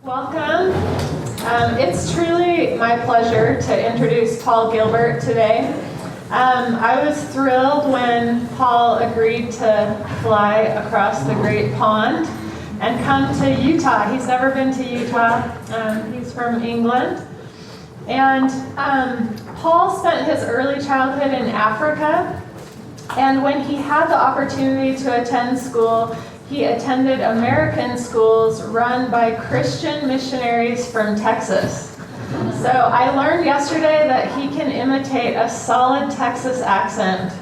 Welcome. It's truly my pleasure to introduce Paul Gilbert today. I was thrilled when Paul agreed to fly across the Great Pond and come to Utah. He's never been to Utah. He's from England. And Paul spent his early childhood in Africa. And when he had the opportunity to attend school, he attended American schools run by Christian missionaries from Texas. So I learned yesterday that he can imitate a solid Texas accent.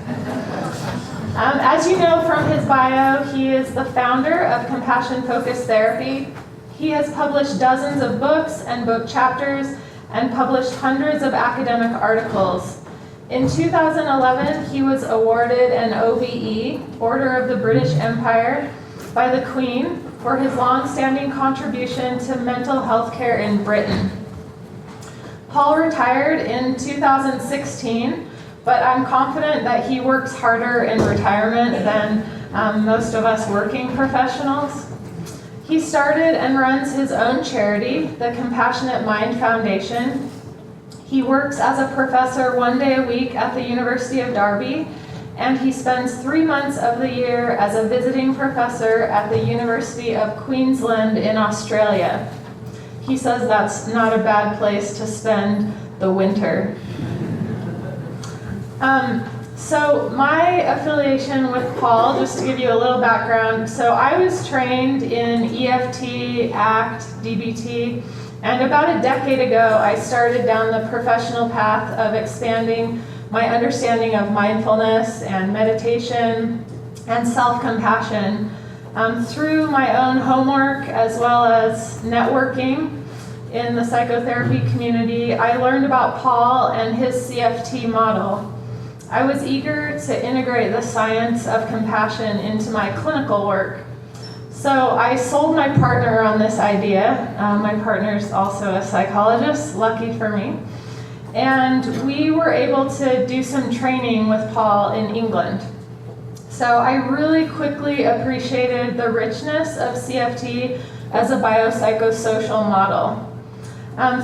As you know from his bio, he is the founder of Compassion Focused Therapy. He has published dozens of books and book chapters and published hundreds of academic articles. In 2011, he was awarded an OBE, Order of the British Empire, by the Queen for his long-standing contribution to mental health care in Britain. Paul retired in 2016, but I'm confident that he works harder in retirement than most of us working professionals. He started and runs his own charity, the Compassionate Mind Foundation. He works as a professor 1 day a week at the University of Derby, and he spends 3 months of the year as a visiting professor at the University of Queensland in Australia. He says that's not a bad place to spend the winter. So my affiliation with Paul, just to give you a little background, so I was trained in EFT, ACT, DBT, and about a decade ago I started down the professional path of expanding my understanding of mindfulness and meditation and self-compassion through my own homework as well as networking in the psychotherapy community. I learned about Paul and his CFT model. I was eager to integrate the science of compassion into my clinical work. So I sold my partner on this idea. My partner's also a psychologist, lucky for me. And we were able to do some training with Paul in England. So I really quickly appreciated the richness of CFT as a biopsychosocial model.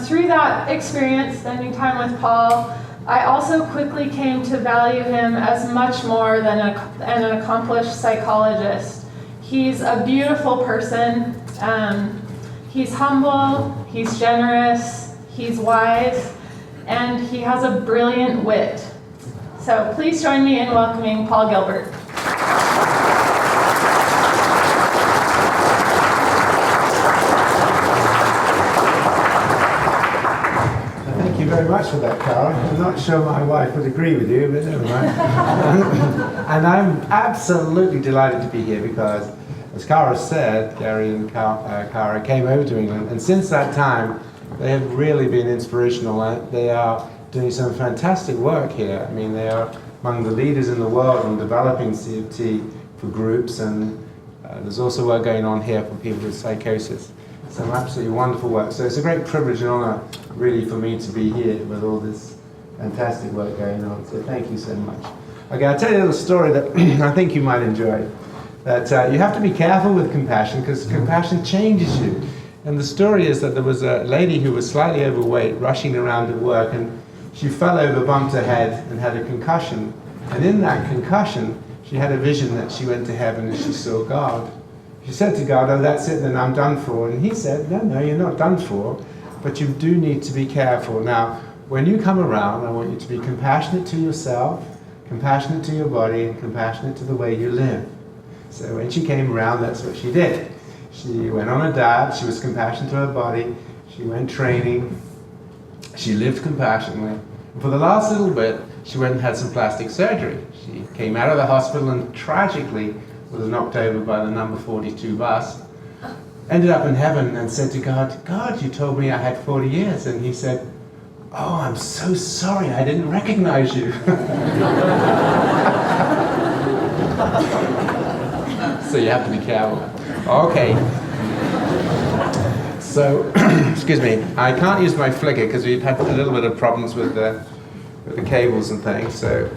Through that experience, spending time with Paul, I also quickly came to value him as much more than an accomplished psychologist. He's a beautiful person. He's humble, he's generous, he's wise, and he has a brilliant wit. So please join me in welcoming Paul Gilbert. Thank you very much for that, Cara. I'm not sure my wife would agree with you, but never mind. And I'm absolutely delighted to be here because, as Cara said, Gary and Cara came over to England, and since that time, they have really been inspirational. They are doing some fantastic work here. I mean, they are among the leaders in the world in developing CFT for groups, and there's also work going on here for people with psychosis. Some absolutely wonderful work. So it's a great privilege and honor, really, for me to be here with all this fantastic work going on. So thank you so much. Okay, I'll tell you a little story that I think you might enjoy. That you have to be careful with compassion because compassion changes you. And the story is that there was a lady who was slightly overweight rushing around at work, and she fell over, bumped her head, and had a concussion. And in that concussion, she had a vision that she went to heaven and she saw God. She said to God, "Oh, that's it, then I'm done for." And he said, "No, you're not done for, but you do need to be careful. Now, when you come around, I want you to be compassionate to yourself, compassionate to your body, and compassionate to the way you live." So when she came around, that's what she did. She went on a diet, she was compassionate to her body, she went training, she lived compassionately. And for the last little bit, she went and had some plastic surgery. She came out of the hospital and tragically was knocked over by the number 42 bus. Ended up in heaven and said to God, "God, you told me I had 40 years. And he said, "Oh, I'm so sorry, I didn't recognize you." So you have to be careful. Okay. So, excuse me, I can't use my flicker because we've had a little bit of problems with the cables and things, so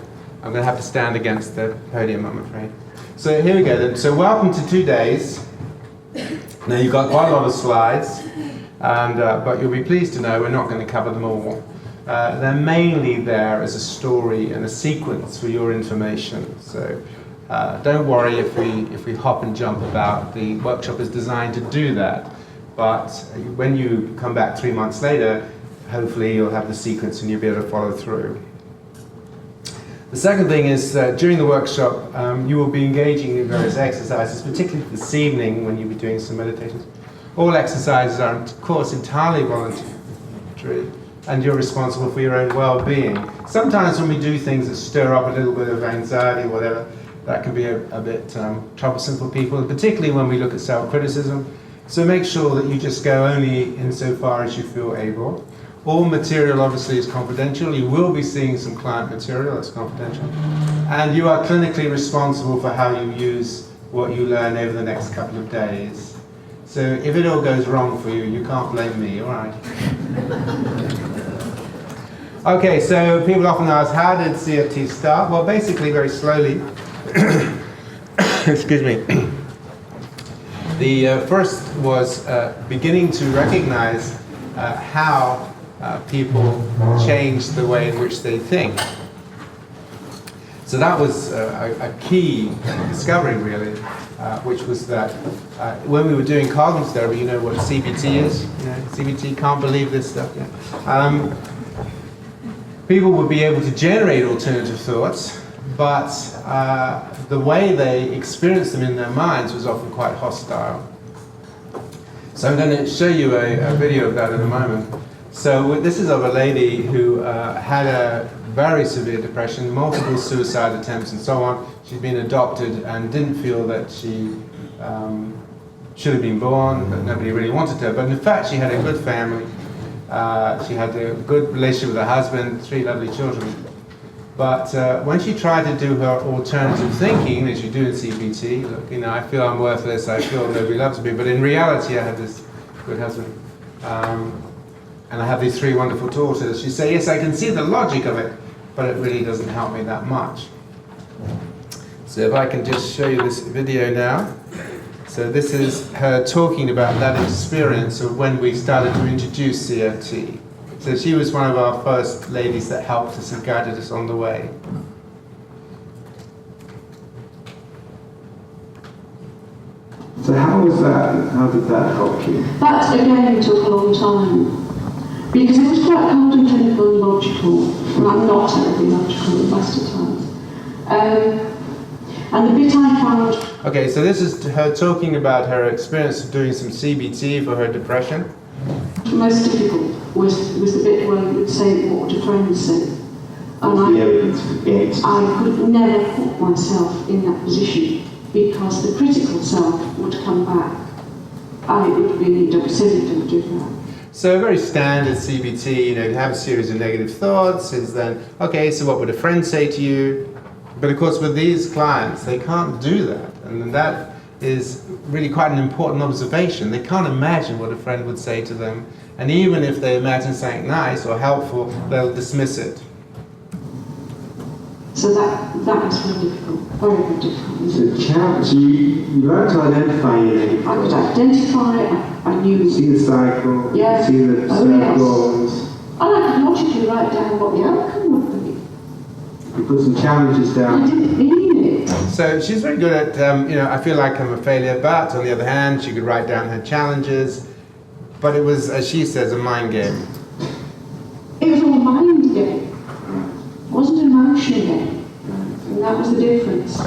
I'm going to have to stand against the podium, I'm afraid. So here we go then. So welcome to 2 days. Now you've got quite a lot of slides. But you'll be pleased to know we're not going to cover them all. They're mainly there as a story and a sequence for your information. So don't worry if we hop and jump about. The workshop is designed to do that. But when you come back 3 months later, hopefully you'll have the sequence and you'll be able to follow through. The second thing is during the workshop, you will be engaging in various exercises, particularly this evening when you'll be doing some meditations. All exercises are, of course, entirely voluntary, and you're responsible for your own well-being. Sometimes when we do things that stir up a little bit of anxiety or whatever, that can be a bit troublesome for people, and particularly when we look at self-criticism. So make sure that you just go only insofar as you feel able. All material obviously is confidential. You will be seeing some client material that's confidential. And you are clinically responsible for how you use what you learn over the next couple of days. So if it all goes wrong for you, you can't blame me, all right? Okay, so people often ask, how did CFT start? Well, basically very slowly. Excuse me. The first was beginning to recognize how people change the way in which they think. So that was a key discovery, really, which was that when we were doing cognitive therapy, you know what CBT is? You know, CBT, can't believe this stuff. Yeah. People would be able to generate alternative thoughts, but the way they experienced them in their minds was often quite hostile. So I'm going to show you a video of that in a moment. So this is of a lady who had a very severe depression, multiple suicide attempts and so on. She'd been adopted and didn't feel that she should have been born, that nobody really wanted her. But in fact, she had a good family. She had a good relationship with her husband, 3 lovely children. But when she tried to do her alternative thinking, as you do in CBT, look, you know, I feel I'm worthless, I feel nobody loves me, but in reality I have this good husband. And I have these 3 wonderful daughters. She said, yes, I can see the logic of it, but it really doesn't help me that much. So if I can just show you this video now. So this is her talking about that experience of when we started to introduce CFT. So she was one of our first ladies that helped us and guided us on the way. So how was that? How did that help you? That again took a long time. Because it was quite cold and clinical and logical. And I'm not terribly logical at the best of times. And the bit I found... Okay, so this is her talking about her experience of doing some CBT for her depression. Most difficult was the bit where you would say what would a friend say. And I could never put myself in that position because the critical self would come back. And it would be, don't silly, don't do that. So a very standard CBT, you know, to have a series of negative thoughts is then, okay, so what would a friend say to you? But of course with these clients, they can't do that. And that is really quite an important observation. They can't imagine what a friend would say to them. And even if they imagine something nice or helpful, they'll dismiss it. So that was very difficult, very, very difficult. So you learned to identify your negative I could thoughts. identify, I knew... See the cycle, Yeah. see the circles. Yes. And I could logically write down what the outcome would be. You put some challenges I down. didn't mean it. So she's very good at, you know, I feel like I'm a failure, but on the other hand, she could write down her challenges. But it was, as she says, a mind game. It was all a mind game. It wasn't an emotion game. And that was the difference.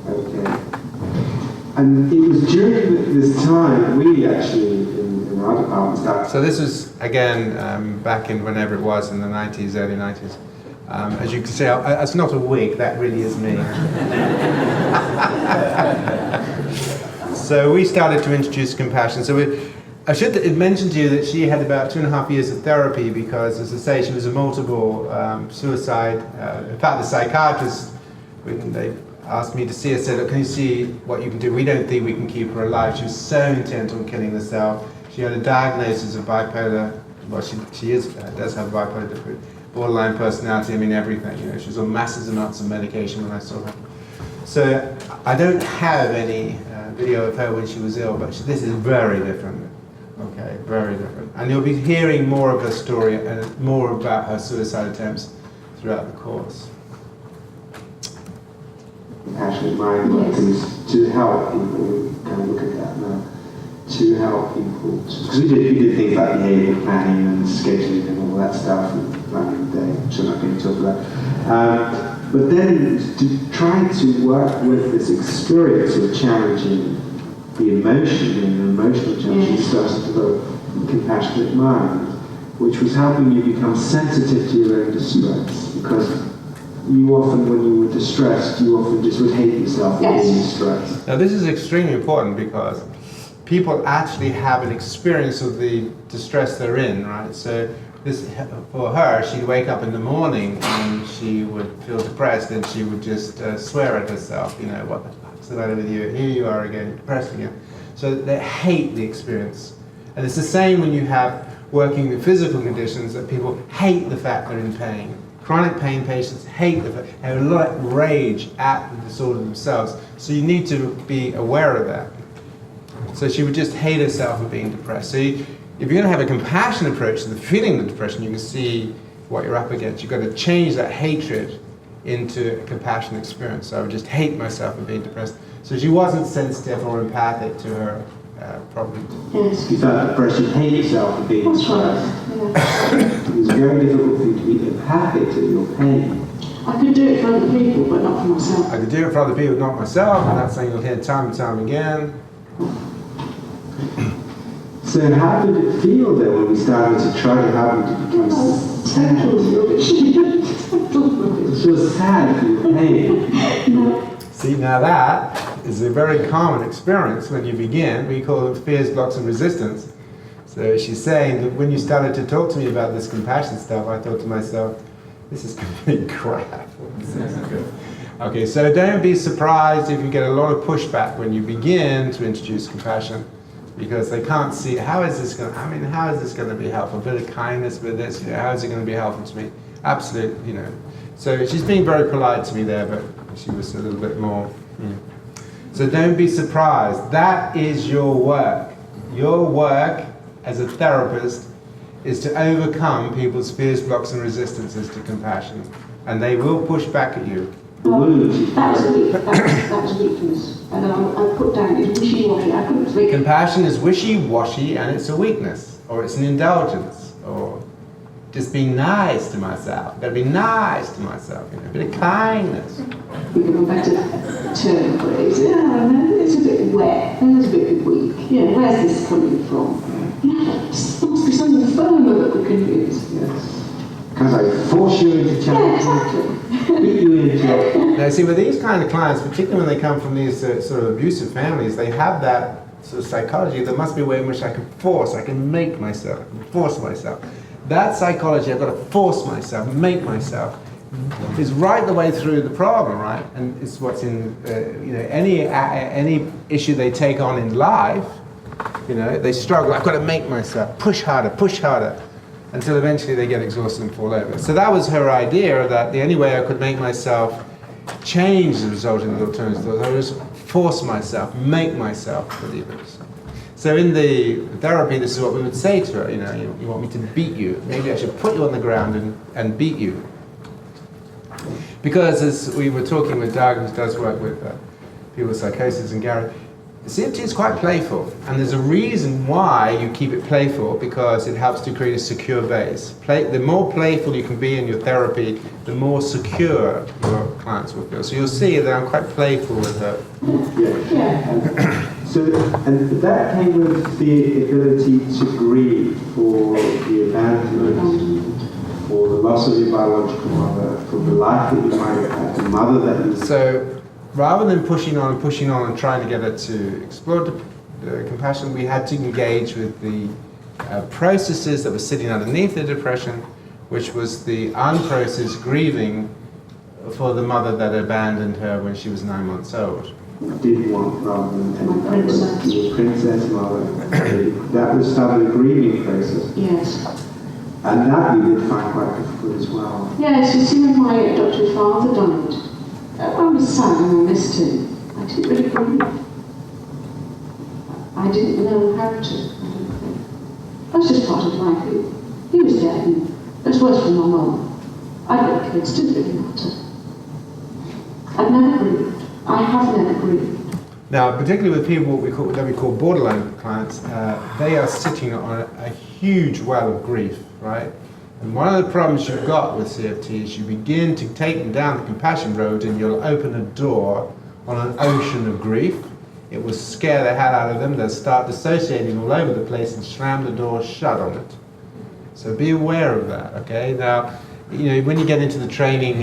Okay. And it was during this time we actually, in our department, started. So this was, again, back in whenever it was, in the 90s, early 90s. As you can see, it's not a wig, that really is me. So we started to introduce compassion. So I should mention to you that she had about 2.5 years of therapy because, as I say, she was a multiple suicide. In fact, the psychiatrist, when they asked me to see her, said, look, can you see what you can do? We don't think we can keep her alive. She was so intent on killing herself. She had a diagnosis of bipolar, well, she does have bipolar disorder, borderline personality, I mean everything. You know, she was on massive amounts of medication when I saw her. So I don't have any video of her when she was ill, but this is very different. Okay, very different. And you'll be hearing more of her story and more about her suicide attempts throughout the course. Passionate mind work is to help people. We kind of look at that now. To help people, because we did things like behaviour planning and scheduling and all that stuff back in the day, which I'm not going to talk about. But then to try to work with this experience of challenging the emotion and an emotional challenge, you started to develop a compassionate mind, which was helping you become sensitive to your own distress, because you often, when you were distressed, you often just would hate yourself for being distressed. Now this is extremely important because people actually have an experience of the distress they're in, right? So this, for her, she'd wake up in the morning and she would feel depressed and she would just swear at herself, you know, what the fuck's the matter with you? Here you are again, depressed again. So they hate the experience. And it's the same when you have working with physical conditions, that people hate the fact they're in pain. Chronic pain patients hate the fact, have a lot of rage at the disorder themselves. So you need to be aware of that. So she would just hate herself for being depressed. So if you're going to have a compassion approach to the feeling of depression, you can see what you're up against. You've got to change that hatred into a compassion experience. So I would just hate myself for being depressed. So she wasn't sensitive or empathic to her problem. Yes. You felt depressed, you hate yourself for being That's depressed. right. Yeah. It was very difficult for you to be empathic to your pain. I could do it for other people, but not for myself. I could do it for other people, not myself, and that's something you'll hear time and time again. So how did it feel then when we started to try to help you to become sad? Total rubbish. Total rubbish. It was sad for your pain. No. See, now that is a very common experience when you begin. We call it fears, blocks, and resistance. So she's saying that when you started to talk to me about this compassion stuff, I thought to myself, this is complete crap. This isn't good. Okay, so don't be surprised if you get a lot of pushback when you begin to introduce compassion, because they can't see, how is this going to be helpful? A bit of kindness with this, you know, how is it going to be helpful to me? Absolutely, you know. So she's being very polite to me there, but she was a little bit more, So don't be surprised. That is your work. Your work as a therapist is to overcome people's fears, blocks, and resistances to compassion. And they will push back at you. The wound. That was a weakness. And then I put down it's wishy-washy. I couldn't think. Compassion is wishy-washy and it's a weakness, or it's an indulgence, or just be nice to myself. Gotta be nice to myself, you know, a bit of kindness. Think of a better term for it. It's a bit wet and it's a bit weak. Yeah, where's this coming from? There must be something firmer that we can use. Yes. Because I force you into Yeah, challenge. exactly. Beat you into it. Now, see, with these kind of clients, particularly when they come from these sort of abusive families, they have that sort of psychology. There must be a way in which I can make myself, I can force myself. That psychology, I've got to force myself, make myself, is right the way through the problem, right? And it's what's in, any issue they take on in life, you know, they struggle. I've got to make myself, push harder, until eventually they get exhausted and fall over. So that was her idea, that the only way I could make myself change the result in the alternative thoughts, I would just force myself, make myself believe it. So in the therapy, this is what we would say to her, you want me to beat you. Maybe I should put you on the ground and beat you. Because as we were talking with Doug, who does work with people with psychosis, and Gary, CFT is quite playful, and there's a reason why you keep it playful, because it helps to create a secure base. The more playful you can be in your therapy, the more secure your clients will feel. So you'll see that I'm quite playful with her. Yeah. And that came with the ability to grieve for the abandonment, for the loss of your biological mother, for the life that you might have had, the mother that you... So rather than pushing on and trying to get her to explore the compassion, we had to engage with the processes that were sitting underneath the depression, which was the unprocessed grieving for the mother that abandoned her when she was 9 months old. Did want rather than My princess. your princess mother. That was started a grieving process. Yes. And that you did find quite difficult as well. Yes, you see, when my adopted father died, I was sad and I missed him. I didn't really grieve. I didn't know how to, I don't think. started life, he was dead, and it was worse for my mum. I'd got kids, didn't really matter. I've never grieved. I have never grieved. Now, particularly with people that we call borderline clients, they are sitting on a huge well of grief, right? And one of the problems you've got with CFT is you begin to take them down the compassion road and you'll open a door on an ocean of grief. It will scare the hell out of them. They'll start dissociating all over the place and slam the door shut on it. So be aware of that, okay? Now, you know, when you get into the training,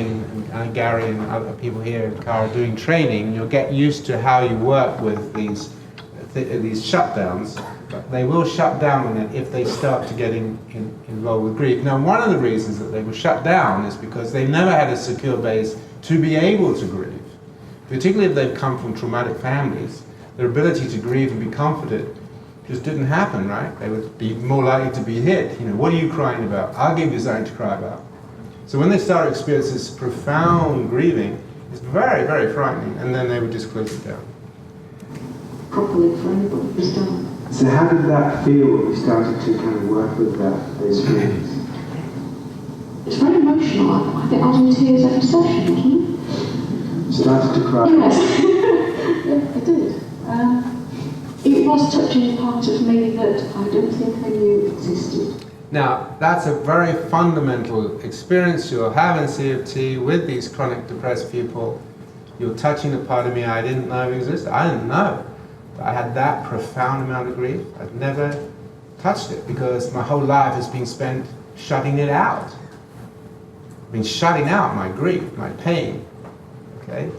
and Gary and other people here in Cara are doing training, you'll get used to how you work with these shutdowns. But they will shut down on it if they start to get involved with grief. Now, one of the reasons that they will shut down is because they've never had a secure base to be able to grieve. Particularly if they've come from traumatic families, their ability to grieve and be comforted just didn't happen, right? They would be more likely to be hit. You know, what are you crying about? I'll give you something to cry about. So when they start experiencing this profound grieving, it's very, very frightening, and then they would just close it down. Properly for anybody who's done. So how did that feel when you started to kind of work with those feelings? It's very emotional. I think I was in tears every session, wasn't it? You started to cry? Yes. Yeah, I did. It was touching a part of me that I don't think I knew existed. Now, that's a very fundamental experience you'll have in CFT with these chronic depressed people. You're touching a part of me I didn't know existed. I didn't know. I had that profound amount of grief. I'd never touched it because my whole life has been spent shutting it out. I've been shutting out my grief, my pain. Okay?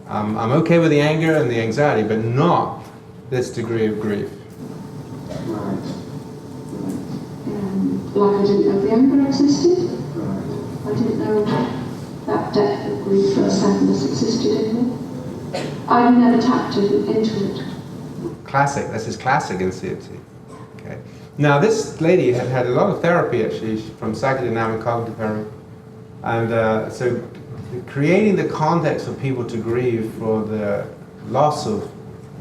I'm okay with the anger and the anxiety, but not this degree of grief. Right. Like I didn't know the anger existed. Right. I didn't know that depth of grief and sadness existed in me. I never tapped into it. Classic. This is classic in CFT. Okay. Now, this lady had had a lot of therapy actually from psychodynamic cognitive therapy, and so creating the context for people to grieve for the loss of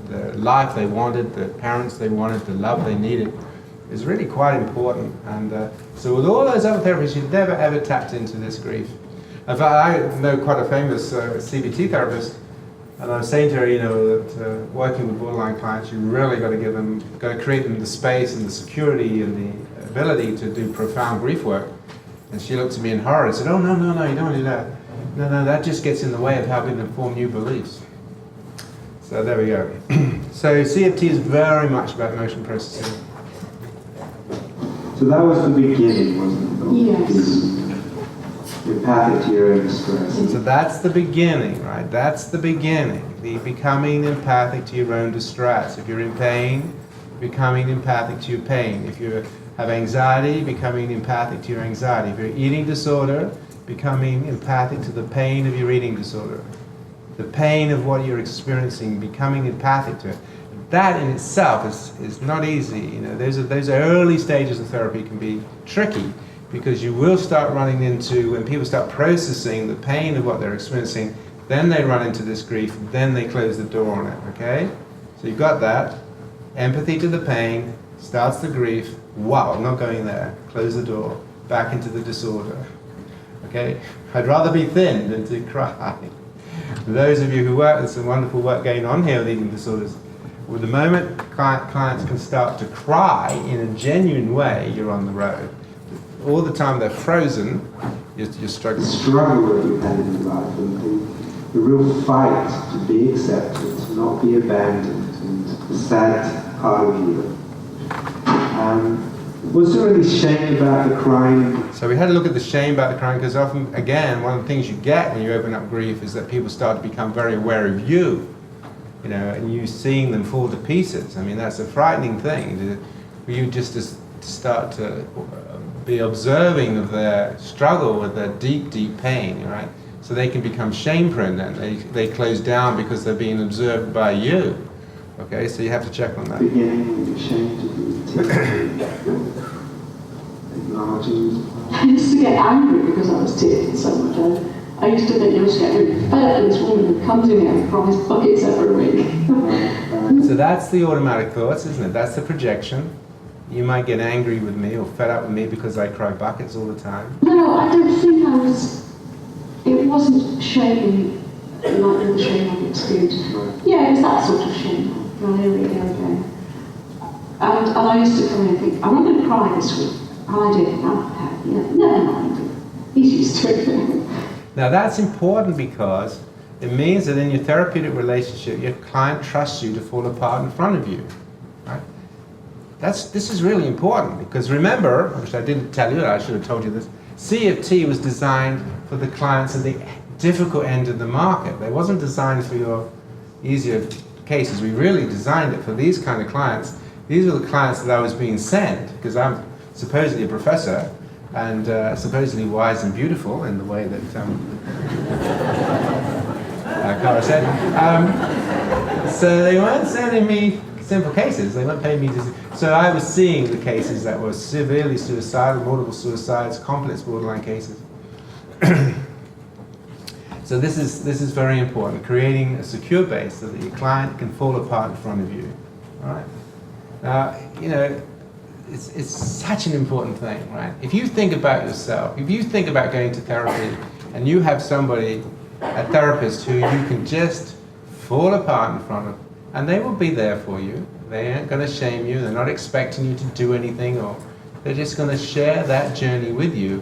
the life they wanted, the parents they wanted, the love they needed, is really quite important. And so with all those other therapies, you've never ever tapped into this grief. In fact, I know quite a famous CBT therapist, and I was saying to her, you know, that working with borderline clients, you really got to create them the space and the security and the ability to do profound grief work. And she looked at me in horror and said, "Oh, no, you don't want to do that. No, that just gets in the way of helping them form new beliefs." So there we go. So CFT is very much about emotion processing. So that was the beginning, wasn't it? Yes. Empathic to your own distress. So that's the beginning, right? That's the beginning. The becoming empathic to your own distress. If you're in pain, becoming empathic to your pain. If you have anxiety, becoming empathic to your anxiety. If you're eating disorder, becoming empathic to the pain of your eating disorder. The pain of what you're experiencing, becoming empathic to it. That in itself is not easy. You know, those early stages of therapy can be tricky because you will start running into, when people start processing the pain of what they're experiencing, then they run into this grief, then they close the door on it, okay? So you've got that. Empathy to the pain, starts the grief. Wow, I'm not going there. Close the door. Back into the disorder. Okay? I'd rather be thin than to cry. For those of you who work, there's some wonderful work going on here with eating disorders. With the moment clients can start to cry in a genuine way, you're on the road. All the time they're frozen, you're struggling. The struggle that you've had in your life, and the real fight to be accepted, to not be abandoned, and the sad part of you. Was there any shame about the crying? So we had a look at the shame about the crying, because often, again, one of the things you get when you open up grief is that people start to become very aware of you, you know, and you seeing them fall to pieces. I mean, that's a frightening thing. For you just to start to be observing of their struggle with their deep, deep pain, right? So they can become shame-prone then. They close down because they're being observed by you. Okay, so you have to check on that. Beginning, ashamed to be acknowledging. I used to get angry because I was tearing so much. I used to think I was getting fed up with this woman who comes in here and cries buckets every week. So that's the automatic thoughts, isn't it? That's the projection. you might get angry with me or fed up with me because I cry buckets all the time. No, I don't think I was. It wasn't shaming like all the shame I've experienced. Yeah, it was that sort of shame. Well, here we go again. And I used to come in and think, I'm not going to cry this week. And I did. Never mind. He's used to it. Now that's important because it means that in your therapeutic relationship, your client trusts you to fall apart in front of you. Right? This is really important because remember, which I didn't tell you, I should have told you this, CFT was designed for the clients at the difficult end of the market. It wasn't designed for your easier cases. We really designed it for these kind of clients. These were the clients that I was being sent because I'm supposedly a professor and supposedly wise and beautiful in the way that Cara said. So they weren't sending me simple cases. They weren't paying me to. So I was seeing the cases that were severely suicidal, multiple suicides, complex borderline cases. So this is very important. Creating a secure base so that your client can fall apart in front of you. All right. Now, you know, it's such an important thing, right? If you think about yourself, if you think about going to therapy, and you have somebody, a therapist who you can just fall apart in front of, and they will be there for you. They aren't going to shame you. They're not expecting you to do anything, or they're just going to share that journey with you.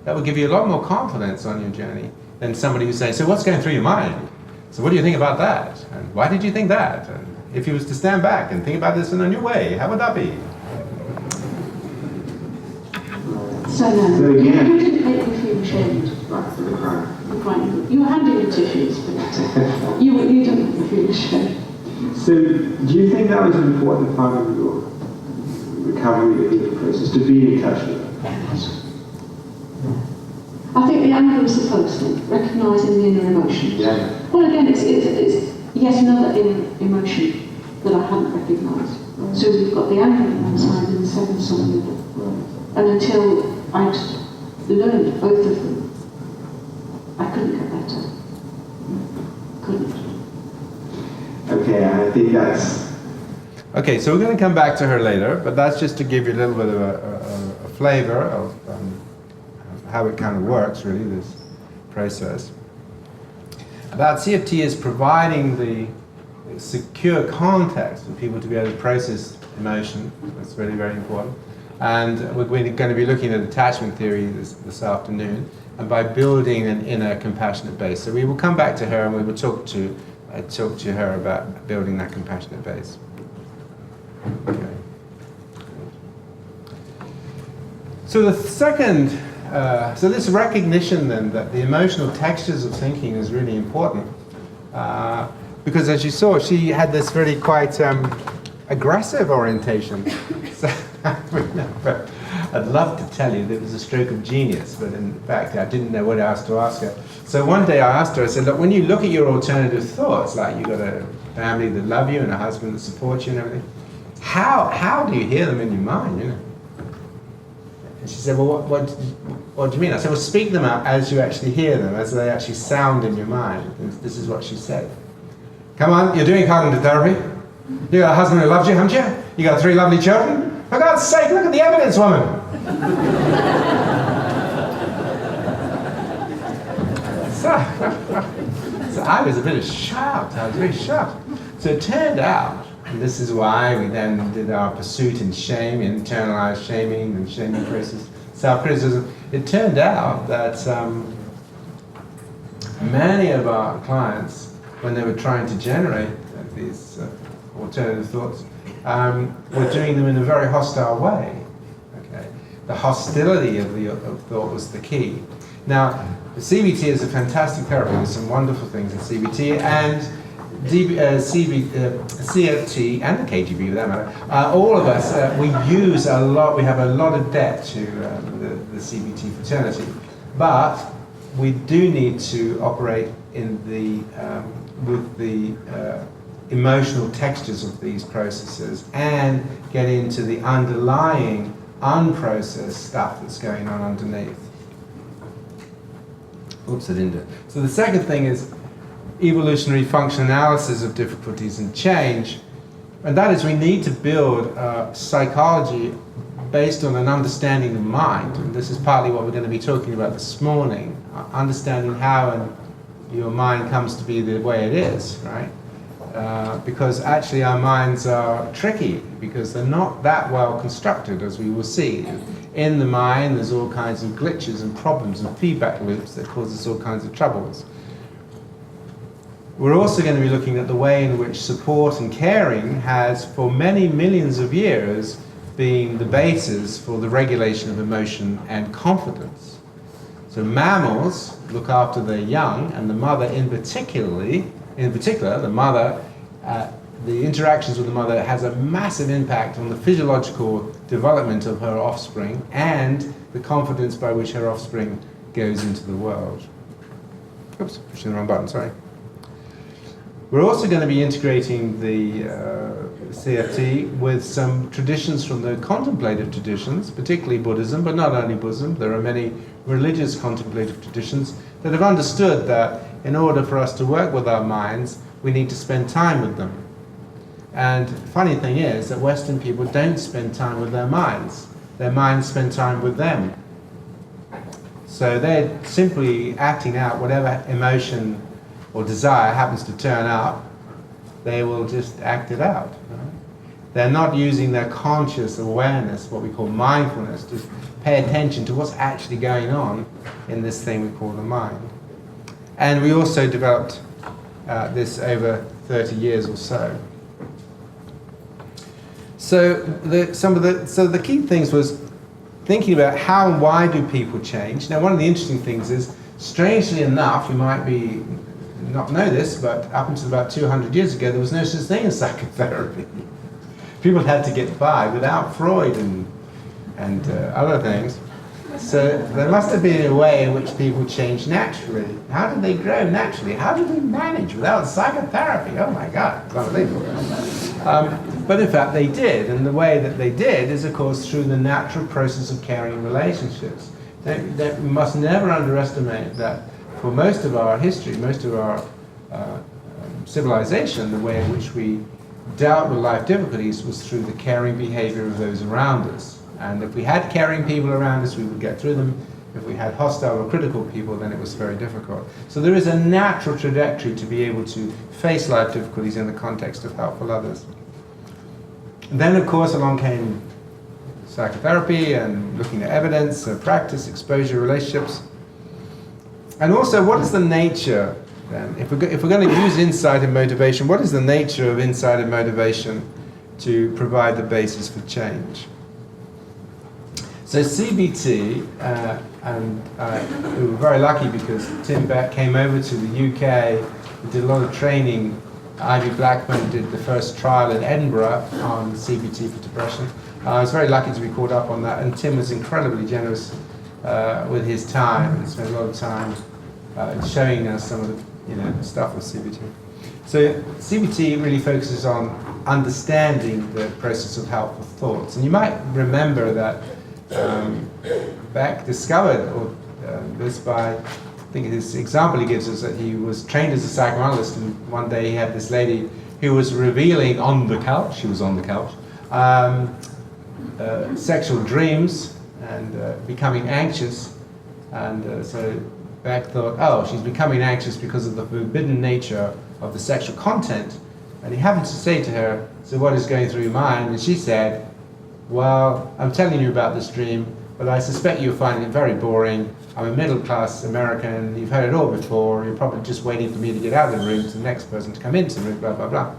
That will give you a lot more confidence on your journey than somebody who says, so what's going through your mind? So what do you think about that? And why did you think that? And if you was to stand back and think about this in a new way, how would that be? So no, So you again- didn't make me feel ashamed. Right, for the crime. You were handing me tissues, but you didn't make me feel ashamed. So, do you think that was an important part of your recovery, the healing process, to be in touch with it? I think the anger is the first thing, recognising the inner emotions. Yeah. Well, again, it's yet another inner emotion that I hadn't recognised. So we've got the anger on one side and the sadness on the other. And until I'd learned both of them, I couldn't get better. Couldn't. Okay, I think that's. Okay, so we're going to come back to her later, but that's just to give you a little bit of a flavor of how it kind of works, really, this process. About CFT is providing the secure context for people to be able to process emotion. That's really very important. And we're going to be looking at attachment theory this afternoon, and by building an inner compassionate base. So we will come back to her and we will talk to her about building that compassionate base. Okay. So the second, so this recognition then that the emotional textures of thinking is really important. Because as you saw, she had this really quite aggressive orientation. So I remember, I'd love to tell you that it was a stroke of genius, but in fact I didn't know what else to ask her. So one day I asked her, I said, look, when you look at your alternative thoughts, like you've got a family that love you and a husband that supports you and everything, how do you hear them in your mind, you know? And she said, well, what do you mean? I said, well, speak them out as you actually hear them, as they actually sound in your mind. And this is what she said. Come on, you're doing cognitive therapy. You got a husband who loves you, haven't you? You got 3 lovely children. For God's sake, look at the evidence, woman. So I was a bit shocked. I was very shocked. So it turned out, and this is why we then did our pursuit in shame, internalized shaming and shaming process, self-criticism. It turned out that many of our clients, when they were trying to generate these alternative thoughts, were doing them in a very hostile way. Okay, the hostility of thought was the key. Now, the CBT is a fantastic therapy. There's some wonderful things in CBT and CFT and the KGB, for that matter. All of us, we use a lot. We have a lot of debt to the CBT fraternity, but we do need to operate in with the emotional textures of these processes and get into the underlying unprocessed stuff that's going on underneath. Oops, I didn't do it. So the second thing is evolutionary function analysis of difficulties and change. And that is, we need to build psychology based on an understanding of mind. And this is partly what we're going to be talking about this morning, understanding how your mind comes to be the way it is, right? Because actually our minds are tricky, because they're not that well constructed, as we will see. In the mind, there's all kinds of glitches and problems and feedback loops that cause us all kinds of troubles. We're also going to be looking at the way in which support and caring has, for many millions of years, been the basis for the regulation of emotion and confidence. So mammals look after their young, and the mother in particular, the mother, the interactions with the mother has a massive impact on the physiological development of her offspring and the confidence by which her offspring goes into the world. Oops, pushing the wrong button, sorry. We're also going to be integrating the CFT with some traditions from the contemplative traditions, particularly Buddhism, but not only Buddhism. There are many religious contemplative traditions that have understood that in order for us to work with our minds, we need to spend time with them. And the funny thing is that Western people don't spend time with their minds. Their minds spend time with them. So they're simply acting out whatever emotion or desire happens to turn up, they will just act it out. Right? They're not using their conscious awareness, what we call mindfulness, to pay attention to what's actually going on in this thing we call the mind. And we also developed this over 30 years or so. So the key things was thinking about how and why do people change. Now, one of the interesting things is, strangely enough, you might not know this, but up until about 200 years ago, there was no such thing as psychotherapy. People had to get by without Freud and other things. So there must have been a way in which people changed naturally. How did they grow naturally? How did they manage without psychotherapy? Oh my God, it's unbelievable. But in fact, they did, and the way that they did is, of course, through the natural process of caring relationships. We must never underestimate that for most of our history, most of our civilization, the way in which we dealt with life difficulties was through the caring behavior of those around us. And if we had caring people around us, we would get through them. If we had hostile or critical people, then it was very difficult. So there is a natural trajectory to be able to face life difficulties in the context of helpful others. And then, of course, along came psychotherapy and looking at evidence, practice, exposure, relationships. And also, what is the nature, then? If we're going to use insight and motivation, what is the nature of insight and motivation to provide the basis for change? So CBT, and we were very lucky because Tim Beck came over to the UK, did a lot of training. Ivy Blackman did the first trial in Edinburgh on CBT for depression. I was very lucky to be caught up on that, and Tim was incredibly generous with his time and spent a lot of time showing us some of the stuff with CBT. So CBT really focuses on understanding the process of helpful thoughts. And you might remember that Beck discovered this by, I think his example he gives us, that he was trained as a psychoanalyst, and one day he had this lady who was revealing on the couch, she was on the couch, sexual dreams and becoming anxious. And so Beck thought, oh, she's becoming anxious because of the forbidden nature of the sexual content. And he happened to say to her, so what is going through your mind? And she said, well, I'm telling you about this dream, but I suspect you'll find it very boring. I'm a middle-class American, you've heard it all before, you're probably just waiting for me to get out of the room, for the next person to come into the room, blah, blah, blah.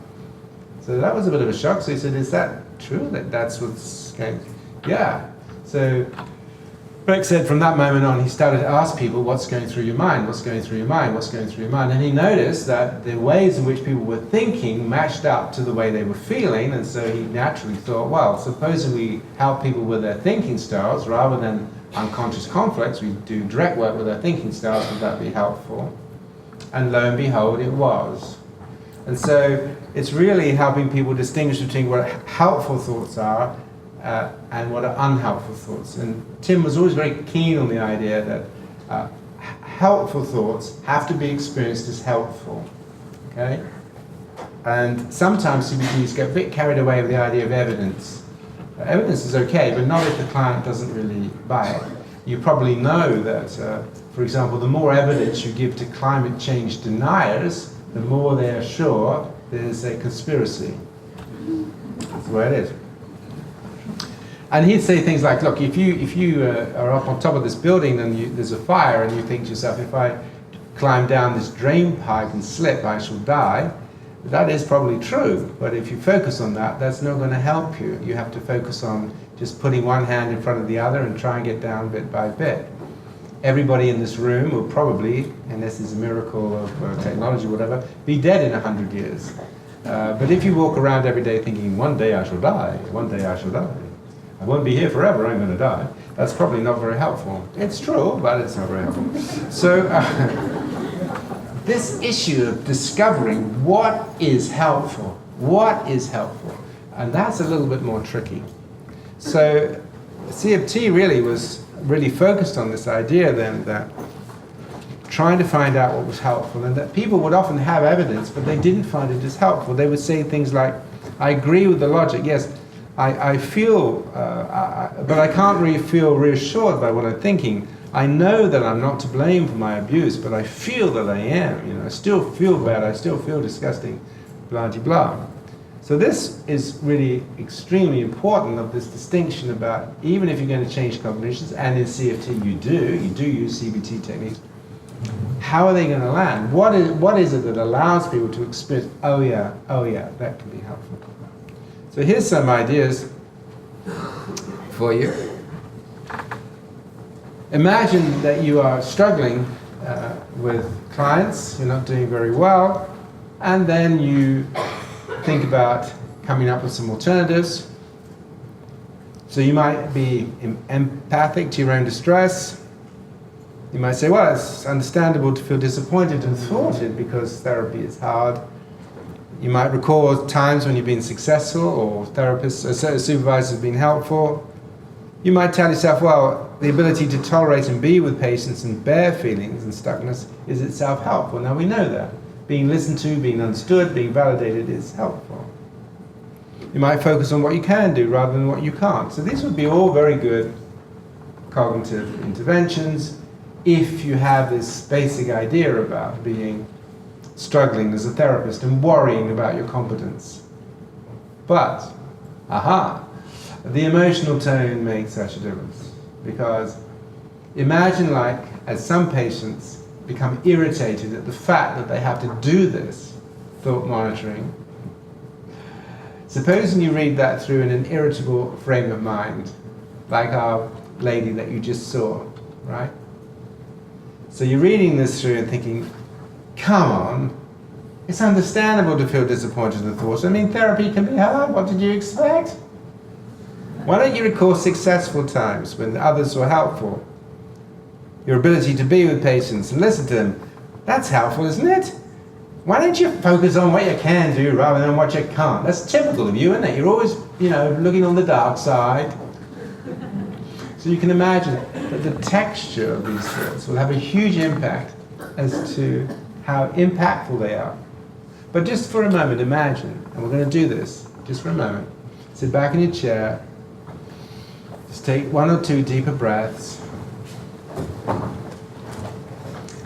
So that was a bit of a shock. So he said, is that true, that's what's going on? Yeah. So Beck said from that moment on, he started to ask people, what's going through your mind? What's going through your mind? What's going through your mind? And he noticed that the ways in which people were thinking matched up to the way they were feeling, and so he naturally thought, well, supposing we help people with their thinking styles rather than unconscious conflicts, we do direct work with their thinking styles, would that be helpful? And lo and behold, it was. And so it's really helping people distinguish between what helpful thoughts are and what are unhelpful thoughts. And Tim was always very keen on the idea that helpful thoughts have to be experienced as helpful. Okay? And sometimes CBTs get a bit carried away with the idea of evidence. Evidence is okay, but not if the client doesn't really buy it. You probably know that, for example, the more evidence you give to climate change deniers, the more they're sure there's a conspiracy. That's the way it is. And he'd say things like, look, if you are up on top of this building and there's a fire and you think to yourself, if I climb down this drain pipe and slip, I shall die. That is probably true, but if you focus on that, that's not going to help you. You have to focus on just putting one hand in front of the other and try and get down bit by bit. Everybody in this room will probably, unless there's a miracle of technology or whatever, be dead in 100 years. But if you walk around every day thinking, one day I shall die, one day I shall die, I won't be here forever, I'm going to die, that's probably not very helpful. It's true, but it's not very helpful. So, this issue of discovering what is helpful, and that's a little bit more tricky. So CFT really was focused on this idea then that trying to find out what was helpful, and that people would often have evidence, but they didn't find it as helpful. They would say things like, I agree with the logic, yes, I feel, but I can't really feel reassured by what I'm thinking. I know that I'm not to blame for my abuse, but I feel that I am. I still feel bad. I still feel disgusting, blah, blah, blah. So this is really extremely important, of this distinction about, even if you're going to change cognitions, and in CFT you do use CBT techniques, how are they going to land? What is it that allows people to experience, oh yeah, that can be helpful. So here's some ideas for you. Imagine that you are struggling with clients, you're not doing very well, and then you think about coming up with some alternatives. So you might be empathic to your own distress. You might say, well, it's understandable to feel disappointed and thwarted because therapy is hard. You might recall times when you've been successful, or therapists or supervisors have been helpful. You might tell yourself, well, the ability to tolerate and be with patients and bear feelings and stuckness is itself helpful. Now we know that. Being listened to, being understood, being validated is helpful. You might focus on what you can do rather than what you can't. So these would be all very good cognitive interventions if you have this basic idea about struggling as a therapist and worrying about your competence. But, the emotional tone makes such a difference, because imagine, like, as some patients become irritated at the fact that they have to do this thought monitoring. Supposing you read that through in an irritable frame of mind, like our lady that you just saw, right? So you're reading this through and thinking, come on, it's understandable to feel disappointed in the thoughts. I mean, therapy can be hard, what did you expect? Why don't you recall successful times when others were helpful? Your ability to be with patients and listen to them, that's helpful, isn't it? Why don't you focus on what you can do rather than what you can't? That's typical of you, isn't it? You're always, looking on the dark side. So you can imagine that the texture of these thoughts will have a huge impact as to how impactful they are. But just for a moment, imagine, and we're going to do this, just for a moment. Sit back in your chair, just take 1 or 2 deeper breaths,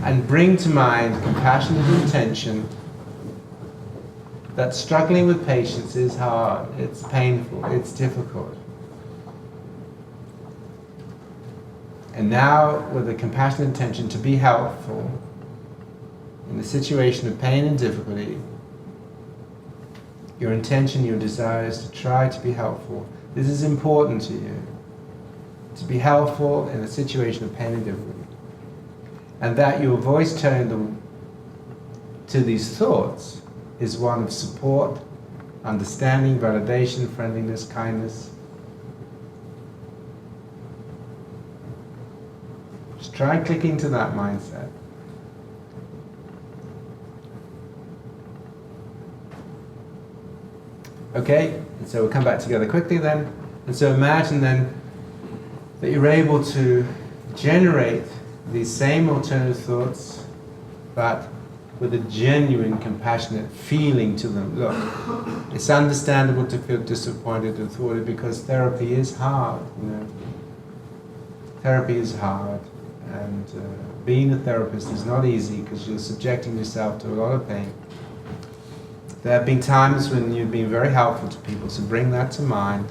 and bring to mind compassionate intention that struggling with patients is hard, it's painful, it's difficult. And now, with a compassionate intention to be helpful in a situation of pain and difficulty, your intention, your desire is to try to be helpful. This is important to you, to be helpful in a situation of pain and difficulty. And that your voice tone to these thoughts is one of support, understanding, validation, friendliness, kindness. Just try clicking to that mindset. Okay, and so we'll come back together quickly then. And so imagine then that you're able to generate these same alternative thoughts, but with a genuine, compassionate feeling to them. Look, it's understandable to feel disappointed and thwarted because therapy is hard, you know. Therapy is hard, and being a therapist is not easy because you're subjecting yourself to a lot of pain. There have been times when you've been very helpful to people, so bring that to mind.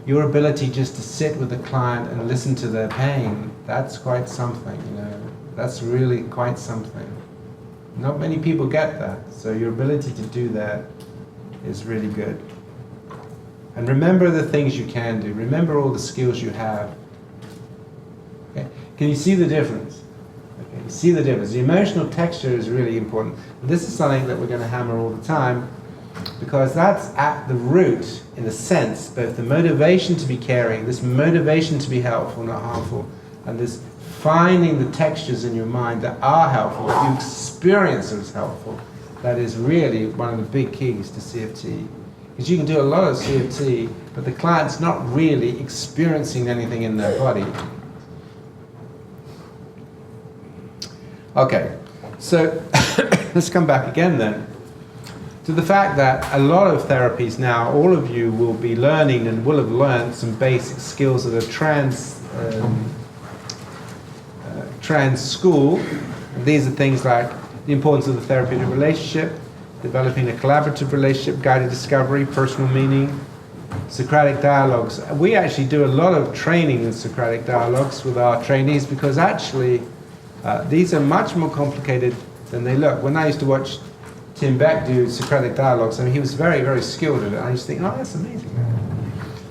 Your ability just to sit with the client and listen to their pain, that's quite something, you know. That's really quite something. Not many people get that, so your ability to do that is really good. And remember the things you can do. Remember all the skills you have. Okay? Can you see the difference? Okay, you see the difference. The emotional texture is really important. And this is something that we're going to hammer all the time, because that's at the root, in a sense, both the motivation to be caring, this motivation to be helpful, not harmful, and this finding the textures in your mind that are helpful, that you experience as helpful, that is really one of the big keys to CFT. Because you can do a lot of CFT, but the client's not really experiencing anything in their body. Okay, so let's come back again then to the fact that a lot of therapies now, all of you will be learning and will have learned some basic skills that are trans school. These are things like the importance of the therapeutic relationship, developing a collaborative relationship, guided discovery, personal meaning, Socratic dialogues. We actually do a lot of training in Socratic dialogues with our trainees because actually these are much more complicated than they look. When I used to watch Tim Beck do Socratic dialogues, I mean, he was very, very skilled at it. I used to think, oh, that's amazing.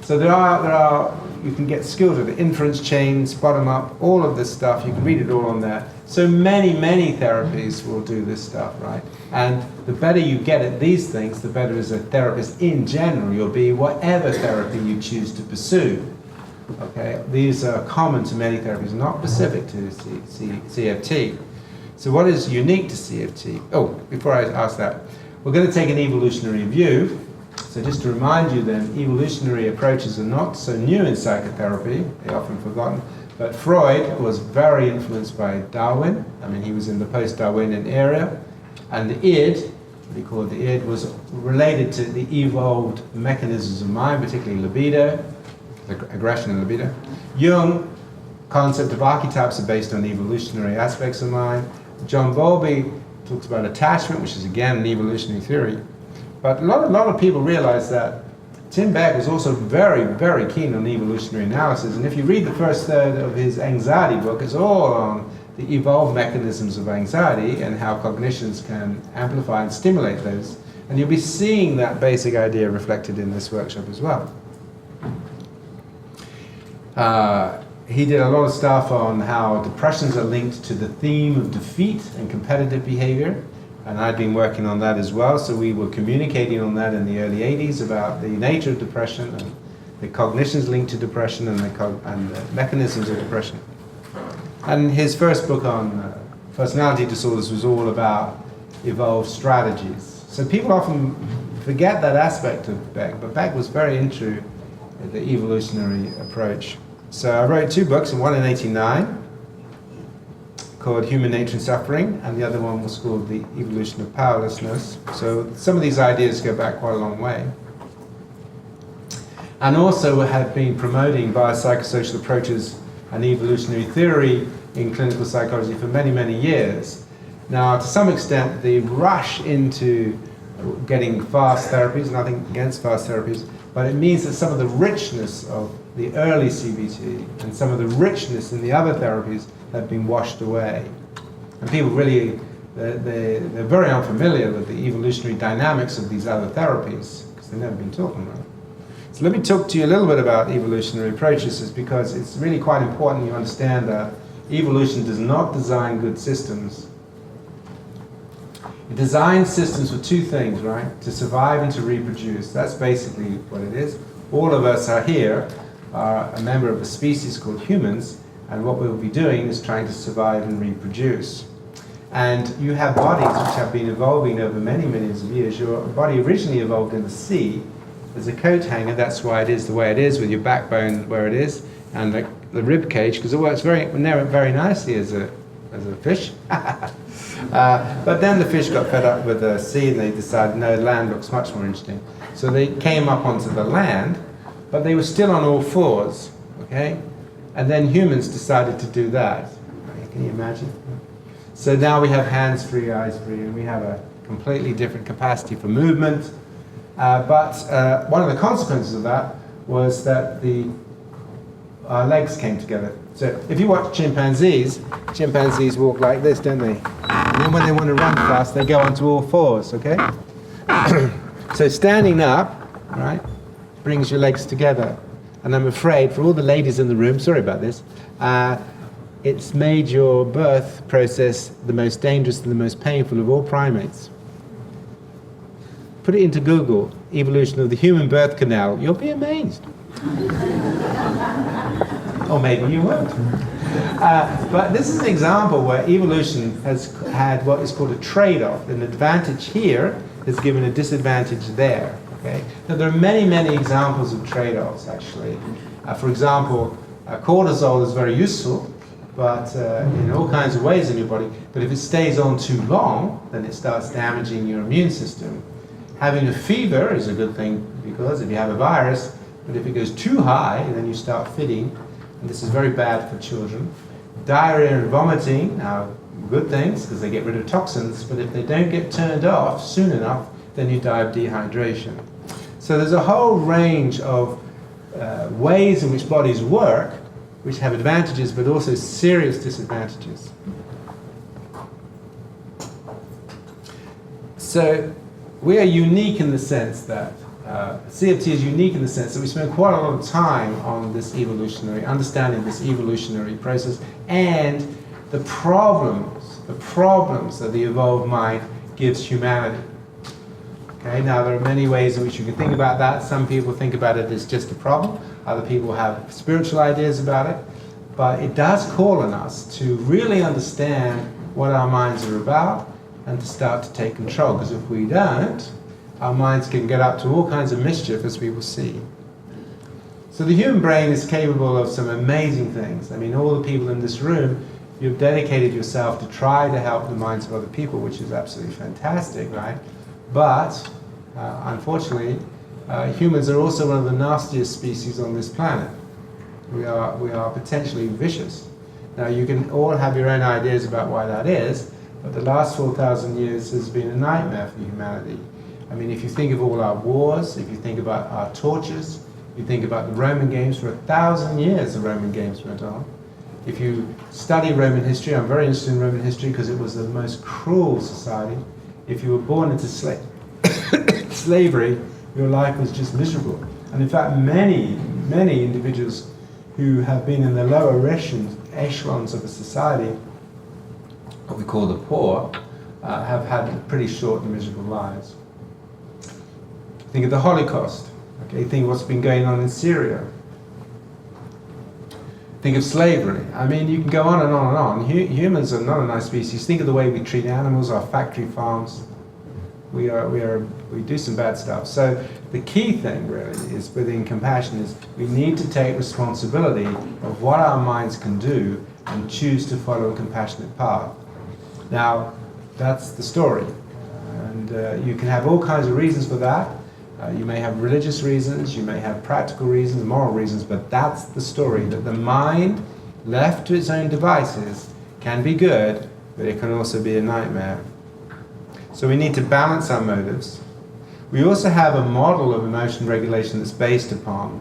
So there are you can get skilled at it. Inference chains, bottom up, all of this stuff. You can read it all on there. So many, many therapies will do this stuff, right? And the better you get at these things, the better as a therapist in general you'll be, whatever therapy you choose to pursue. Okay, these are common to many therapies, not specific to CFT. So what is unique to CFT? Oh, before I ask that, we're going to take an evolutionary view. So just to remind you then, evolutionary approaches are not so new in psychotherapy, they're often forgotten, but Freud was very influenced by Darwin. I mean, he was in the post-Darwinian era, and the id, what he called the id, was related to the evolved mechanisms of mind, particularly libido, aggression and libido. Jung, concept of archetypes are based on evolutionary aspects of mind. John Bowlby talks about attachment, which is again an evolutionary theory. But a lot of people realize that Tim Beck was also very, very keen on evolutionary analysis. And if you read the first third of his anxiety book, it's all on the evolved mechanisms of anxiety and how cognitions can amplify and stimulate those. And you'll be seeing that basic idea reflected in this workshop as well. He did a lot of stuff on how depressions are linked to the theme of defeat and competitive behavior. And I'd been working on that as well, so we were communicating on that in the early 80s about the nature of depression and the cognitions linked to depression and the mechanisms of depression. And his first book on personality disorders was all about evolved strategies. So people often forget that aspect of Beck, but Beck was very into the evolutionary approach. So I wrote two books, one in '89, called Human Nature and Suffering, and the other one was called The Evolution of Powerlessness. So some of these ideas go back quite a long way. And also have been promoting biopsychosocial approaches and evolutionary theory in clinical psychology for many, many years. Now, to some extent, the rush into getting fast therapies, nothing against fast therapies, but it means that some of the richness of the early CBT and some of the richness in the other therapies have been washed away. And people really, they're very unfamiliar with the evolutionary dynamics of these other therapies because they've never been taught them, right? So let me talk to you a little bit about evolutionary approaches, is because it's really quite important you understand that evolution does not design good systems. It designs systems for two things, right? To survive and to reproduce. That's basically what it is. All of us are here, are a member of a species called humans, and what we'll be doing is trying to survive and reproduce. And you have bodies which have been evolving over many millions of years. Your body originally evolved in the sea as a coat hanger. That's why it is the way it is, with your backbone where it is, and the rib cage, because it works very nicely as a as a fish. But then the fish got fed up with the sea and they decided, no, land looks much more interesting. So they came up onto the land, but they were still on all fours, okay? And then humans decided to do that. Can you imagine? So now we have hands free, eyes free, and we have a completely different capacity for movement. But one of the consequences of that was that our legs came together. So if you watch chimpanzees walk like this, don't they? And then when they want to run fast, they go onto all fours, okay? So standing up, right, brings your legs together. And I'm afraid, for all the ladies in the room, sorry about this, it's made your birth process the most dangerous and the most painful of all primates. Put it into Google, evolution of the human birth canal, you'll be amazed. Or maybe you won't. But this is an example where evolution has had what is called a trade-off. An advantage here is given a disadvantage there. Okay? Now there are many, many examples of trade-offs actually. For example, cortisol is very useful, but in all kinds of ways in your body. But if it stays on too long, then it starts damaging your immune system. Having a fever is a good thing because if you have a virus, but if it goes too high, then you start fitting, and this is very bad for children. Diarrhea and vomiting are good things because they get rid of toxins, but if they don't get turned off soon enough, then you die of dehydration. So there's a whole range of ways in which bodies work, which have advantages but also serious disadvantages. So we are unique in the sense that CFT is unique in the sense that we spend quite a lot of time on this understanding this evolutionary process and the problems that the evolved mind gives humanity. Okay, now there are many ways in which you can think about that. Some people think about it as just a problem. Other people have spiritual ideas about it. But it does call on us to really understand what our minds are about and to start to take control. Because if we don't, our minds can get up to all kinds of mischief, as we will see. So the human brain is capable of some amazing things. I mean, all the people in this room, you've dedicated yourself to try to help the minds of other people, which is absolutely fantastic, right? But, unfortunately, humans are also one of the nastiest species on this planet. We are potentially vicious. Now, you can all have your own ideas about why that is, but the last 4,000 years has been a nightmare for humanity. I mean, if you think of all our wars, if you think about our tortures, if you think about the Roman games, for 1,000 years the Roman games went on. If you study Roman history, I'm very interested in Roman history because it was the most cruel society. If you were born into slavery, your life was just miserable. And in fact, many individuals who have been in the lower echelons of a society, what we call the poor, have had pretty short and miserable lives. Think of the Holocaust. Okay, think of what's been going on in Syria. Think of slavery. I mean, you can go on and on and on. Humans are not a nice species. Think of the way we treat animals, our factory farms. We do some bad stuff. So the key thing really is within compassion is we need to take responsibility of what our minds can do and choose to follow a compassionate path. Now, that's the story. And you can have all kinds of reasons for that. You may have religious reasons, you may have practical reasons, moral reasons, but that's the story, that the mind, left to its own devices, can be good, but it can also be a nightmare. So we need to balance our motives. We also have a model of emotion regulation that's based upon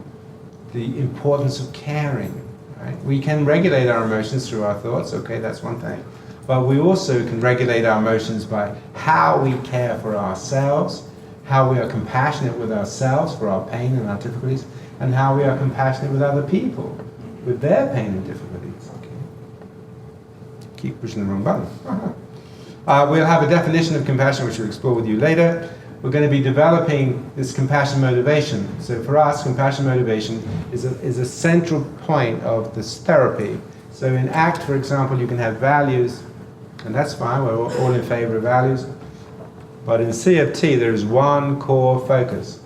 the importance of caring. Right? We can regulate our emotions through our thoughts, okay, that's one thing. But we also can regulate our emotions by how we care for ourselves, how we are compassionate with ourselves for our pain and our difficulties, and how we are compassionate with other people with their pain and difficulties. Okay. Keep pushing the wrong button. We'll have a definition of compassion, which we'll explore with you later. We're going to be developing this compassion motivation. So for us, compassion motivation is a central point of this therapy. So in ACT, for example, you can have values, and that's fine, we're all in favor of values. But in CFT, there is one core focus.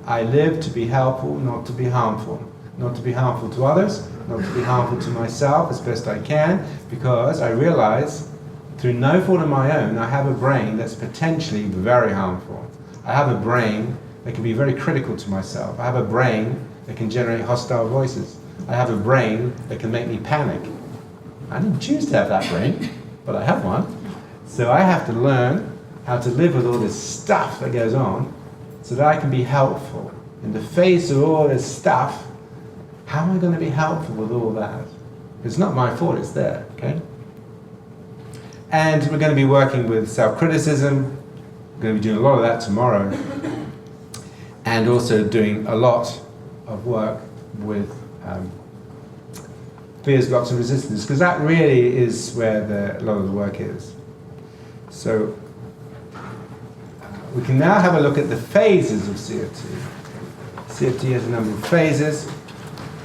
I live to be helpful, not to be harmful. not to be harmful to others, not to be harmful to myself as best I can, because I realize through no fault of my own, I have a brain that's potentially very harmful. I have a brain that can be very critical to myself. I have a brain that can generate hostile voices. I have a brain that can make me panic. I didn't choose to have that brain, but I have one. So I have to learn how to live with all this stuff that goes on so that I can be helpful. In the face of all this stuff, how am I going to be helpful with all that? It's not my fault, it's there, okay? And we're going to be working with self-criticism. We're going to be doing a lot of that tomorrow. And also doing a lot of work with fears, blocks, and resistance, because that really is where a lot of the work is. So we can now have a look at the phases of CFT. CFT has a number of phases.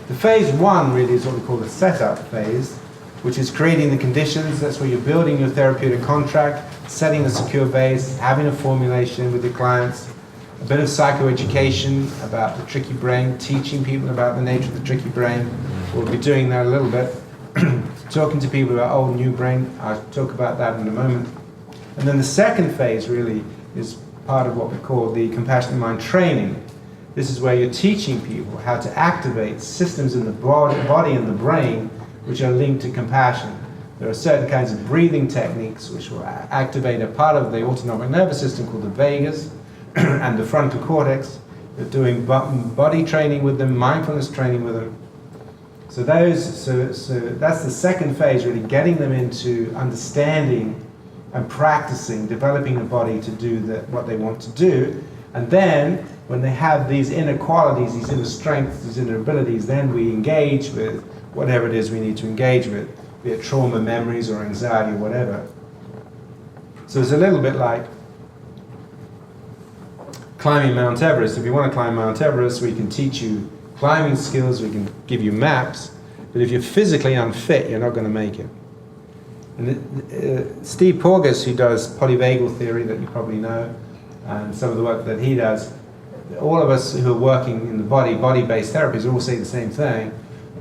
The phase one really is what we call the setup phase, which is creating the conditions. That's where you're building your therapeutic contract, setting a secure base, having a formulation with your clients, a bit of psychoeducation about the tricky brain, teaching people about the nature of the tricky brain. We'll be doing that a little bit. Talking to people about old, new brain. I'll talk about that in a moment. And then the second phase really is part of what we call the compassionate mind training. This is where you're teaching people how to activate systems in the body and the brain which are linked to compassion. There are certain kinds of breathing techniques which will activate a part of the autonomic nervous system called the vagus and the frontal cortex. You're doing body training with them, mindfulness training with them. So that's the second phase, really getting them into understanding and practicing, developing the body to do what they want to do. And then, when they have these inner qualities, these inner strengths, these inner abilities, then we engage with whatever it is we need to engage with, be it trauma, memories, or anxiety, or whatever. So it's a little bit like climbing Mount Everest. If you want to climb Mount Everest, we can teach you climbing skills, we can give you maps, but if you're physically unfit, you're not going to make it. And Steve Porges, who does polyvagal theory that you probably know, and some of the work that he does, all of us who are working in the body-based therapies all say the same thing.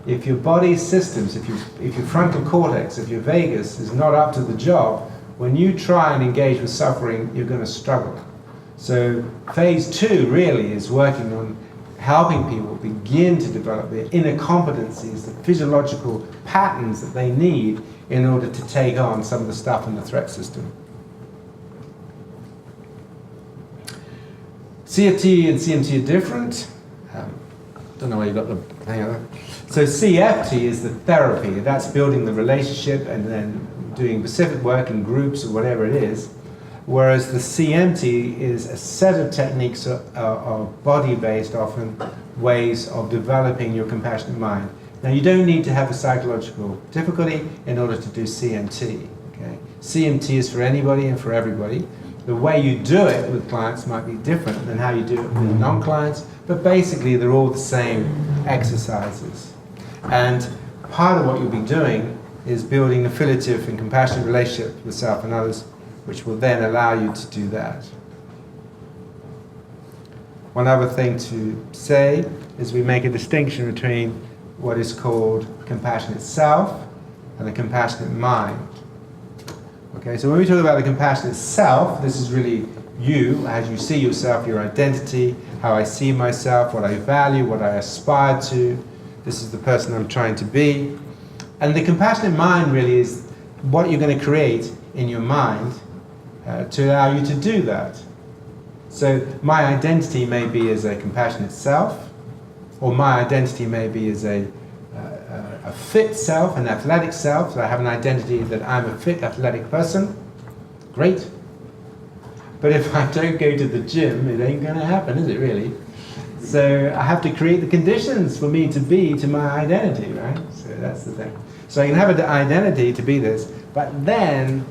If your body systems, if your frontal cortex, if your vagus is not up to the job, when you try and engage with suffering, you're going to struggle. So phase two really is working on helping people begin to develop their inner competencies, the physiological patterns that they need in order to take on some of the stuff in the threat system. CFT and CMT are different. Don't know where you got the hang on. So CFT is the therapy. That's building the relationship and then doing specific work in groups or whatever it is. Whereas the CMT is a set of techniques of body-based, often, ways of developing your compassionate mind. Now, you don't need to have a psychological difficulty in order to do CMT. Okay? CMT is for anybody and for everybody. The way you do it with clients might be different than how you do it with non-clients, but basically they're all the same exercises. And part of what you'll be doing is building affiliative and compassionate relationships with self and others, which will then allow you to do that. One other thing to say is we make a distinction between what is called compassionate self and a compassionate mind. Okay, so when we talk about the compassionate self, this is really you, as you see yourself, your identity, how I see myself, what I value, what I aspire to. This is the person I'm trying to be. And the compassionate mind really is what you're going to create in your mind to allow you to do that. So my identity may be as a compassionate self, or my identity may be as a fit self, an athletic self. So I have an identity that I'm a fit, athletic person. Great. But if I don't go to the gym, it ain't going to happen, is it really? So I have to create the conditions for me to be to my identity, right? So that's the thing. So I can have an identity to be this, but then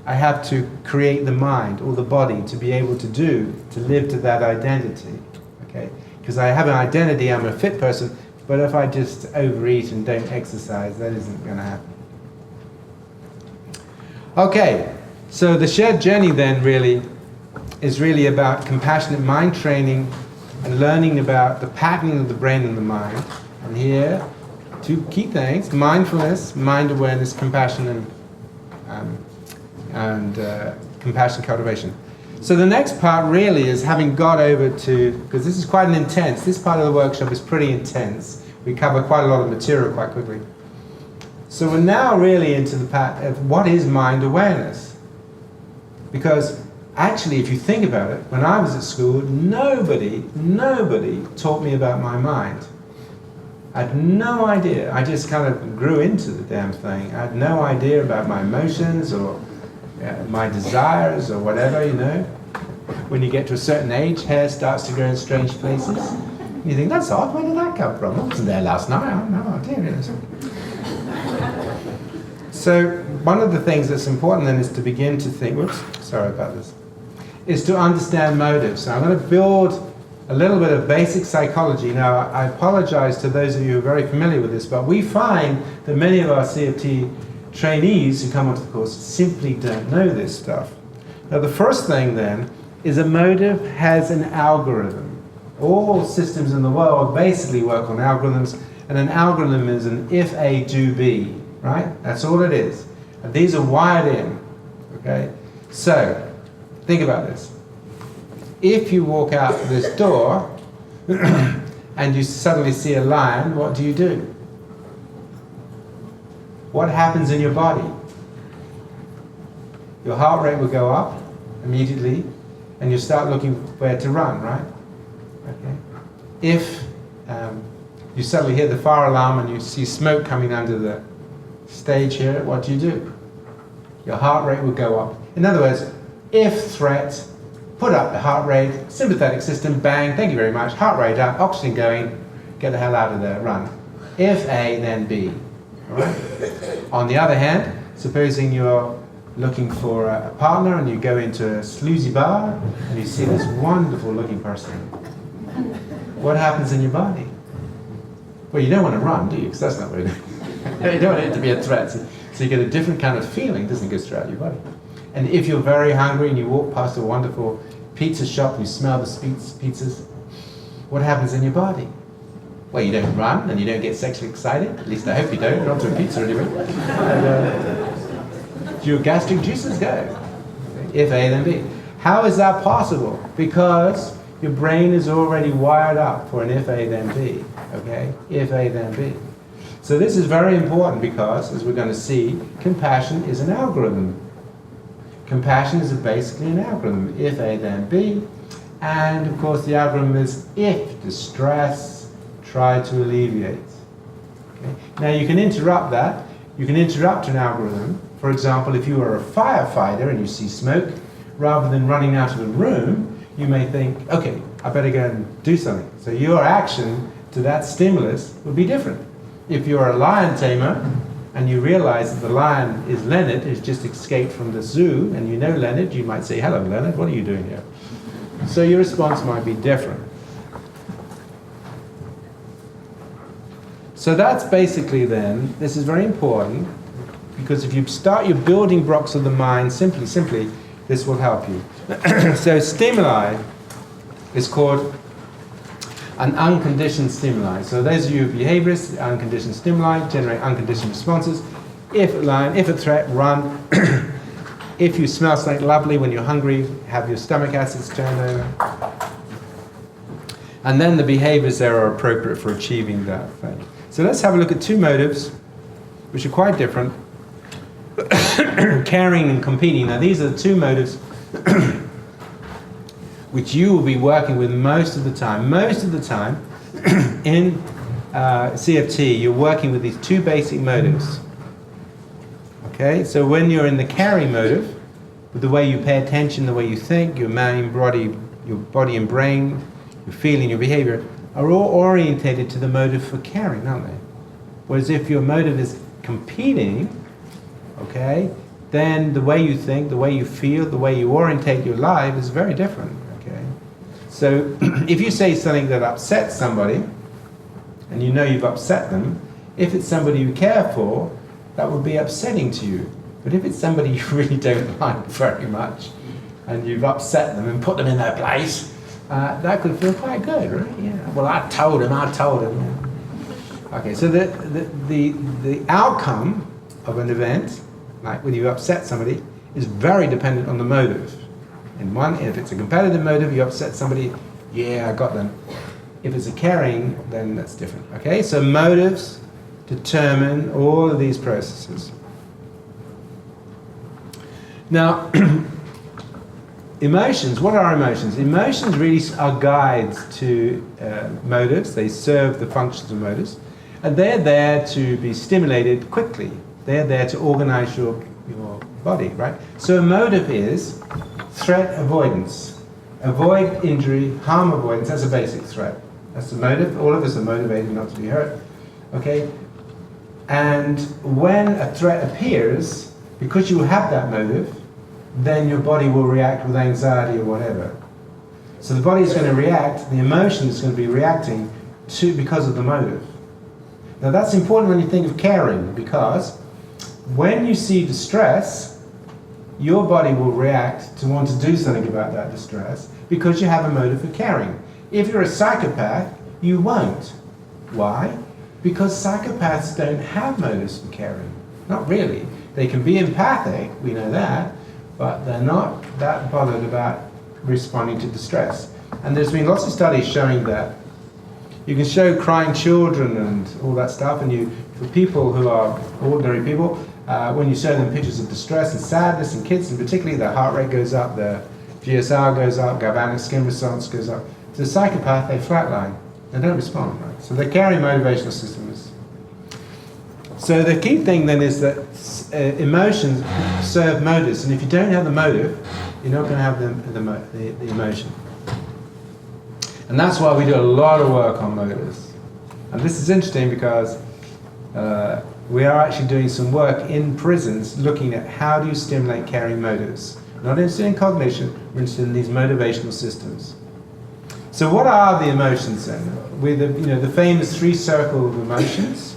I have to create the mind or the body to be able to live to that identity, okay? Because I have an identity, I'm a fit person, but if I just overeat and don't exercise, that isn't going to happen. Okay, so the shared journey then really is really about compassionate mind training and learning about the patterning of the brain and the mind, And here, two key things: mindfulness, mind awareness, compassion, and compassion cultivation. So the next part really is having got over to, because this is quite an intense, this part of the workshop is pretty intense. We cover quite a lot of material quite quickly. So we're now really into the part of what is mind awareness. Because actually, if you think about it, when I was at school, nobody taught me about my mind. I had no idea. I just kind of grew into the damn thing. I had no idea about my emotions or my desires or whatever, you know. When you get to a certain age, hair starts to grow in strange places. You think, that's odd, where did that come from? I wasn't there last night, I have no idea. So one of the things that's important then is to begin to think, whoops, sorry about this, is to understand motives. So I'm going to build a little bit of basic psychology. Now, I apologize to those of you who are very familiar with this, but we find that many of our CFT trainees who come onto the course simply don't know this stuff. Now, the first thing then is a motive has an algorithm. All systems in the world basically work on algorithms, and an algorithm is an if A, do B, right? That's all it is. And these are wired in, okay? So, think about this. If you walk out this door and you suddenly see a lion, what do you do? What happens in your body? Your heart rate will go up immediately, and you start looking where to run, right? Okay. If you suddenly hear the fire alarm and you see smoke coming under the stage here, what do? Your heart rate will go up. In other words, if threat, put up the heart rate, sympathetic system, bang, thank you very much, heart rate up, oxygen going, get the hell out of there, run. If A, then B. All right? On the other hand, supposing you're looking for a partner and you go into a sleazy bar and you see this wonderful looking person. What happens in your body? Well, you don't want to run, do you? Because that's not really you don't want it to be a threat. So you get a different kind of feeling, doesn't go throughout your body. And if you're very hungry and you walk past a wonderful pizza shop and you smell the pizzas, what happens in your body? Well, you don't run and you don't get sexually excited. At least I hope you don't. Not to a pizza anyway. And, your gastric juices go. If A, then B. How is that possible? Because your brain is already wired up for an if A, then B. Okay? If A, then B. So this is very important because, as we're going to see, compassion is an algorithm. Compassion is basically an algorithm. If A, then B. And, of course, the algorithm is if distress, try to alleviate. Okay? Now, you can interrupt that. You can interrupt an algorithm. For example, if you are a firefighter and you see smoke, rather than running out of the room, you may think, okay, I better go and do something. So your action to that stimulus would be different. If you're a lion tamer and you realize that the lion is Leonard, who's just escaped from the zoo, and you know Leonard, you might say, hello Leonard, what are you doing here? So your response might be different. So that's basically then, this is very important, because if you start your building blocks of the mind simply, this will help you. So stimuli is called an unconditioned stimuli. So those of you who are behaviorists, unconditioned stimuli generate unconditioned responses. If a lion, if a threat, run. If you smell something lovely when you're hungry, have your stomach acids turn over. And then the behaviors there are appropriate for achieving that thing. So let's have a look at two motives, which are quite different. Caring and competing. Now these are the two motives which you will be working with most of the time. Most of the time in CFT, you're working with these two basic motives. Okay, so when you're in the caring motive, with the way you pay attention, the way you think, your mind, your body and brain, your feeling, your behavior, are all orientated to the motive for caring, aren't they? Whereas if your motive is competing, okay, then the way you think, the way you feel, the way you orientate your life is very different, okay? So if you say something that upsets somebody, and you know you've upset them, if it's somebody you care for, that would be upsetting to you. But if it's somebody you really don't like very much, and you've upset them and put them in their place, that could feel quite good, right? Yeah. Well, I told him. Yeah. Okay, so the outcome of an event, like when you upset somebody, is very dependent on the motive. If it's a competitive motive, you upset somebody, yeah, I got them. If it's a caring, then that's different. Okay, so motives determine all of these processes. Now, emotions, what are emotions? Emotions really are guides to motives. They serve the functions of motives. And they're there to be stimulated quickly. They're there to organize your body, right? So a motive is threat avoidance. Avoid injury, harm avoidance, that's a basic threat. That's the motive. All of us are motivated not to be hurt. Okay? And when a threat appears, because you have that motive, then your body will react with anxiety or whatever. So the body is going to react, the emotion is going to be reacting because of the motive. Now that's important when you think of caring, because when you see distress, your body will react to want to do something about that distress because you have a motive for caring. If you're a psychopath, you won't. Why? Because psychopaths don't have motives for caring. Not really. They can be empathic, we know that, but they're not that bothered about responding to distress. And there's been lots of studies showing that you can show crying children and all that stuff, and for people who are ordinary people, when you show them pictures of distress and sadness in kids, and particularly their heart rate goes up, their GSR goes up, galvanic skin response goes up. To the psychopath, they flatline. They don't respond, right? So the caring motivational system is. So the key thing then is that emotions serve motives, and if you don't have the motive, you're not going to have the emotion. And that's why we do a lot of work on motives. And this is interesting because we are actually doing some work in prisons looking at how do you stimulate caring motives. We're not interested in cognition, we're interested in these motivational systems. So what are the emotions then? With the famous three circle of emotions.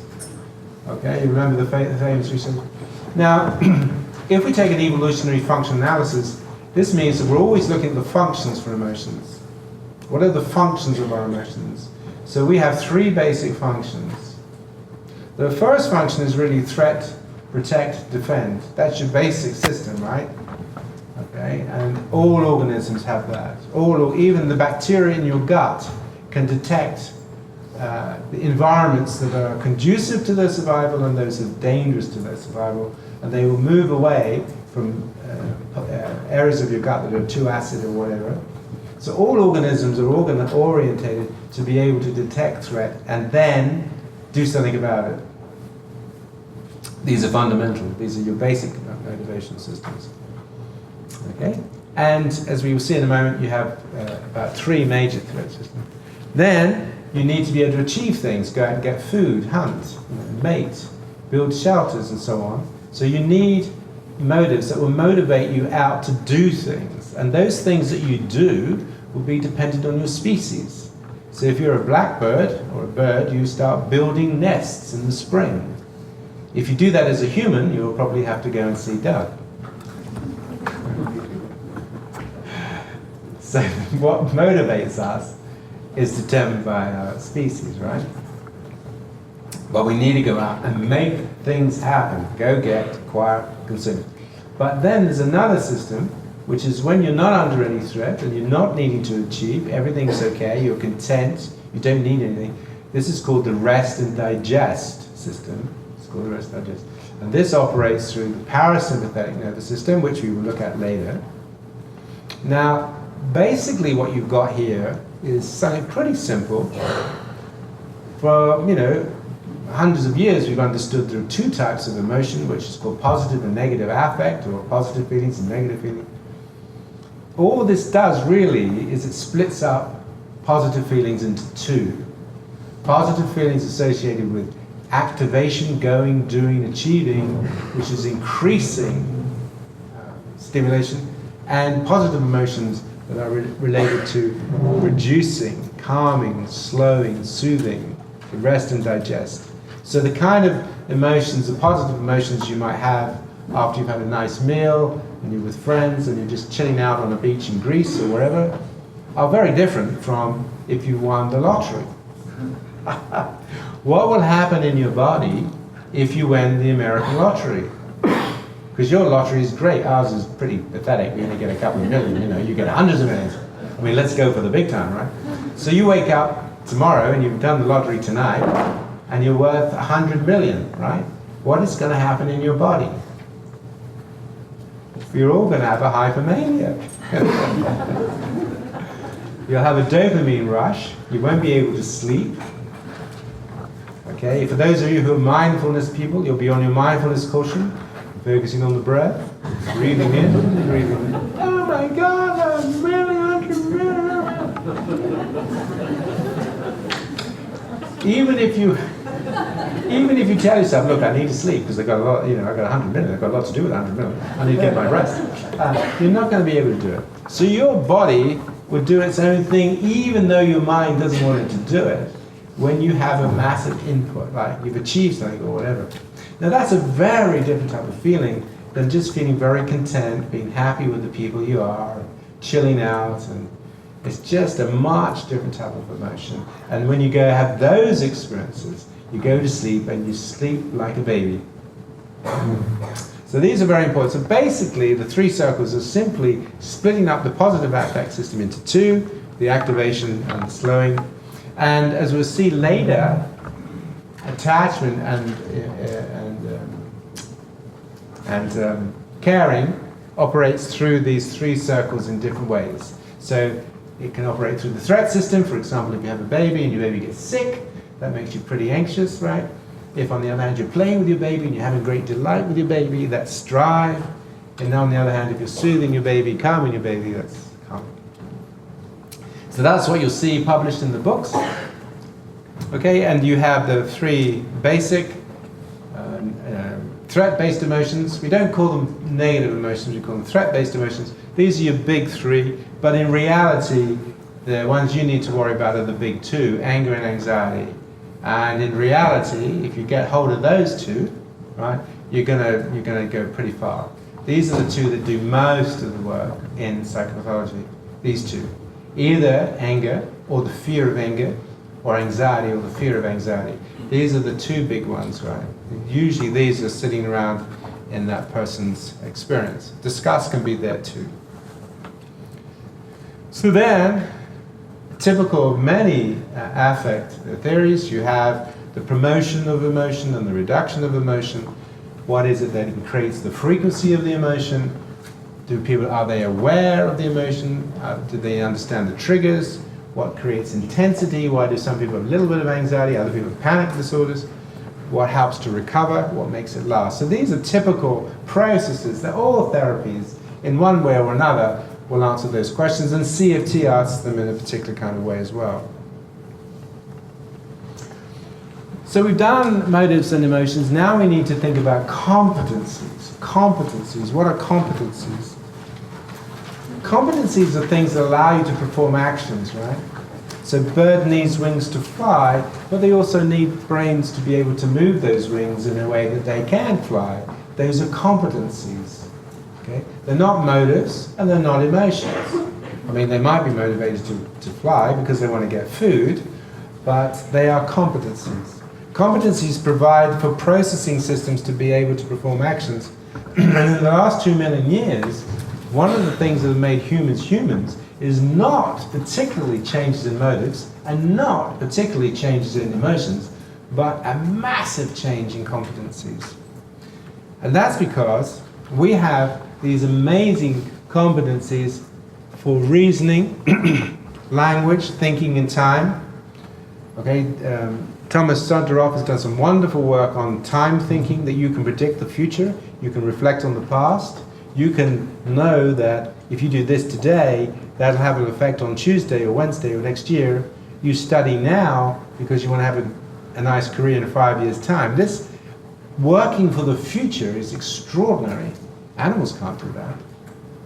Okay, you remember the famous three circles? Now, if we take an evolutionary function analysis, this means that we're always looking at the functions for emotions. What are the functions of our emotions? So we have three basic functions. The first function is really threat, protect, defend. That's your basic system, right? Okay, and all organisms have that. Even the bacteria in your gut can detect the environments that are conducive to their survival and those that are dangerous to their survival, and they will move away from areas of your gut that are too acid or whatever. So all organisms are orientated to be able to detect threat and then do something about it. These are fundamental. These are your basic motivation systems. Okay? And as we will see in a moment, you have about three major threat systems. Then you need to be able to achieve things. Go out and get food, hunt, mate, build shelters and so on. So you need motives that will motivate you out to do things. And those things that you do will be dependent on your species. So if you're a blackbird or a bird, you start building nests in the spring. If you do that as a human, you'll probably have to go and see Doug. So what motivates us is determined by our species, right? But we need to go out and make things happen. Go get, acquire, consume. But then there's another system, which is when you're not under any threat and you're not needing to achieve, everything's okay, you're content, you don't need anything. This is called the rest and digest system. It's called the rest and digest. And this operates through the parasympathetic nervous system, which we will look at later. Now, basically what you've got here is something pretty simple. For, hundreds of years we've understood there are two types of emotion, which is called positive and negative affect, or positive feelings and negative feelings. All this does really is it splits up positive feelings into two. Positive feelings associated with activation, going, doing, achieving, which is increasing stimulation, and positive emotions that are related to reducing, calming, slowing, soothing, the rest and digest. So the kind of emotions, the positive emotions you might have after you've had a nice meal and you're with friends and you're just chilling out on a beach in Greece or wherever, are very different from if you won the lottery. What will happen in your body if you win the American lottery? Because your lottery is great. Ours is pretty pathetic. We only get a couple of million, you know, you get hundreds of millions. I mean, let's go for the big time, right? So you wake up tomorrow and you've done the lottery tonight and you're worth 100 million, right? What is going to happen in your body? You're all going to have a hypomania. You'll have a dopamine rush. You won't be able to sleep. Okay, for those of you who are mindfulness people, you'll be on your mindfulness cushion, focusing on the breath, breathing in, breathing in. Oh my God, I'm really 100 million. Even if you tell yourself, look, I need to sleep because I've got a lot, you know, I've got 100 million, I've got a lot to do with 100 million. I need to get my rest. You're not going to be able to do it. So your body would do its own thing, even though your mind doesn't want it to do it. When you have a massive input, like you've achieved something or whatever. Now that's a very different type of feeling than just feeling very content, being happy with the people you are, chilling out, and it's just a much different type of emotion. And when you go have those experiences, you go to sleep and you sleep like a baby. So these are very important. So basically the 3 circles are simply splitting up the positive affect system into 2, the activation and the slowing. And as we'll see later, attachment and caring operates through these 3 circles in different ways. So it can operate through the threat system. For example, if you have a baby and your baby gets sick, that makes you pretty anxious, right? If on the other hand you're playing with your baby and you're having great delight with your baby, that's strive. And on the other hand, if you're soothing your baby, calming your baby, that's calm. So that's what you'll see published in the books. Okay, and you have the 3 basic threat-based emotions. We don't call them negative emotions, we call them threat-based emotions. These are your big 3, but in reality, the ones you need to worry about are the big 2, anger and anxiety. And in reality, if you get hold of those 2, right, you're gonna go pretty far. These are the 2 that do most of the work in psychopathology. These 2. Either anger or the fear of anger, or anxiety or the fear of anxiety. These are the 2 big ones, right? Usually these are sitting around in that person's experience. Disgust can be there too. So then, typical of many affect theories, you have the promotion of emotion and the reduction of emotion. What is it that creates the frequency of the emotion? Are they aware of the emotion? Do they understand the triggers? What creates intensity? Why do some people have a little bit of anxiety? Other people have panic disorders? What helps to recover? What makes it last? So these are typical processes that all therapies, in one way or another, will answer those questions, and CFT asks them in a particular kind of way as well. So we've done motives and emotions. Now we need to think about competencies. Competencies. What are competencies? Competencies are things that allow you to perform actions, right? So bird needs wings to fly, but they also need brains to be able to move those wings in a way that they can fly. Those are competencies. Okay? They're not motives and they're not emotions. I mean, they might be motivated to fly because they want to get food, but they are competencies. Competencies provide for processing systems to be able to perform actions. And in the last 2 million years, one of the things that have made humans humans is not particularly changes in motives and not particularly changes in emotions, but a massive change in competencies. And that's because we have these amazing competencies for reasoning, language, thinking in time. Okay, Thomas Sonderoff has done some wonderful work on time thinking, that you can predict the future, you can reflect on the past, you can know that if you do this today, that'll have an effect on Tuesday or Wednesday or next year. You study now because you want to have a nice career in 5 years' time. This working for the future is extraordinary. Animals can't do that.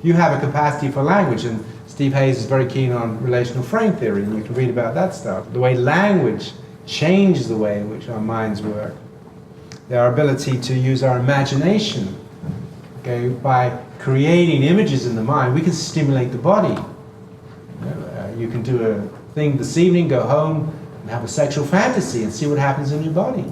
You have a capacity for language, and Steve Hayes is very keen on relational frame theory, and you can read about that stuff. The way language changes the way in which our minds work. Our ability to use our imagination, okay, by creating images in the mind, we can stimulate the body. You can do a thing this evening, go home, and have a sexual fantasy and see what happens in your body.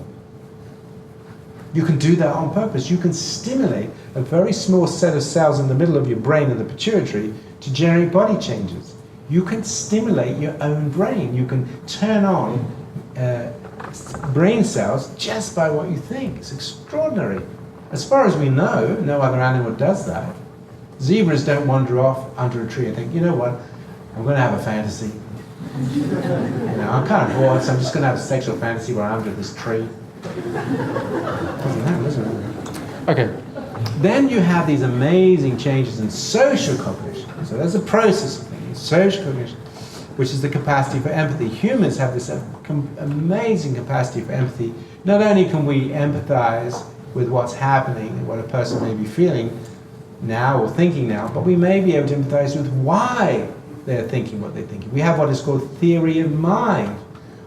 You can do that on purpose. You can stimulate a very small set of cells in the middle of your brain and the pituitary to generate body changes. You can stimulate your own brain. You can turn on brain cells just by what you think. It's extraordinary. As far as we know, no other animal does that. Zebras don't wander off under a tree and think, you know what, I'm going to have a fantasy. You know, I'm kind of bored, so I'm just going to have a sexual fantasy where I'm under this tree. Doesn't happen, does it? Okay. Then you have these amazing changes in social cognition. So there's a process of things, social cognition, which is the capacity for empathy. Humans have this amazing capacity for empathy. Not only can we empathize with what's happening, what a person may be feeling now or thinking now, but we may be able to empathize with why they're thinking what they're thinking. We have what is called theory of mind.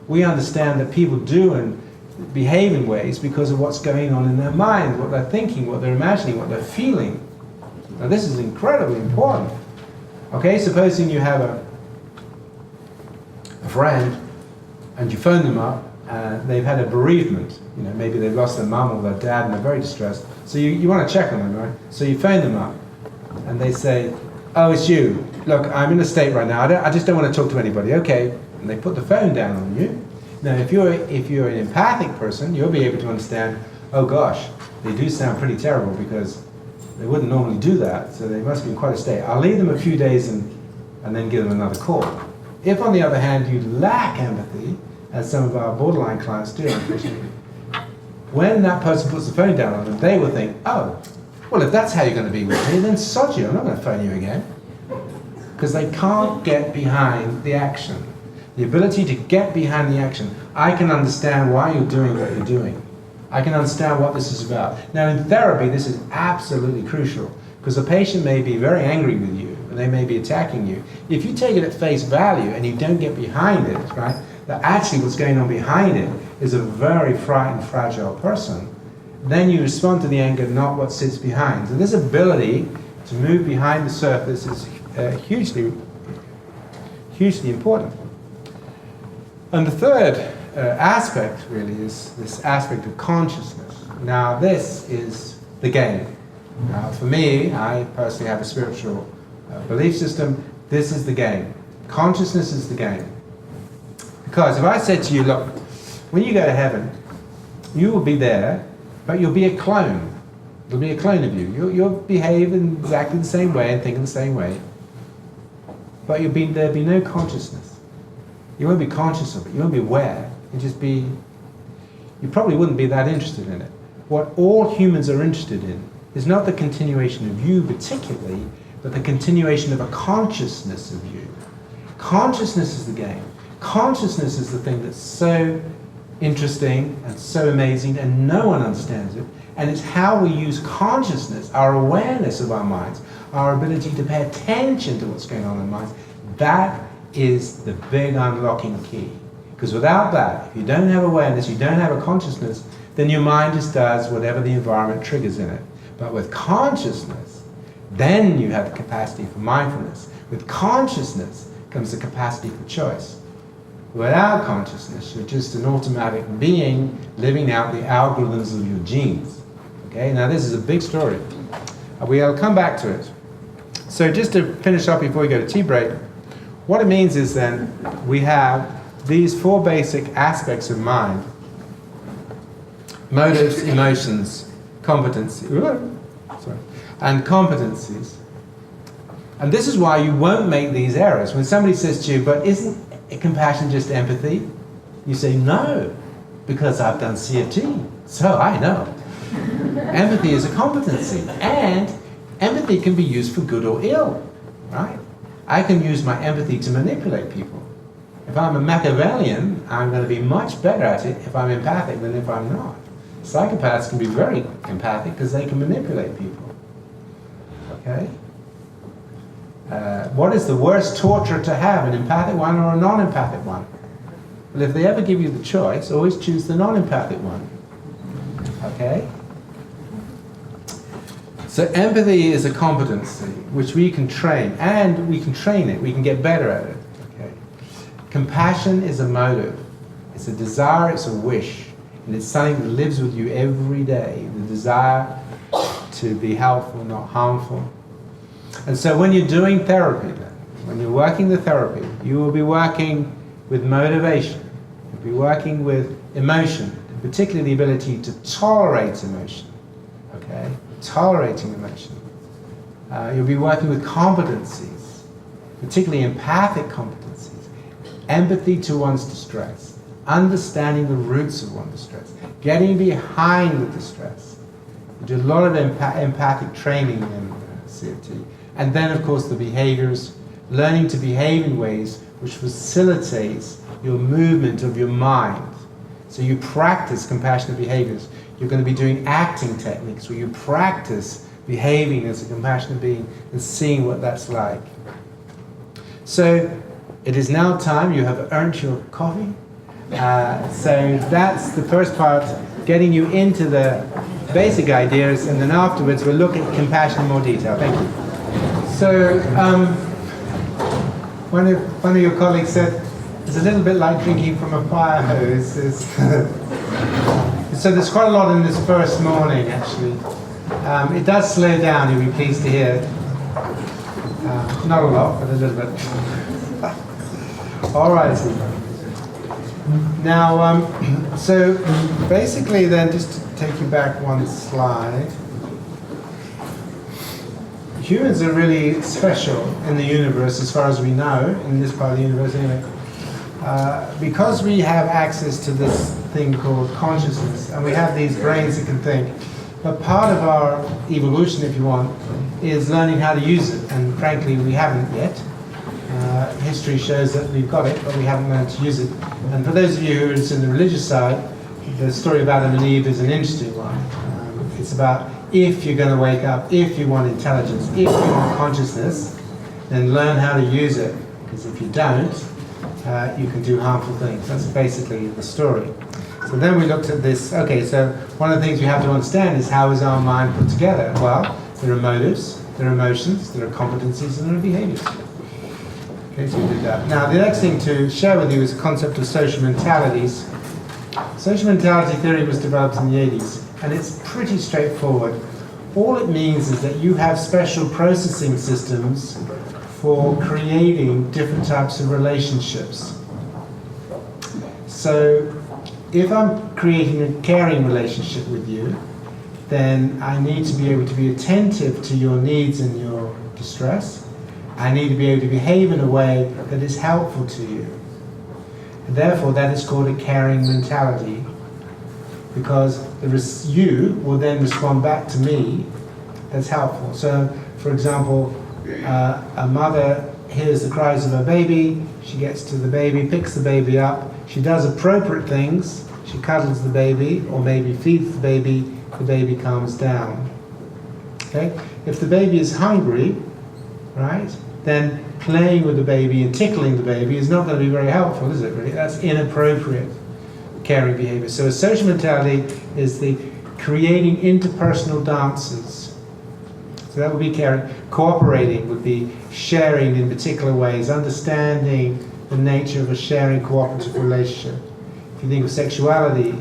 We understand that people do and behave in ways because of what's going on in their mind, what they're thinking, what they're imagining, what they're feeling. Now this is incredibly important. Okay, supposing you have a friend and you phone them up and they've had a bereavement. You know, maybe they've lost their mum or their dad and they're very distressed. So you want to check on them, right? So you phone them up and they say, oh, it's you. Look, I'm in a state right now. I just don't want to talk to anybody. Okay. And they put the phone down on you. Now, if you're an empathic person, you'll be able to understand, oh gosh, they do sound pretty terrible because they wouldn't normally do that, so they must be in quite a state. I'll leave them a few days and then give them another call. If, on the other hand, you lack empathy, as some of our borderline clients do, unfortunately, when that person puts the phone down on them, they will think, oh, well, if that's how you're going to be with me, then sod you, I'm not going to phone you again. Because they can't get behind the action. The ability to get behind the action. I can understand why you're doing what you're doing. I can understand what this is about. Now in therapy, this is absolutely crucial because the patient may be very angry with you and they may be attacking you. If you take it at face value and you don't get behind it, right, that actually what's going on behind it is a very frightened, fragile person, then you respond to the anger, not what sits behind. So this ability to move behind the surface is hugely important. And the third aspect, really, is this aspect of consciousness. Now, this is the game. Now, for me, I personally have a spiritual belief system. This is the game. Consciousness is the game. Because if I said to you, look, when you go to heaven, you will be there, but you'll be a clone. There'll be a clone of you. You'll behave in exactly the same way and think in the same way. But there'll be no consciousness. You won't be conscious of it. You won't be aware. You probably wouldn't be that interested in it. What all humans are interested in is not the continuation of you particularly, but the continuation of a consciousness of you. Consciousness is the game. Consciousness is the thing that's so interesting and so amazing and no one understands it. And it's how we use consciousness, our awareness of our minds, our ability to pay attention to what's going on in our minds. That is the big unlocking key. Because without that, if you don't have awareness, you don't have a consciousness, then your mind just does whatever the environment triggers in it. But with consciousness, then you have the capacity for mindfulness. With consciousness comes the capacity for choice. Without consciousness, you're just an automatic being living out the algorithms of your genes. Okay, now this is a big story. We'll come back to it. So just to finish up before we go to tea break, what it means is then we have these four basic aspects of mind: motives, emotions, competency, and competencies. And this is why you won't make these errors. When somebody says to you, but isn't compassion just empathy? You say, no, because I've done CFT, so I know. Empathy is a competency, and empathy can be used for good or ill, right? I can use my empathy to manipulate people. If I'm a Machiavellian, I'm going to be much better at it if I'm empathic than if I'm not. Psychopaths can be very empathic because they can manipulate people. Okay? What is the worst torture to have, an empathic one or a non-empathic one? Well, if they ever give you the choice, always choose the non-empathic one. Okay? So empathy is a competency which we can train, and we can train it, we can get better at it. Okay? Compassion is a motive. It's a desire, it's a wish, and it's something that lives with you every day, the desire to be helpful, not harmful. And so when you're doing therapy, then, when you're working the therapy, you will be working with motivation, you'll be working with emotion, particularly the ability to tolerate emotion, okay? Tolerating emotion. You'll be working with competencies, particularly empathic competencies, empathy to one's distress, understanding the roots of one's distress, getting behind the distress. We do a lot of empathic training in CFT. And then, of course, the behaviors, learning to behave in ways which facilitates your movement of your mind. So you practice compassionate behaviors. You're going to be doing acting techniques where you practice behaving as a compassionate being and seeing what that's like. So it is now time. You have earned your coffee. So that's the first part, getting you into the basic ideas, and then afterwards we'll look at compassion in more detail. Thank you. So one of your colleagues said it's a little bit like drinking from a fire hose. So there's quite a lot in this first morning, actually. It does slow down, you'll be pleased to hear. Not a lot, but a little bit. All right. Now, so basically then, just to take you back one slide, humans are really special in the universe, as far as we know, in this part of the universe anyway, because we have access to this thing called consciousness, and we have these brains that can think. But part of our evolution, if you want, is learning how to use it, and frankly, we haven't yet. History shows that we've got it, but we haven't learned to use it. And for those of you who are in the religious side, the story of Adam and Eve is an interesting one. It's about if you're going to wake up, if you want intelligence, if you want consciousness, then learn how to use it. Because if you don't, you can do harmful things. That's basically the story. So then we looked at this. Okay, so one of the things we have to understand is, how is our mind put together? Well, there are motives, there are emotions, there are competencies, and there are behaviors. Okay, so we did that. Now, the next thing to share with you is the concept of social mentalities. Social mentality theory was developed in the 80s, and it's pretty straightforward. All it means is that you have special processing systems for creating different types of relationships. So, if I'm creating a caring relationship with you, then I need to be able to be attentive to your needs and your distress. I need to be able to behave in a way that is helpful to you. And therefore, that is called a caring mentality, because you will then respond back to me that's helpful. So, for example, a mother hears the cries of her baby, she gets to the baby, picks the baby up, she does appropriate things, she cuddles the baby, or maybe feeds the baby calms down. Okay? If the baby is hungry, right, then playing with the baby and tickling the baby is not going to be very helpful, is it really? That's inappropriate caring behavior. So a social mentality is the creating interpersonal dances. So that would be caring. Cooperating would be sharing in particular ways, understanding the nature of a sharing cooperative relationship. If you think of sexuality,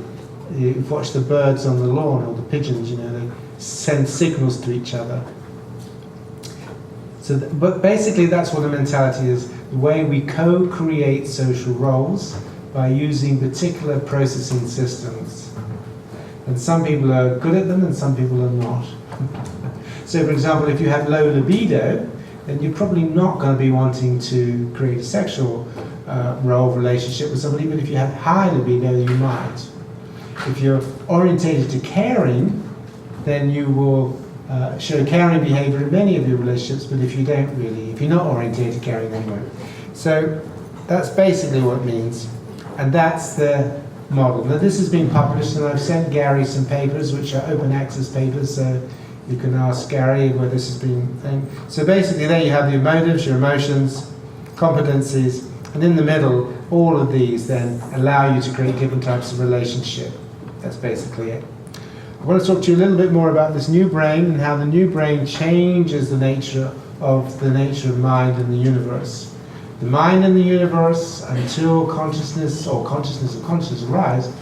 you've watched the birds on the lawn, or the pigeons, you know, they send signals to each other. So, but basically that's what a mentality is, the way we co-create social roles by using particular processing systems. And some people are good at them and some people are not. So for example, if you have low libido, then you're probably not going to be wanting to create a sexual role relationship with somebody, but if you have high libido, you might. If you're orientated to caring, then you will show caring behavior in many of your relationships, but if you don't really, if you're not orientated to caring, then you won't. So that's basically what it means, and that's the model. Now this has been published, and I've sent Gary some papers, which are open access papers, so you can ask Gary where this has been. So basically there you have your motives, your emotions, competencies, and in the middle, all of these then allow you to create different types of relationship. That's basically it. I want to talk to you a little bit more about this new brain and how the new brain changes the nature of mind in the universe. the mind in the universe until consciousness or consciousness of consciousness arise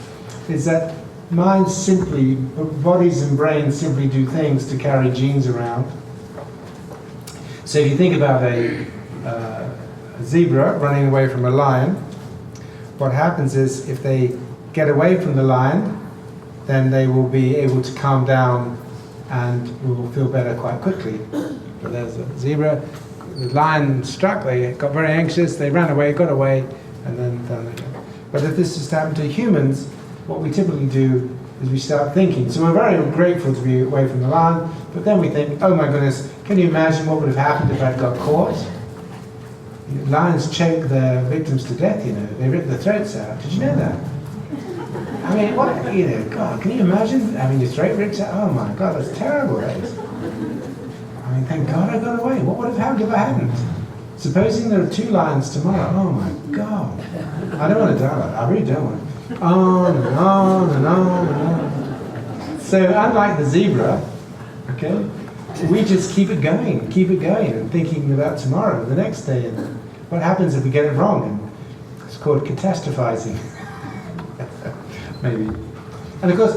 is that minds simply, bodies and brains simply do things to carry genes around. So if you think about a zebra running away from a lion, what happens is if they get away from the lion, then they will be able to calm down and will feel better quite quickly. But there's a zebra, the lion struck, they got very anxious, they ran away, got away, and then down they go. But if this has happened to humans, what we typically do is we start thinking. So we're very grateful to be away from the lion, but then we think, oh my goodness, can you imagine what would have happened if I'd got caught? You know, lions choke their victims to death, you know, they rip their throats out. Did you know that? I mean, what, you know, God, can you imagine having your throat ripped out? Oh my God, that's terrible, that is. I mean, thank God I got away. What would have happened if I hadn't? Supposing there are 2 lions tomorrow, oh my God. I don't want to die like that, I really don't want to. On and on and on and on. So unlike the zebra, okay, we just keep it going and thinking about tomorrow, the next day, and what happens if we get it wrong? And it's called catastrophizing. Maybe. And of course,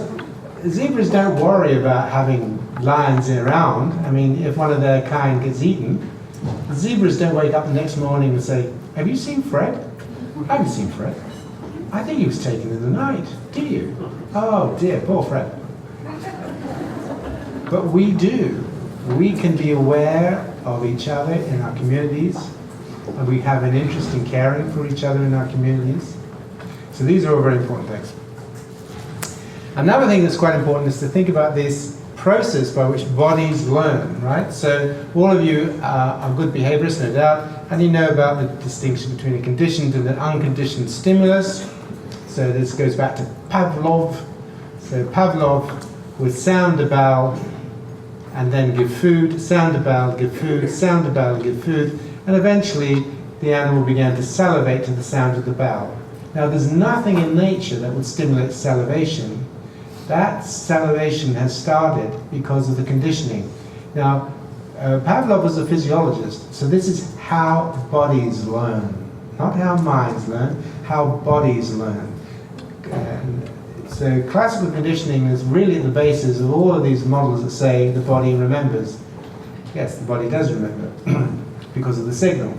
zebras don't worry about having lions around. I mean, if one of their kind gets eaten, zebras don't wake up the next morning and say, have you seen Fred? I haven't seen Fred. I think he was taken in the night. Do you? Oh dear, poor Fred. But we do. We can be aware of each other in our communities, and we have an interest in caring for each other in our communities. So these are all very important things. Another thing that's quite important is to think about this process by which bodies learn, right? So all of you are good behaviorists, no doubt, and you know about the distinction between a conditioned and an unconditioned stimulus. So this goes back to Pavlov. So Pavlov would sound a bell and then give food, sound a bell, give food, sound a bell, give food, and eventually the animal began to salivate to the sound of the bell. Now there's nothing in nature that would stimulate salivation. That salivation has started because of the conditioning. Now, Pavlov was a physiologist, so this is how bodies learn. Not how minds learn, how bodies learn. And so classical conditioning is really at the basis of all of these models that say the body remembers. Yes, the body does remember because of the signal.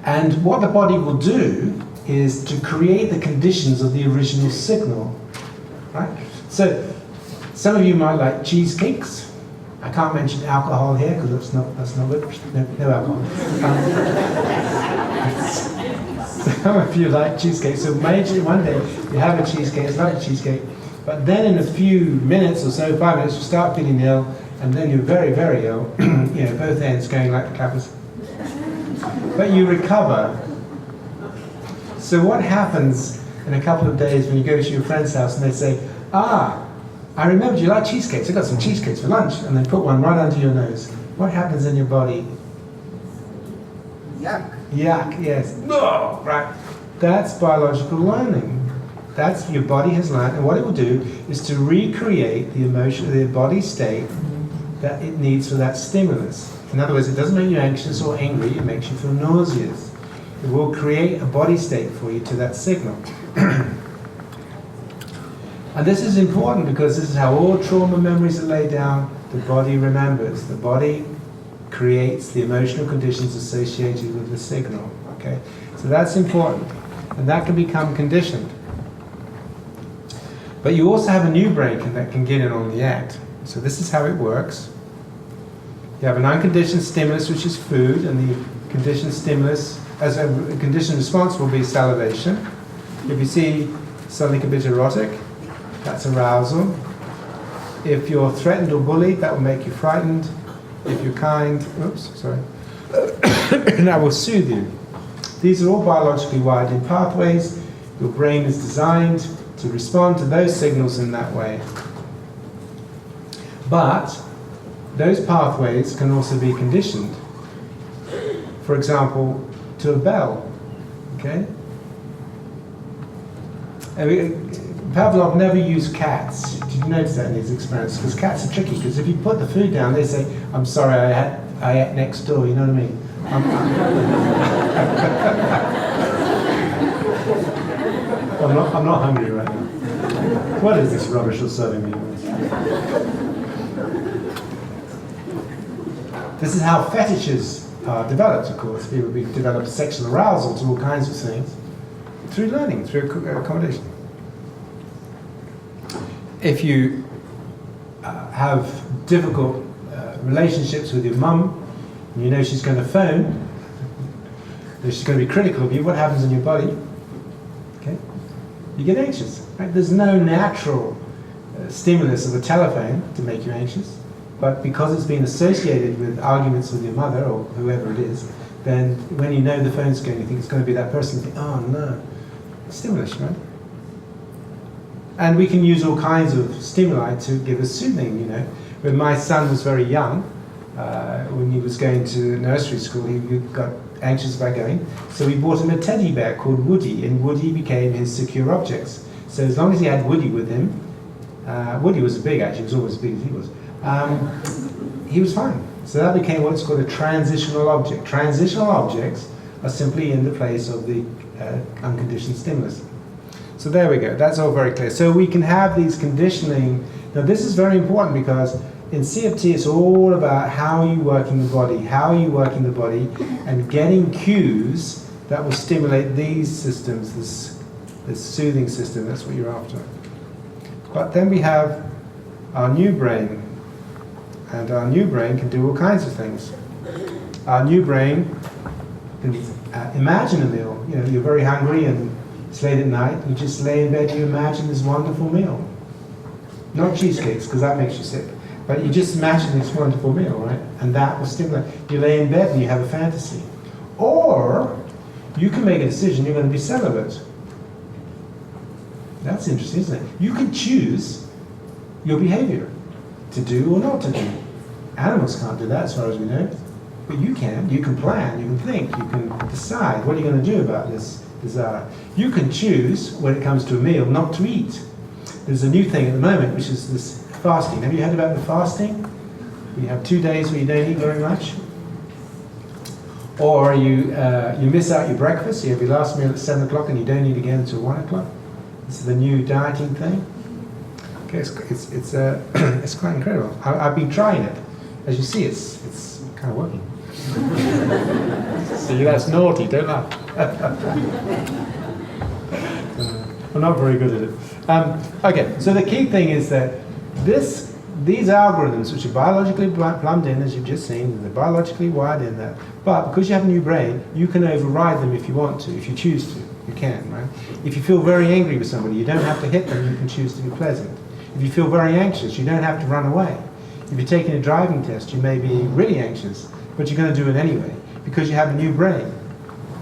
And what the body will do is to create the conditions of the original signal. Right? So, some of you might like cheesecakes. I can't mention alcohol here because that's not good. No alcohol. Some of you like cheesecake. So maybe one day you have a cheesecake, it's not a cheesecake, but then in a few minutes or so, 5 minutes, you start feeling ill, and then you're very, very ill. You know, both ends going like the clappers. But you recover. So what happens in a couple of days when you go to your friend's house and they say, I remembered you like cheesecakes, I got some cheesecakes for lunch, and they put one right under your nose. What happens in your body? Yuck. Yuck, yes. Oh, right. That's biological learning. That's your body has learned, and what it will do is to recreate the emotion, the body state that it needs for that stimulus. In other words, it doesn't make you anxious or angry, it makes you feel nauseous. It will create a body state for you to that signal. And this is important because this is how all trauma memories are laid down. The body remembers. The body creates the emotional conditions associated with the signal. Okay? So that's important. And that can become conditioned. But you also have a new brain that can get in on the act. So this is how it works. You have an unconditioned stimulus, which is food, and the conditioned stimulus, as a conditioned response, will be salivation. If you see something a bit erotic, that's arousal. If you're threatened or bullied, that will make you frightened. If you're kind, that will soothe you. These are all biologically wired in pathways. Your brain is designed to respond to those signals in that way. But those pathways can also be conditioned. For example, to a bell. Okay? Pavlov never used cats. Did you notice that in his experiments? Because cats are tricky, because if you put the food down, they say, I'm sorry, I ate next door, you know what I mean? I'm not hungry right now. What is this rubbish you're serving me? This is how fetishes are developed, of course. People develop sexual arousal to all kinds of things through learning, through accommodation. If you have difficult relationships with your mum, and you know she's going to phone, that she's going to be critical of you, what happens in your body? Okay, you get anxious. Right? There's no natural stimulus of a telephone to make you anxious, but because it's been associated with arguments with your mother or whoever it is, then when you know the phone's going, you think it's going to be that person. You think, oh no, stimulus, right? And we can use all kinds of stimuli to give us soothing. You know, when my son was very young, when he was going to nursery school, he got anxious about going, so we bought him a teddy bear called Woody, and Woody became his secure objects. So as long as he had Woody with him, Woody was big actually, he was always as big as he was fine. So that became what's called a transitional object. Transitional objects are simply in the place of the unconditioned stimulus. So there we go, that's all very clear. So we can have these conditioning. Now this is very important because in CFT it's all about how are you working the body, and getting cues that will stimulate these systems, this soothing system, that's what you're after. But then we have our new brain, and our new brain can do all kinds of things. Our new brain can imagine a meal. You know, you're very hungry and it's late at night, you just lay in bed and you imagine this wonderful meal. Not cheesecakes, because that makes you sick. But you just imagine this wonderful meal, right? And that will stimulate. You lay in bed and you have a fantasy. Or you can make a decision you're going to be celibate. That's interesting, isn't it? You can choose your behavior, to do or not to do. Animals can't do that as far as we know. But you can. You can plan, you can think, you can decide what are you going to do about this desire. You can choose, when it comes to a meal, not to eat. There's a new thing at the moment, which is this fasting. Have you heard about the fasting? You have 2 days where you don't eat very much. Or you miss out your breakfast, you have your last meal at 7 o'clock and you don't eat again until 1 o'clock. This is the new dieting thing. Okay, it's quite incredible. I've been trying it. As you see, it's kind of working. See, that's naughty, don't laugh. I'm not very good at it. Okay, so the key thing is that these algorithms, which are biologically plumbed in, as you've just seen, they're biologically wired in there. But because you have a new brain, you can override them if you want to, if you choose to. You can, right? If you feel very angry with somebody, you don't have to hit them, you can choose to be pleasant. If you feel very anxious, you don't have to run away. If you're taking a driving test, you may be really anxious, but you're going to do it anyway, because you have a new brain.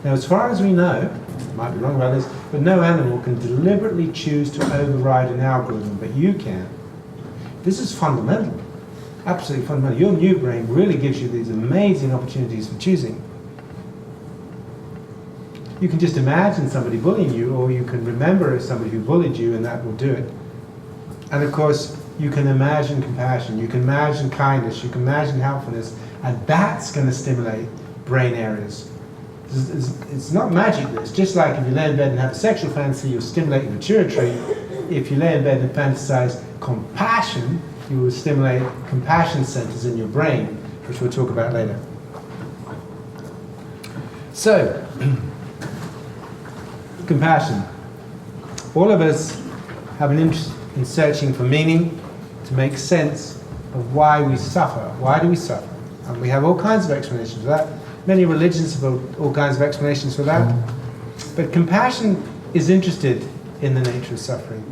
Now, as far as we know, I might be wrong about this, but no animal can deliberately choose to override an algorithm, but you can. This is fundamental, absolutely fundamental. Your new brain really gives you these amazing opportunities for choosing. You can just imagine somebody bullying you, or you can remember somebody who bullied you, and that will do it. And of course, you can imagine compassion, you can imagine kindness, you can imagine helpfulness, and that's going to stimulate brain areas. It's not magic, this. Just like if you lay in bed and have a sexual fantasy, you'll stimulate your pituitary. If you lay in bed and fantasize compassion, you will stimulate compassion centers in your brain, which we'll talk about later. So, compassion. All of us have an interest in searching for meaning, to make sense of why we suffer. Why do we suffer? And we have all kinds of explanations for that. Many religions have all kinds of explanations for that. But compassion is interested in the nature of suffering.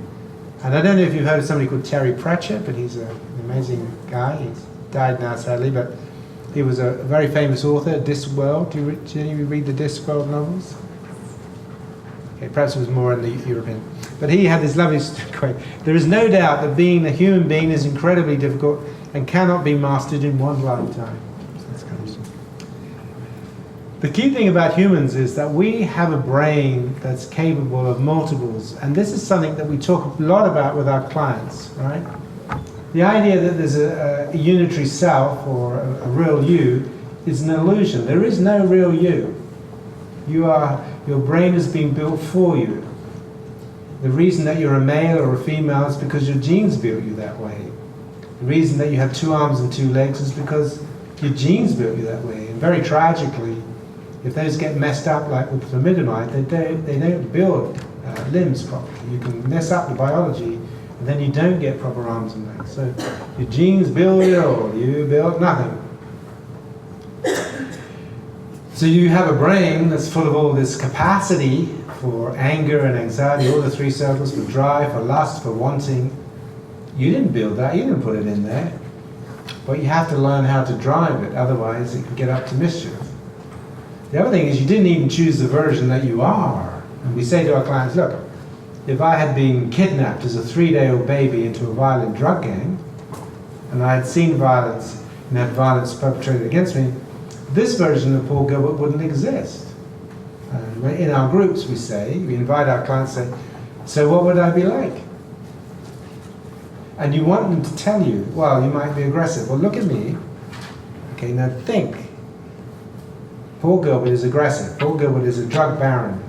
And I don't know if you've heard of somebody called Terry Pratchett, but he's an amazing guy. He's died now, sadly, but he was a very famous author, Discworld. Do any of you read the Discworld novels? Okay, perhaps it was more in the European. But he had this lovely quote: "There is no doubt that being a human being is incredibly difficult and cannot be mastered in one lifetime." So that's kind of interesting. The key thing about humans is that we have a brain that's capable of multiples, and this is something that we talk a lot about with our clients, right? The idea that there's a unitary self or a real you is an illusion. There is no real you. Your brain has been built for you. The reason that you're a male or a female is because your genes built you that way. The reason that you have 2 arms and 2 legs is because your genes built you that way. And very tragically, if those get messed up, like with thalidomide, they don't build limbs properly. You can mess up the biology, and then you don't get proper arms and legs. So your genes build it all. You build nothing. So you have a brain that's full of all this capacity for anger and anxiety, all the 3 circles, for drive, for lust, for wanting. You didn't build that, you didn't put it in there. But you have to learn how to drive it, otherwise it can get up to mischief. The other thing is you didn't even choose the version that you are. And we say to our clients, look, if I had been kidnapped as a 3-day-old baby into a violent drug gang, and I had seen violence and had violence perpetrated against me, this version of Paul Gilbert wouldn't exist. In our groups, we invite our clients to say, so what would I be like? And you want them to tell you, well, you might be aggressive. Well, look at me. Okay, now think. Paul Gilbert is aggressive. Paul Gilbert is a drug baron.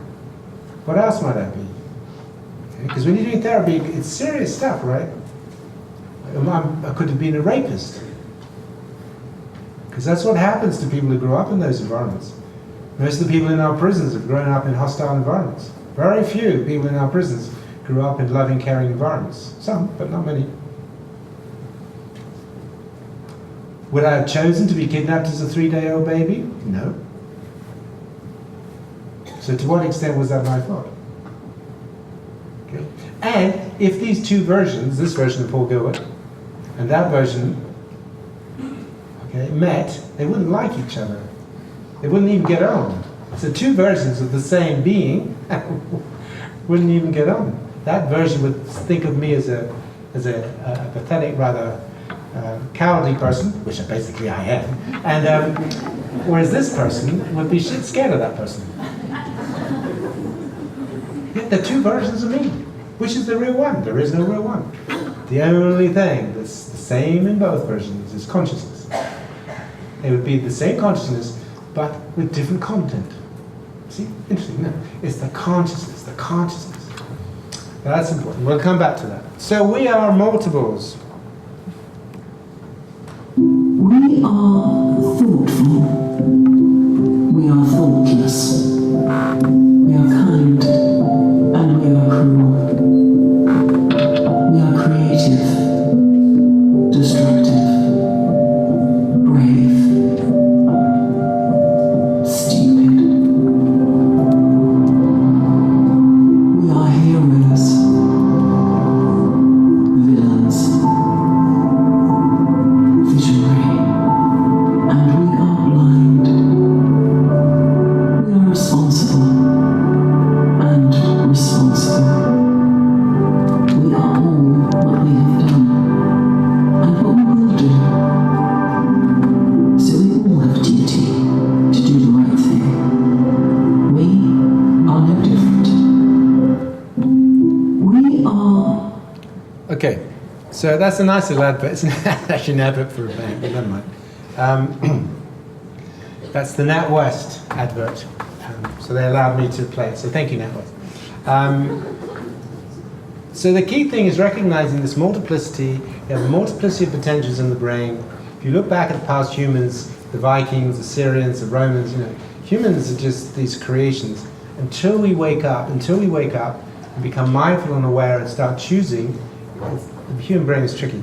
What else might I be? Because when you're doing therapy, it's serious stuff, right? I could have been a rapist. Because that's what happens to people who grow up in those environments. Most of the people in our prisons have grown up in hostile environments. Very few people in our prisons grew up in loving, caring environments. Some, but not many. Would I have chosen to be kidnapped as a 3-day-old baby? No. So to what extent was that my fault? Okay. And if these 2 versions, this version of Paul Gilbert and that version, met, they wouldn't like each other. They wouldn't even get on. So 2 versions of the same being wouldn't even get on. That version would think of me as a pathetic, rather cowardly person, which basically I am. And whereas this person would be shit scared of that person. Yet the 2 versions of me. Which is the real one? There is no real one. The only thing that's the same in both versions is consciousness. It would be the same consciousness, but with different content. See? Interesting, no? It's the consciousness, the consciousness. Now that's important. We'll come back to that. So we are multiples. We are thoughtful. We are thoughtless. We are kind and we are cruel. We are creative, destructive, brave, stupid. We are heroes, villains, visionary, and we are blind. We are responsible and responsible. We are all what we have done and what we will do. So we all have duty to do the right thing. We are no different. We are. Okay, so that's a nice little advert. It's actually an advert for a bank, but never mind. That's the NatWest advert. So they allowed me to play it. So thank you, NatWest. So the key thing is recognizing this multiplicity. You have a multiplicity of potentials in the brain. If you look back at the past humans, the Vikings, the Syrians, the Romans, humans are just these creations. Until we wake up and become mindful and aware and start choosing, the human brain is tricky.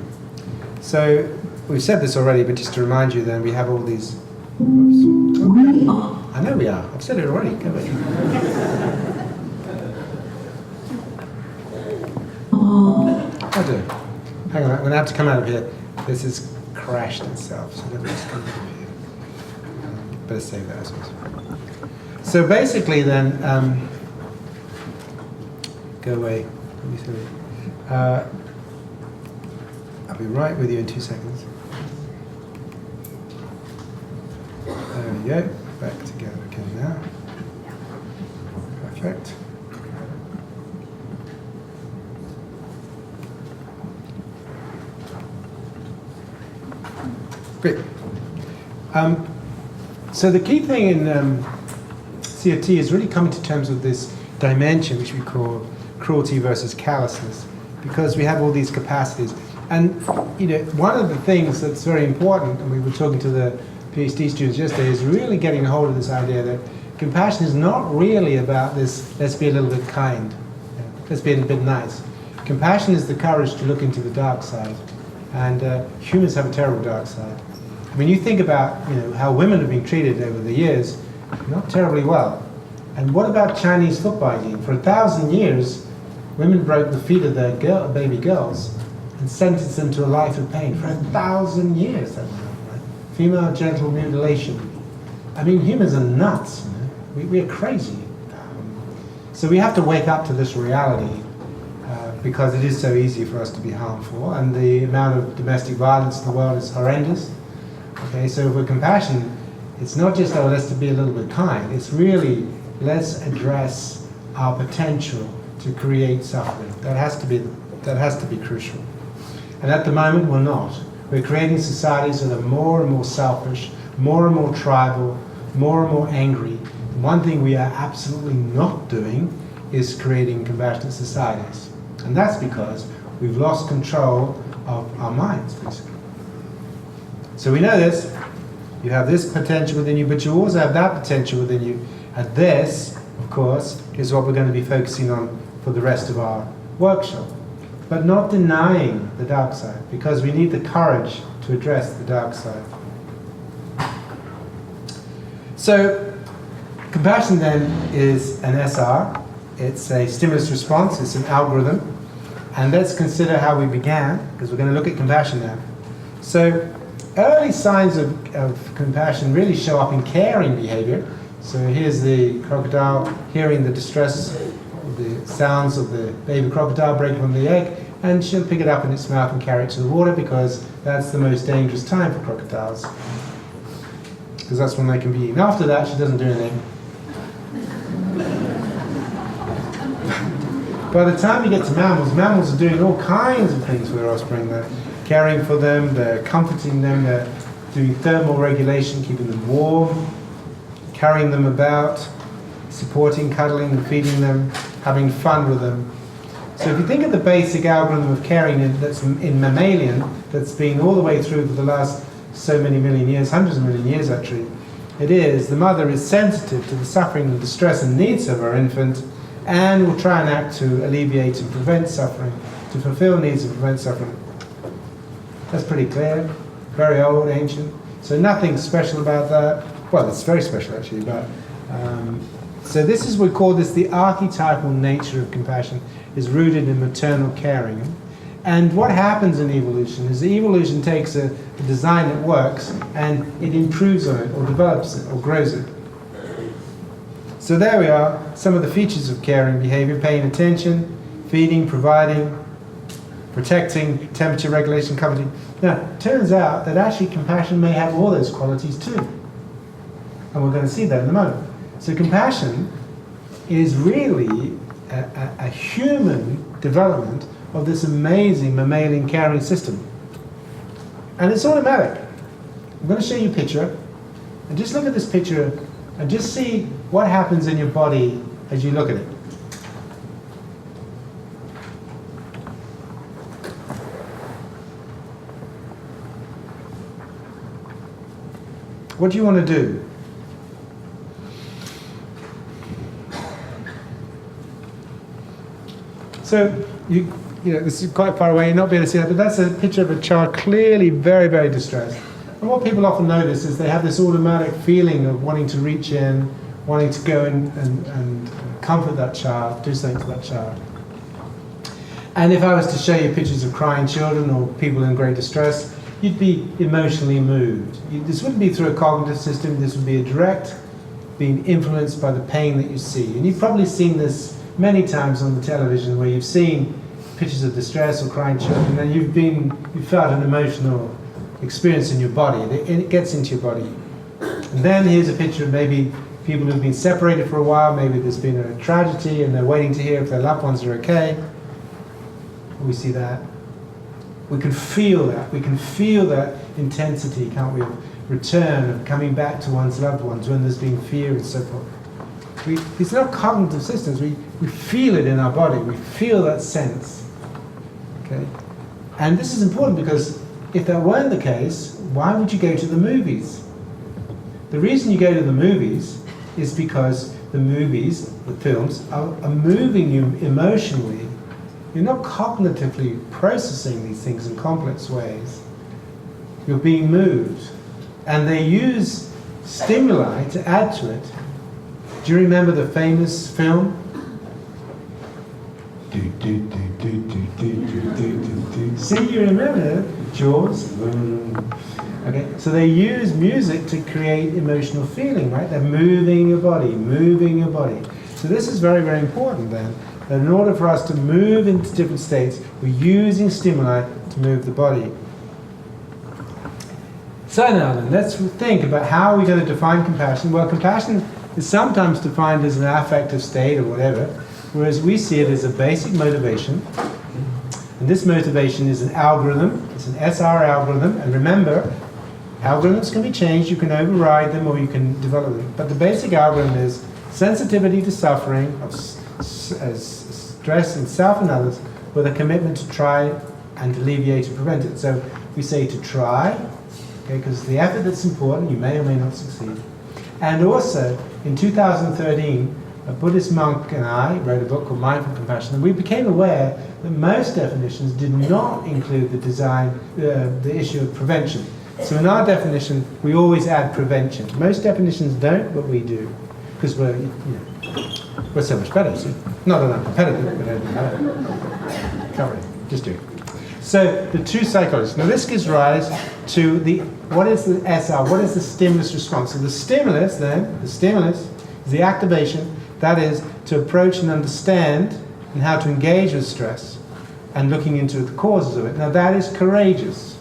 So we've said this already, but just to remind you then, we have all these... Oops. We are. I know we are. I've said it already. Go away. I do. Hang on, I'm going to have to come out of here. This has crashed itself, so let me just come out of here. Better save that, I suppose. So basically then, go away. Let me see. I'll be right with you in 2 seconds. There we go. Back together again now. Perfect. Great. So the key thing in CFT is really coming to terms with this dimension which we call cruelty versus callousness, because we have all these capacities. And one of the things that's very important, and we were talking to the PhD students yesterday, is really getting a hold of this idea that compassion is not really about this, let's be a little bit kind, let's be a little bit nice. Compassion is the courage to look into the dark side. And humans have a terrible dark side. I mean, you think about how women have been treated over the years, not terribly well. And what about Chinese foot binding? For 1,000 years, women broke the feet of their baby girls and sentenced them to a life of pain. For 1,000 years, that went on, right? Female genital mutilation. I mean, humans are nuts. We are crazy. So we have to wake up to this reality because it is so easy for us to be harmful, and the amount of domestic violence in the world is horrendous. Okay, so if we're compassionate, it's not just, oh, let's be a little bit kind. It's really, let's address our potential to create suffering. That has to be crucial. And at the moment, we're not. We're creating societies that are more and more selfish, more and more tribal, more and more angry. The one thing we are absolutely not doing is creating compassionate societies. And that's because we've lost control of our minds, basically. So we know this. You have this potential within you, but you also have that potential within you. And this, of course, is what we're going to be focusing on for the rest of our workshop. But not denying the dark side, because we need the courage to address the dark side. So, compassion then is an SR. It's a stimulus response. It's an algorithm. And let's consider how we began, because we're going to look at compassion now. So, early signs of compassion really show up in caring behavior. So here's the crocodile hearing the distress, the sounds of the baby crocodile breaking from the egg, and she'll pick it up in its mouth and carry it to the water, because that's the most dangerous time for crocodiles, because that's when they can be eaten. After that, she doesn't do anything. By the time you get to mammals, mammals are doing all kinds of things for their offspring. They're caring for them, they're comforting them, they're doing thermal regulation, keeping them warm, carrying them about, supporting, cuddling and feeding them, having fun with them. So if you think of the basic algorithm of caring that's in mammalian, that's been all the way through for the last so many million years, hundreds of million years actually, it is the mother is sensitive to the suffering and distress and needs of her infant, and will try and act to alleviate and prevent suffering, to fulfill needs and prevent suffering. That's pretty clear, very old, ancient. So nothing special about that. Well, it's very special actually, but so this is, we call this the archetypal nature of compassion, is rooted in maternal caring. And what happens in evolution is the evolution takes a design that works and it improves on it or develops it or grows it. So there we are, some of the features of caring behavior: paying attention, feeding, providing, protecting, temperature regulation, comforting. Now, it turns out that actually compassion may have all those qualities too. And we're going to see that in a moment. So compassion is really a human development of this amazing mammalian caring system. And it's automatic. I'm going to show you a picture. And just look at this picture and just see what happens in your body as you look at it. What do you want to do? So, you know, this is quite far away, you're not be able to see that, but that's a picture of a child clearly very, very distressed. And what people often notice is they have this automatic feeling of wanting to reach in, wanting to go in and comfort that child, do something for that child. And if I was to show you pictures of crying children or people in great distress, you'd be emotionally moved. This wouldn't be through a cognitive system, this would be a direct being influenced by the pain that you see. And you've probably seen this many times on the television, where you've seen pictures of distress or crying children, and you've felt an emotional experience in your body, and it gets into your body. And then here's a picture of maybe people who've been separated for a while, maybe there's been a tragedy and they're waiting to hear if their loved ones are okay. We see that. We can feel that. We can feel that intensity, can't we? Of return, of coming back to one's loved ones when there's been fear and so forth. It's not cognitive systems. We feel it in our body. We feel that sense. Okay? And this is important because if that weren't the case, why would you go to the movies? The reason you go to the movies is because the movies, the films, are moving you emotionally. You're not cognitively processing these things in complex ways. You're being moved. And they use stimuli to add to it. Do you remember the famous film? See, you remember it? Jaws? Okay, so they use music to create emotional feeling, right? They're moving your body, moving your body. So this is very, very important then. That in order for us to move into different states, we're using stimuli to move the body. So now then, let's think about how we're going to define compassion. Well, compassion is sometimes defined as an affective state or whatever, whereas we see it as a basic motivation. And this motivation is an algorithm. It's an SR algorithm. And remember, algorithms can be changed. You can override them or you can develop them. But the basic algorithm is sensitivity to suffering, of stress in self and others, with a commitment to try and alleviate and prevent it. So we say to try, okay, because it's the effort that's important. You may or may not succeed. And also, in 2013, a Buddhist monk and I wrote a book called Mindful Compassion, and we became aware that most definitions did not include the issue of prevention. So in our definition, we always add prevention. Most definitions don't, but we do, because we're so much better. So not that I'm competitive, but I can't really, just do it. So the two psychologists. Now this gives rise to what is the SR? What is the stimulus response? So the stimulus is the activation. That is to approach and understand and how to engage with stress and looking into the causes of it. Now that is courageous.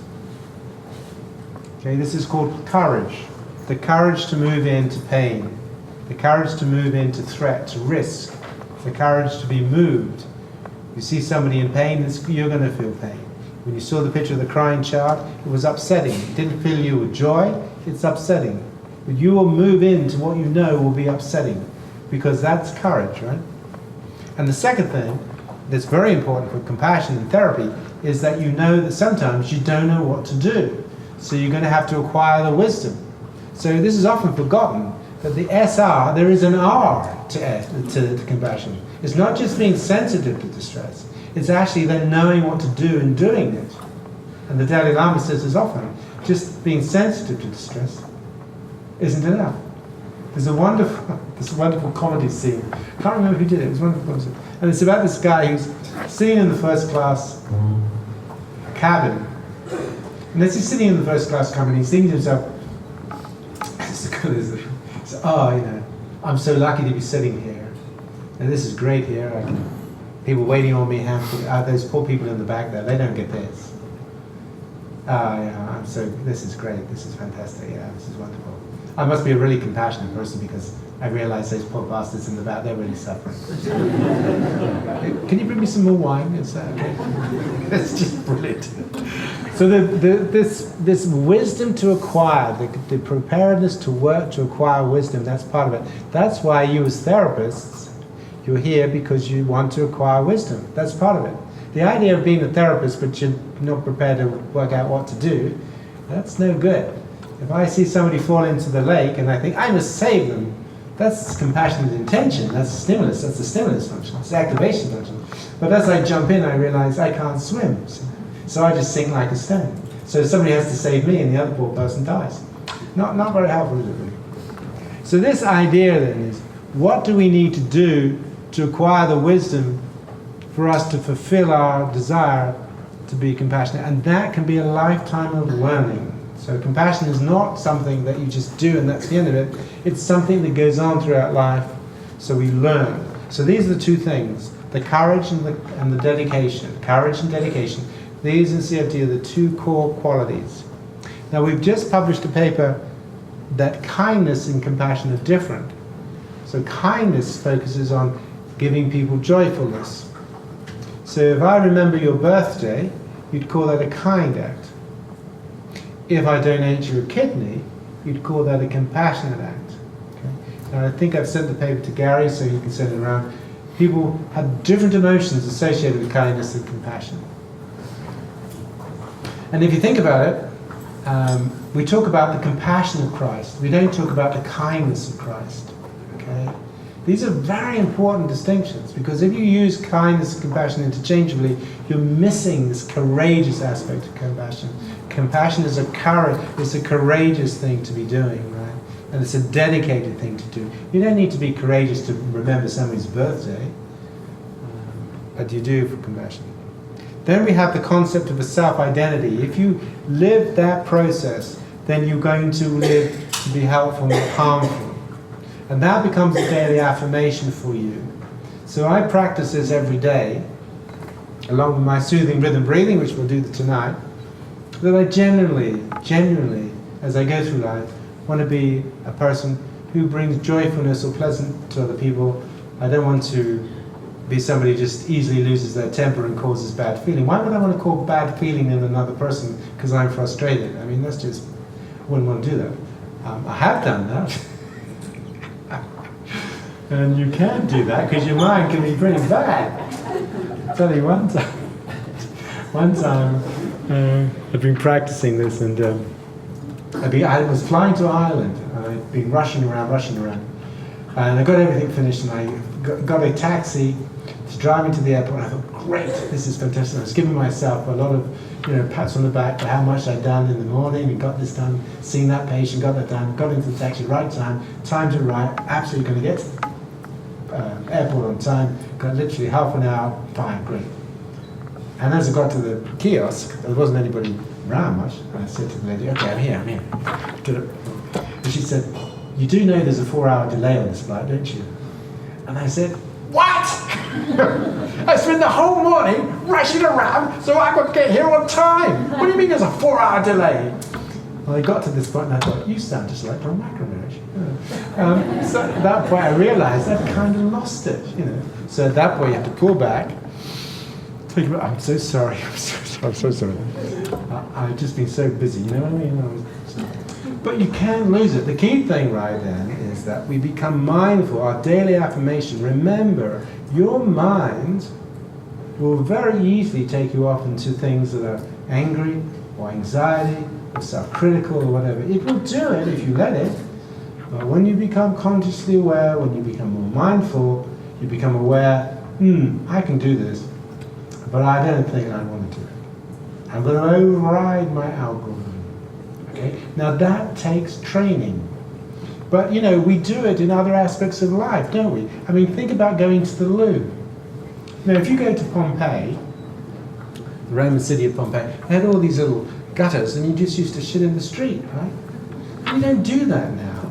Okay, this is called courage. The courage to move into pain. The courage to move into threat, to risk. The courage to be moved. You see somebody in pain, you're going to feel pain. When you saw the picture of the crying child, it was upsetting. It didn't fill you with joy, it's upsetting. But you will move into what you know will be upsetting, because that's courage, right? And the second thing that's very important for compassion and therapy is that you know that sometimes you don't know what to do. So you're going to have to acquire the wisdom. So this is often forgotten, that the SR, there is an R to compassion. It's not just being sensitive to distress. It's actually then knowing what to do and doing it. And the Dalai Lama says as often, just being sensitive to distress isn't enough. There's a wonderful comedy scene. I can't remember who did it. It was wonderful. And it's about this guy who's sitting in the first class cabin. And as he's sitting in the first class cabin, he's thinking to himself, I'm so lucky to be sitting here. And this is great here. People waiting on me, those poor people in the back there, they don't get this. This is great, this is fantastic, this is wonderful. I must be a really compassionate person because I realize those poor bastards in the back, they're really suffering. Can you bring me some more wine? Is that okay? It's just brilliant. So this wisdom to acquire, the preparedness to work to acquire wisdom, that's part of it. That's why you as therapists, you're here because you want to acquire wisdom. That's part of it. The idea of being a therapist but you're not prepared to work out what to do, that's no good. If I see somebody fall into the lake and I think, I must save them, that's compassionate intention, that's the stimulus function, it's the activation function. But as I jump in, I realize I can't swim. So I just sink like a stone. So somebody has to save me and the other poor person dies. Not very helpful, is it really? So this idea then is, what do we need to do to acquire the wisdom for us to fulfill our desire to be compassionate? And that can be a lifetime of learning. So compassion is not something that you just do and that's the end of it. It's something that goes on throughout life, so we learn. So these are the two things, the courage and the dedication. Courage and dedication. These in CFT are the two core qualities. Now we've just published a paper that kindness and compassion are different. So kindness focuses on giving people joyfulness. So if I remember your birthday you'd call that a kind act. If I donate you a kidney, you'd call that a compassionate act. Okay? And I think I've sent the paper to Gary so he can send it around. People have different emotions associated with kindness and compassion. And if you think about it, we talk about the compassion of Christ. We don't talk about the kindness of Christ. Okay? These are very important distinctions, because if you use kindness and compassion interchangeably, you're missing this courageous aspect of compassion. Compassion is a courageous thing to be doing, right? And it's a dedicated thing to do. You don't need to be courageous to remember somebody's birthday, but you do for compassion. Then we have the concept of a self-identity. If you live that process, then you're going to live to be helpful, not harmful. And that becomes a daily affirmation for you. So I practice this every day, along with my soothing rhythm breathing, which we'll do tonight, that I genuinely, as I go through life, want to be a person who brings joyfulness or pleasant to other people. I don't want to be somebody who just easily loses their temper and causes bad feeling. Why would I want to cause bad feeling in another person because I'm frustrated? I mean, that's just, I wouldn't want to do that. I have done that. And you can't do that because your mind can be pretty bad. I'll tell you one time, I'd been practicing this, and I was flying to Ireland. I'd been rushing around, and I got everything finished, and I got a taxi to drive me to the airport. And I thought, great, this is fantastic. I was giving myself a lot of, pats on the back for how much I'd done in the morning, and got this done, seen that patient, got that done, got into the taxi right time to arrive, absolutely going to get to the airport on time, got literally half an hour, fine, great. And as I got to the kiosk, there wasn't anybody around much, and I said to the lady, okay, I'm here. And she said, you do know there's a 4-hour delay on this flight, don't you? And I said, what? I spent the whole morning rushing around so I could get here on time. What do you mean there's a 4-hour delay? Well, I got to this point and I thought, you sound just like John McEnroe. So at that point I realized I'd kind of lost it, So at that point you have to pull back, think about, I'm so sorry. I've just been so busy, you know what I mean? But you can lose it. The key thing right then is that we become mindful, our daily affirmation. Remember, your mind will very easily take you off into things that are angry or anxiety or self-critical or whatever. It will do it if you let it. But when you become consciously aware, when you become more mindful, you become aware, I can do this, but I don't think I want to do it. I'm going to override my algorithm. Okay? Now that takes training. But we do it in other aspects of life, don't we? I mean, think about going to the loo. Now, if you go to Pompeii, the Roman city of Pompeii, they had all these little gutters, and you just used to shit in the street, right? We don't do that now.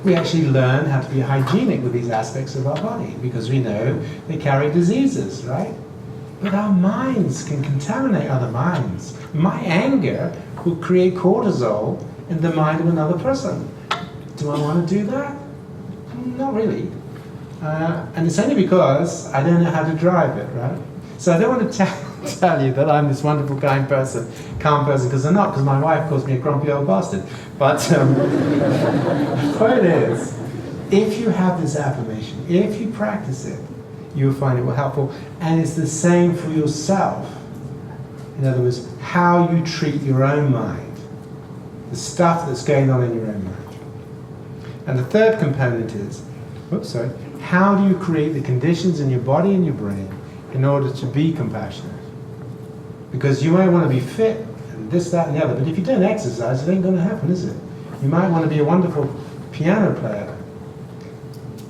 We actually learn how to be hygienic with these aspects of our body because we know they carry diseases, right? But our minds can contaminate other minds. My anger will create cortisol in the mind of another person. Do I want to do that? Not really. And it's only because I don't know how to drive it, right? So I don't want to tell you that I'm this wonderful, kind person, calm person, because I'm not, because my wife calls me a grumpy old bastard. But the point is, if you have this affirmation, if you practice it, you'll find it will helpful. And it's the same for yourself. In other words, how you treat your own mind, the stuff that's going on in your own mind. And the third component is, how do you create the conditions in your body and your brain in order to be compassionate? Because you might want to be fit, and this, that, and the other, but if you don't exercise, it ain't going to happen, is it? You might want to be a wonderful piano player,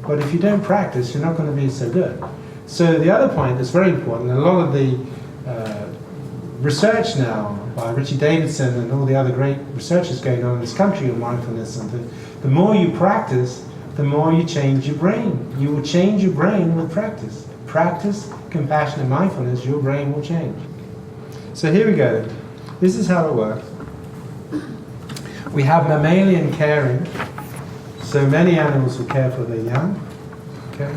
but if you don't practice, you're not going to be so good. So the other point that's very important, and a lot of the research now by Richie Davidson and all the other great researchers going on in this country on mindfulness, and the more you practice, the more you change your brain. You will change your brain with practice. Practice compassion and mindfulness, your brain will change. So here we go. This is how it works. We have mammalian caring. So many animals will care for their young. Okay?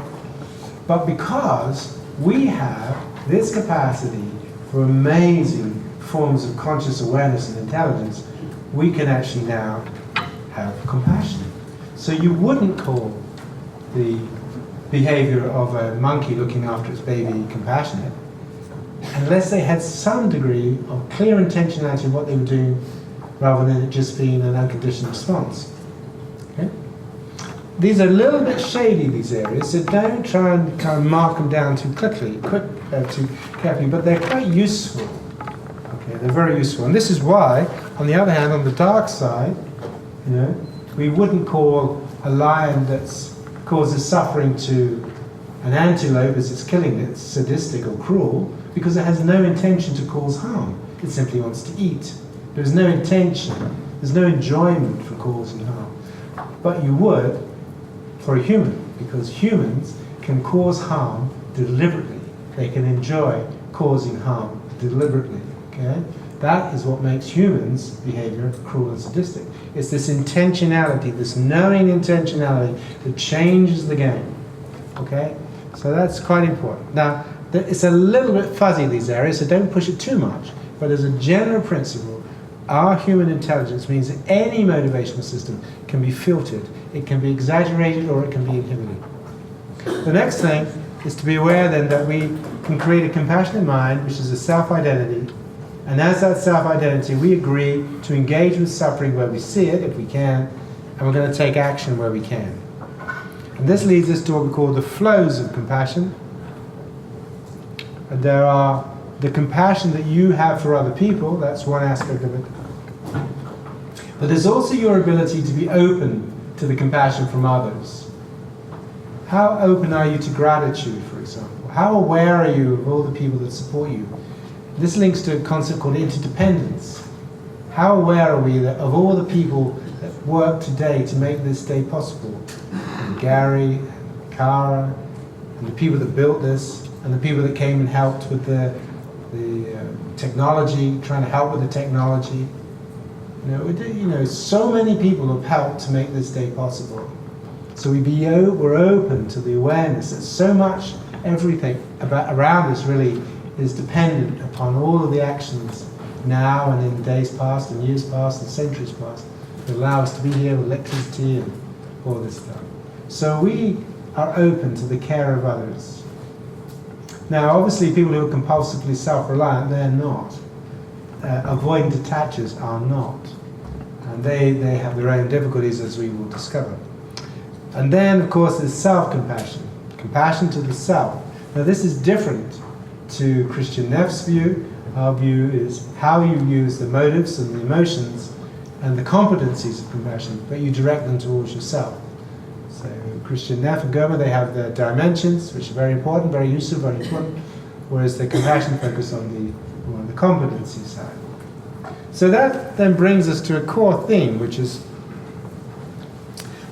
But because we have this capacity for amazing forms of conscious awareness and intelligence, we can actually now have compassion. So you wouldn't call the behavior of a monkey looking after its baby compassionate unless they had some degree of clear intentionality in what they were doing, rather than it just being an unconditioned response. Okay? These are a little bit shady, these areas, so don't try and kind of mark them down too quickly, too carefully, but they're quite useful. Okay, they're very useful. And this is why, on the other hand, on the dark side, you know, we wouldn't call a lion that causes suffering to an antelope as it's killing it sadistic or cruel, because it has no intention to cause harm. It simply wants to eat. There's no intention, there's no enjoyment for causing harm. But you would for a human, because humans can cause harm deliberately. They can enjoy causing harm deliberately. Okay? That is what makes humans' behavior cruel and sadistic. It's this intentionality, this knowing intentionality that changes the game. Okay? So that's quite important. Now, it's a little bit fuzzy, these areas, so don't push it too much. But as a general principle, our human intelligence means that any motivational system can be filtered. It can be exaggerated or it can be inhibited. The next thing is to be aware then that we can create a compassionate mind, which is a self-identity. And as that self-identity, we agree to engage with suffering where we see it, if we can, and we're going to take action where we can. And this leads us to what we call the flows of compassion. And there are the compassion that you have for other people, that's one aspect of it. But there's also your ability to be open to the compassion from others. How open are you to gratitude, for example? How aware are you of all the people that support you? This links to a concept called interdependence. How aware are we of all the people that work today to make this day possible? And Gary, and Cara, and the people that built this, and the people that came and helped with the technology, trying to help with the technology. You know, so many people have helped to make this day possible. So we're open to the awareness that so much, everything around us really is dependent upon all of the actions now and in days past and years past and centuries past that allow us to be here with electricity and all this stuff. So we are open to the care of others. Now, obviously, people who are compulsively self-reliant, they're not. Avoidant detachers are not. And they have their own difficulties, as we will discover. And then, of course, there's self-compassion. Compassion to the self. Now, this is different to Christian Neff's view. Our view is how you use the motives and the emotions and the competencies of compassion, but you direct them towards yourself. So Christian Neff and Goma, they have the dimensions, which are very important, very useful, very important, whereas the compassion focus on the competency side. So that then brings us to a core theme, which is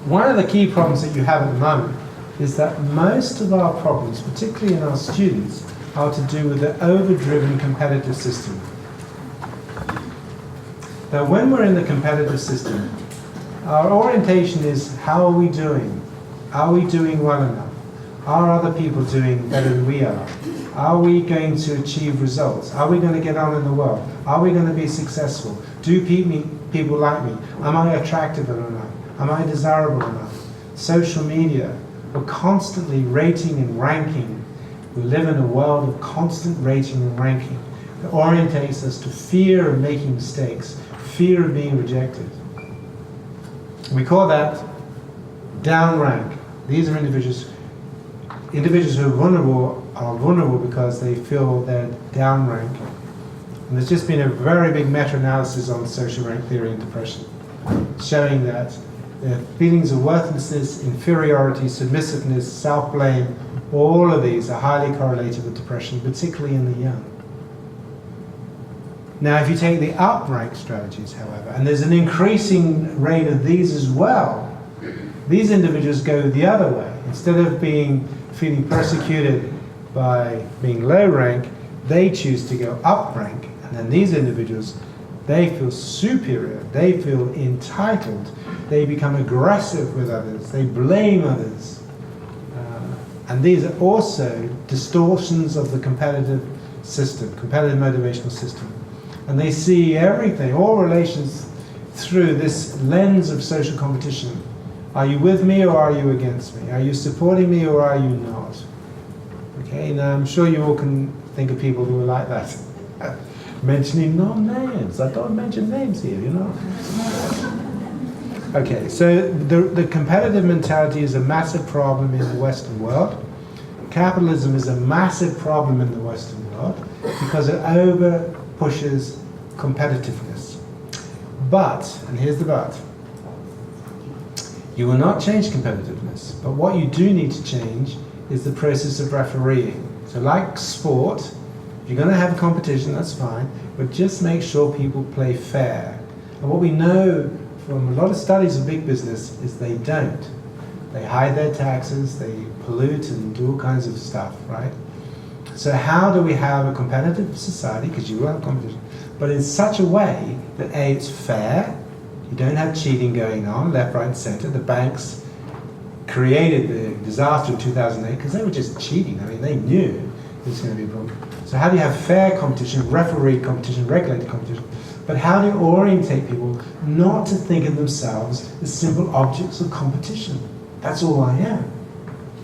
one of the key problems that you have at the moment is that most of our problems, particularly in our students, are to do with the overdriven competitive system. Now, when we're in the competitive system, our orientation is, how are we doing? Are we doing well enough? Are other people doing better than we are? Are we going to achieve results? Are we going to get on in the world? Are we going to be successful? Do people like me? Am I attractive enough? Am I desirable enough? Social media, we're constantly rating and ranking. We live in a world of constant rating and ranking that orientates us to fear of making mistakes, fear of being rejected. We call that down rank. These are individuals who are vulnerable because they feel they're down rank. And there's just been a very big meta-analysis on social rank theory and depression, showing that the feelings of worthlessness, inferiority, submissiveness, self-blame, all of these are highly correlated with depression, particularly in the young. Now, if you take the up-rank strategies, however, and there's an increasing rate of these as well, these individuals go the other way. Instead of feeling persecuted by being low rank, they choose to go up rank. And then these individuals, they feel superior, they feel entitled, they become aggressive with others, they blame others. And these are also distortions of the competitive system, competitive motivational system. And they see everything, all relations, through this lens of social competition. Are you with me or are you against me? Are you supporting me or are you not? Okay, now I'm sure you all can think of people who are like that. Mentioning no names. I don't mention names here, you know. Okay, so the competitive mentality is a massive problem in the Western world. Capitalism is a massive problem in the Western world because it over pushes competitiveness. But, and here's the but, you will not change competitiveness, but what you do need to change is the process of refereeing. So like sport, if you're going to have a competition, that's fine, but just make sure people play fair. And what we know from a lot of studies of big business is they don't. They hide their taxes, they pollute and do all kinds of stuff, right? So how do we have a competitive society, because you will have competition, but in such a way that A, it's fair, you don't have cheating going on, left, right, and center. The banks created the disaster in 2008 because they were just cheating. I mean, they knew it was going to be a problem. So how do you have fair competition, refereed competition, regulated competition? But how do you orientate people not to think of themselves as simple objects of competition? That's all I am.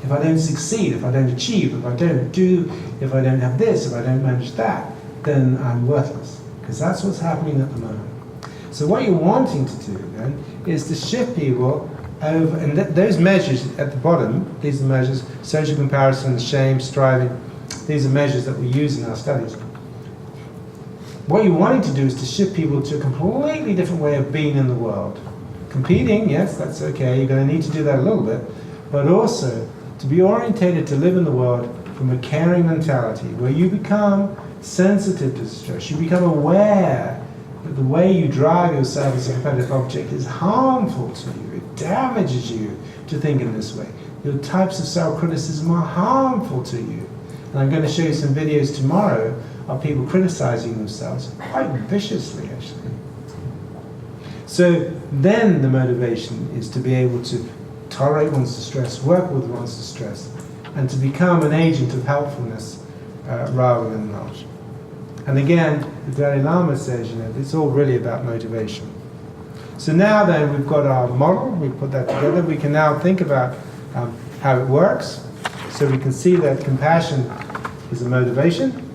If I don't succeed, if I don't achieve, if I don't do, if I don't have this, if I don't manage that, then I'm worthless. Because that's what's happening at the moment. So what you're wanting to do then is to shift people over, and those measures at the bottom, these are measures, social comparison, shame, striving, these are measures that we use in our studies. What you're wanting to do is to shift people to a completely different way of being in the world. Competing, yes, that's okay, you're going to need to do that a little bit, but also to be orientated to live in the world from a caring mentality, where you become sensitive to stress, you become aware that the way you drive yourself as a competitive object is harmful to you, it damages you to think in this way. Your types of self-criticism are harmful to you. And I'm going to show you some videos tomorrow of people criticizing themselves, quite viciously actually. So then the motivation is to be able to tolerate one's distress, work with one's distress, and to become an agent of helpfulness rather than not. And again, the Dalai Lama says, you know, it's all really about motivation. So now then we've got our model, we put that together, we can now think about how it works. So we can see that compassion is a motivation.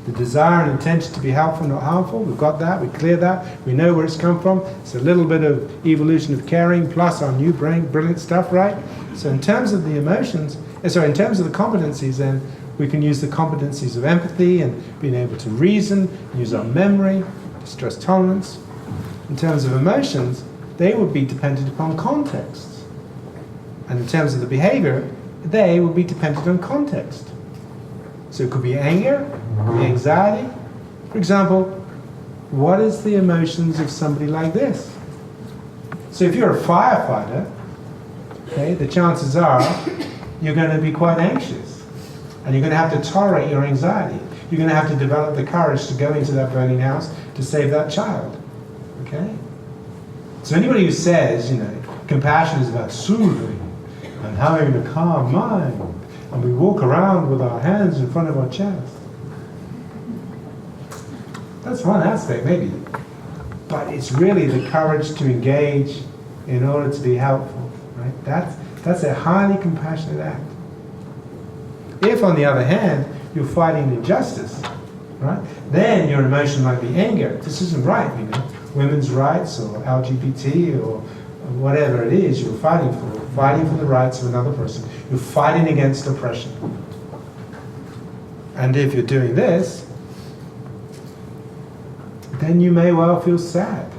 The desire and intention to be helpful, not harmful, we've got that, we clear that, we know where it's come from. It's a little bit of evolution of caring plus our new brain, brilliant stuff, right? So in terms of the emotions, in terms of the competencies then, we can use the competencies of empathy and being able to reason, use our memory, stress tolerance. In terms of emotions, they would be dependent upon context. And in terms of the behavior, they would be dependent on context. So it could be anger, it could be anxiety. For example, what is the emotions of somebody like this? So if you're a firefighter, okay, the chances are you're going to be quite anxious. And you're going to have to tolerate your anxiety. You're going to have to develop the courage to go into that burning house to save that child. Okay? So anybody who says, you know, compassion is about soothing and having a calm mind, and we walk around with our hands in front of our chest. That's one aspect, maybe. But it's really the courage to engage in order to be helpful. Right? That's a highly compassionate act. If, on the other hand, you're fighting injustice, right, then your emotion might be anger. This isn't right, you know, women's rights or LGBT or whatever it is you're fighting for the rights of another person. You're fighting against oppression. And if you're doing this, then you may well feel sad.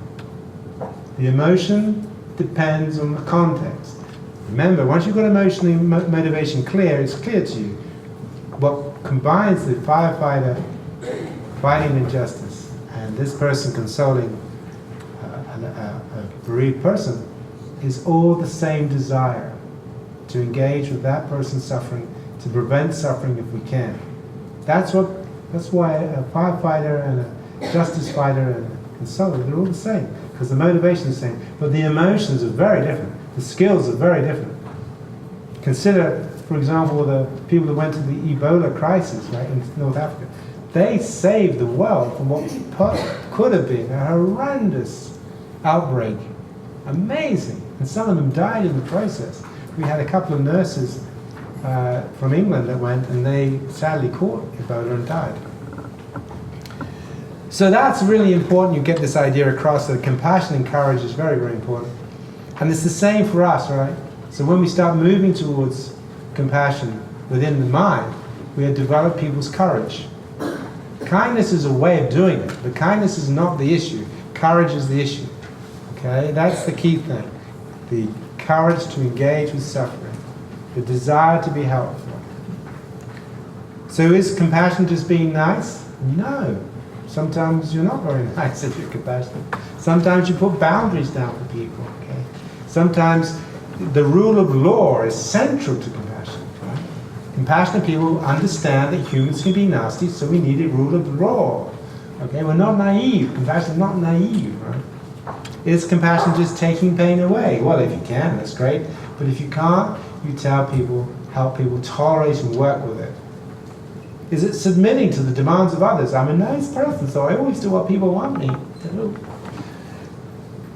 The emotion depends on the context. Remember, once you've got emotional motivation clear, it's clear to you. What combines the firefighter fighting injustice and this person consoling a bereaved person is all the same desire to engage with that person's suffering, to prevent suffering if we can. That's why a firefighter and a justice fighter and a consoler, they're all the same, because the motivation is the same, but the emotions are very different. The skills are very different. Consider, for example, the people that went to the Ebola crisis, right, in North Africa. they saved the world from what could have been a horrendous outbreak. Amazing. And some of them died in the process. We had a couple of nurses from England that went, and they sadly caught Ebola and died. So that's really important. You get this idea across that compassion and courage is very, very important. And it's the same for us, right? So when we start moving towards compassion within the mind, we have developed people's courage. Kindness is a way of doing it, but kindness is not the issue. Courage is the issue. Okay? That's the key thing. The courage to engage with suffering. The desire to be helpful. So is compassion just being nice? No. Sometimes you're not very nice if you're compassionate. Sometimes you put boundaries down for people. Okay? Sometimes the rule of law is central to compassion. Right? Compassionate people understand that humans can be nasty, so we need a rule of law. Okay? We're not naive. Compassion is not naive. Right? Is compassion just taking pain away? Well, if you can, that's great. But if you can't, you tell people, help people tolerate and work with it. Is it submitting to the demands of others? I'm a nice person, so I always do what people want me to do.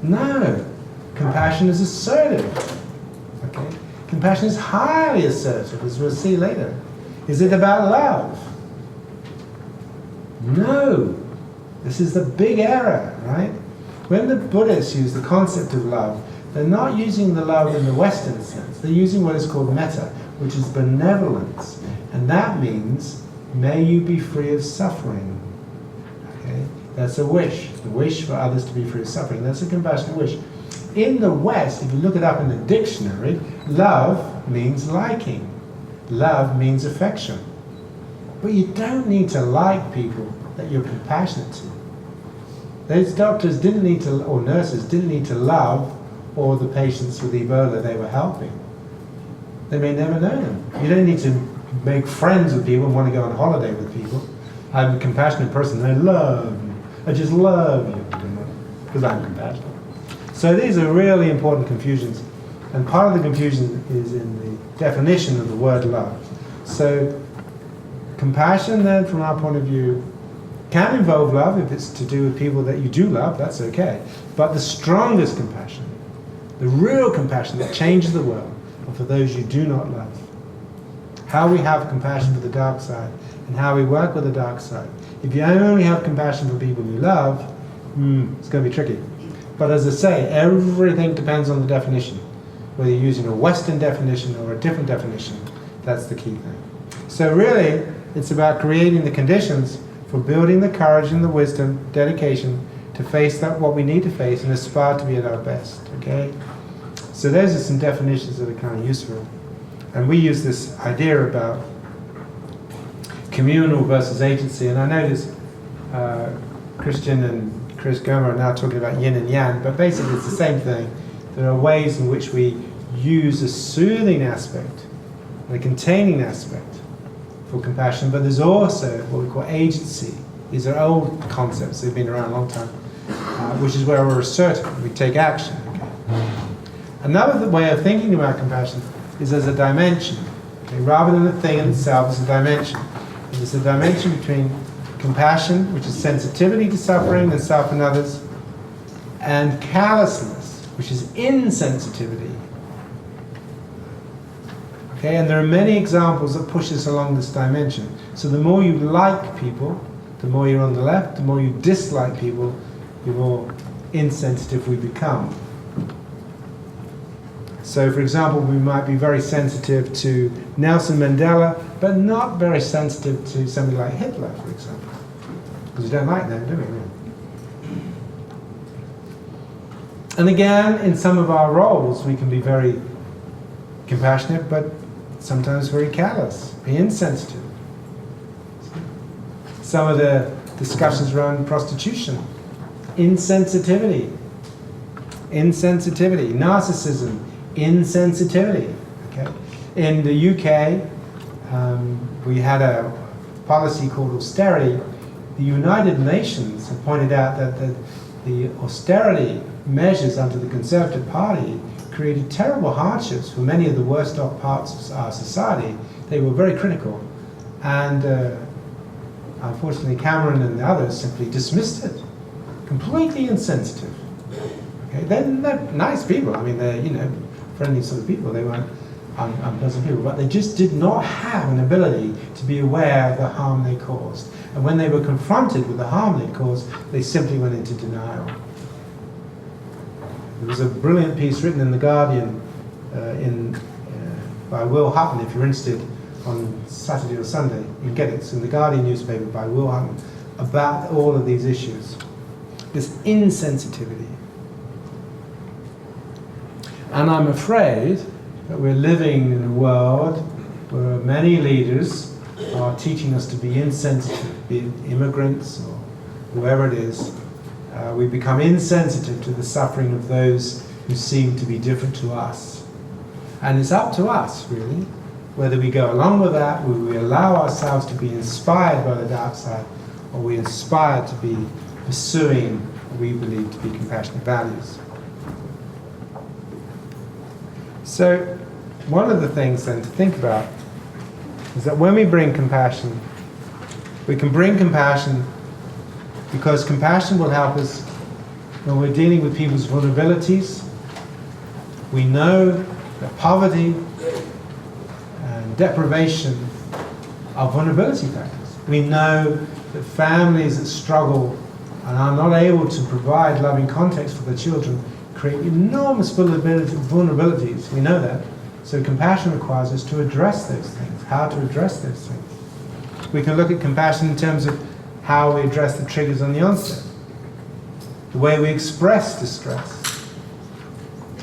No. Compassion is assertive. Okay? Compassion is highly assertive, as we'll see later. Is it about love? No. This is the big error, right? When the Buddhists use the concept of love, they're not using the love in the Western sense. They're using what is called metta, which is benevolence. And that means, may you be free of suffering. Okay? That's a wish. The wish for others to be free of suffering. That's a compassionate wish. In the West, if you look it up in the dictionary, love means liking. Love means affection. But you don't need to like people that you're compassionate to. Those doctors didn't need to, or nurses didn't need to love all the patients with Ebola they were helping. They may never know them. You don't need to make friends with people and want to go on holiday with people. I'm a compassionate person. I love you. I just love you. Because I'm compassionate. So these are really important confusions. And part of the confusion is in the definition of the word love. So compassion then, from our point of view, can involve love if it's to do with people that you do love, that's okay. But the strongest compassion, the real compassion that changes the world, are for those you do not love. How we have compassion for the dark side and how we work with the dark side. If you only have compassion for people you love, it's going to be tricky. But as I say, everything depends on the definition. Whether you're using a Western definition or a different definition, that's the key thing. So really, it's about creating the conditions for building the courage and the wisdom, dedication, to face that what we need to face and aspire to be at our best, okay? So those are some definitions that are kind of useful. And we use this idea about communal versus agency, and I notice Christian and Chris Gomer are now talking about yin and yang, but basically it's the same thing. There are ways in which we use a soothing aspect, and a containing aspect for compassion, but there's also what we call agency. These are old concepts, they've been around a long time, which is where we're assertive, we take action. Okay? Another way of thinking about compassion is as a dimension. Okay? Rather than a thing in itself, it's a dimension. It's a dimension between compassion, which is sensitivity to suffering and self and others, and callousness, which is insensitivity. Okay, and there are many examples that push us along this dimension. So the more you like people, the more you're on the left, the more you dislike people, the more insensitive we become. So for example, we might be very sensitive to Nelson Mandela, but not very sensitive to somebody like Hitler, for example. Because we don't like them, do we? And again, in some of our roles, we can be very compassionate, but sometimes very callous, be insensitive. Some of the discussions around prostitution, insensitivity, narcissism, insensitivity. Okay? In the UK, we had a policy called austerity. The United Nations have pointed out that the austerity measures under the Conservative Party created terrible hardships for many of the worst off parts of our society. They were very critical. And Unfortunately, Cameron and the others simply dismissed it. Completely insensitive. Okay, they're nice people. I mean, they're, you know, friendly sort of people. They weren't unpleasant people, but they just did not have an ability to be aware of the harm they caused. And when they were confronted with the harm they caused, they simply went into denial. There was a brilliant piece written in The Guardian by Will Hutton, if you're interested, on Saturday or Sunday. You can get it. It's in the Guardian newspaper by Will Hutton, about all of these issues. This insensitivity. And I'm afraid that we're living in a world where many leaders are teaching us to be insensitive, be it immigrants or whoever it is. We become insensitive to the suffering of those who seem to be different to us. And it's up to us, really, whether we go along with that, whether we allow ourselves to be inspired by the dark side, or we inspired to be pursuing what we believe to be compassionate values. So, one of the things then to think about is that when we bring compassion, we can bring compassion because compassion will help us when we're dealing with people's vulnerabilities. We know that poverty and deprivation are vulnerability factors. We know that families that struggle and are not able to provide loving context for their children create enormous vulnerabilities. We know that. So compassion requires us to address those things, how to address those things. We can look at compassion in terms of how we address the triggers on the onset, the way we express distress,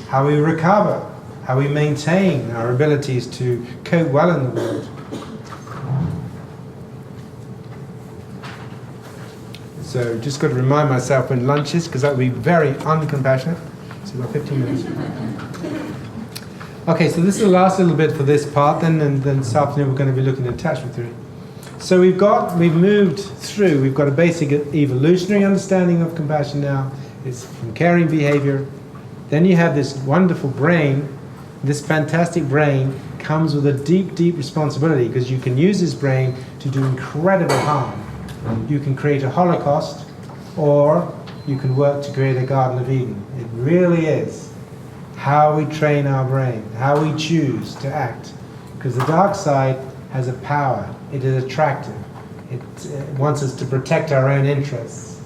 how we recover, how we maintain our abilities to cope well in the world. So just got to remind myself when lunch is, because that would be very uncompassionate. So we've got 15 minutes. Okay, so this is the last little bit for this part, and then this afternoon we're going to be looking at attachment theory. So we've moved through, we've got a basic evolutionary understanding of compassion now. It's from caring behavior. Then you have this wonderful brain. This fantastic brain comes with a deep, deep responsibility, because you can use this brain to do incredible harm. You can create a Holocaust, or you can work to create a Garden of Eden. It really is how we train our brain, how we choose to act. Because the dark side has a power. It is attractive. It wants us to protect our own interests.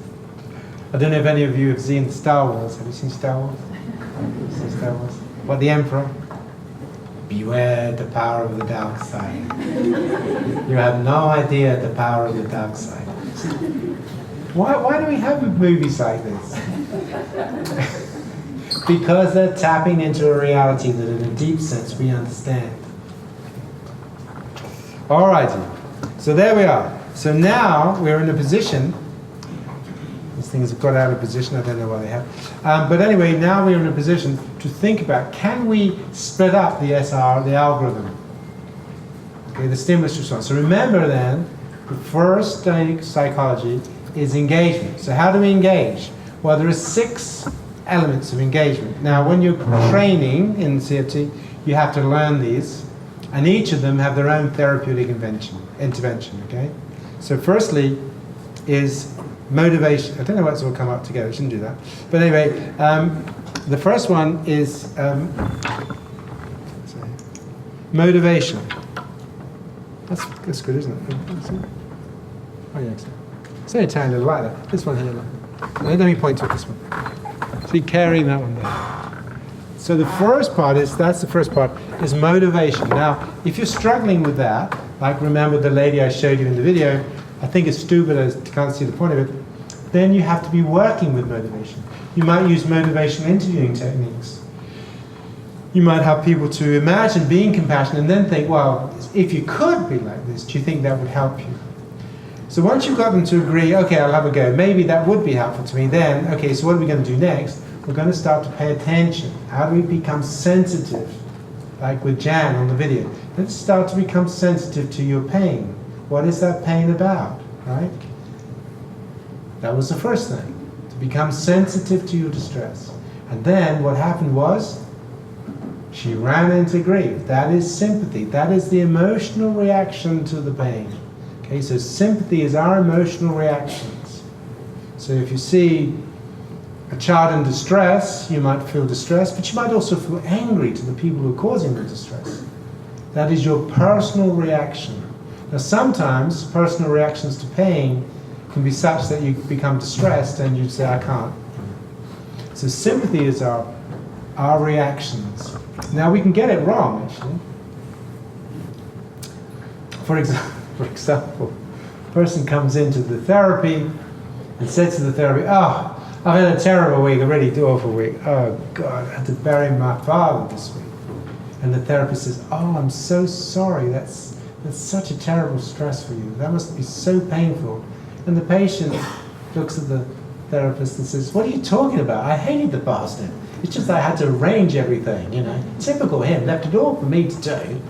I don't know if any of you have seen Star Wars. Have you seen Star Wars? Seen Star Wars? What, the Emperor? Beware the power of the dark side. You have no idea the power of the dark side. Why do we have movies like this? Because they're tapping into a reality that in a deep sense we understand. Alrighty, so there we are. So now we're in a position, these things have got out of position, I don't know why they have. But anyway, now we're in a position to think about, can we split up the SR, the algorithm? Okay, the stimulus response. So remember then, the first stage of psychology is engagement. So how do we engage? Well, there are 6 elements of engagement. Now, when you're training in CFT, you have to learn these, and each of them have their own therapeutic intervention, okay? So firstly is motivation. I don't know what's all come up together, I shouldn't do that. But anyway, the first one is motivation. That's good, isn't it? Oh yeah, it's only a tiny little lighter. This one here, look. Let me point to this one. So you're carrying that one there. So the first part is, that's the first part, is motivation. Now, if you're struggling with that, like remember the lady I showed you in the video, I think it's stupid, I can't see the point of it, then you have to be working with motivation. You might use motivational interviewing techniques. You might have people to imagine being compassionate and then think, well, if you could be like this, do you think that would help you? So once you've got them to agree, okay, I'll have a go, maybe that would be helpful to me, then, okay, so what are we going to do next? We're going to start to pay attention. How do we become sensitive? Like with Jan on the video. Let's start to become sensitive to your pain. What is that pain about, right? That was the first thing, to become sensitive to your distress. And then what happened was, she ran into grief. That is sympathy. That is the emotional reaction to the pain. Okay, so sympathy is our emotional reactions. So if you see a child in distress, you might feel distress, but you might also feel angry to the people who are causing the distress. That is your personal reaction. Now sometimes personal reactions to pain can be such that you become distressed and you say, I can't. So sympathy is our reactions. Now we can get it wrong, actually. For example, a person comes into the therapy and says to the therapy, oh, I've had a terrible week, a really awful week. Oh God, I had to bury my father this week. And the therapist says, oh, I'm so sorry, that's such a terrible stress for you. That must be so painful. And the patient looks at the therapist and says, what are you talking about? I hated the bastard. It's just that I had to arrange everything, you know. Typical him, left it all for me to do.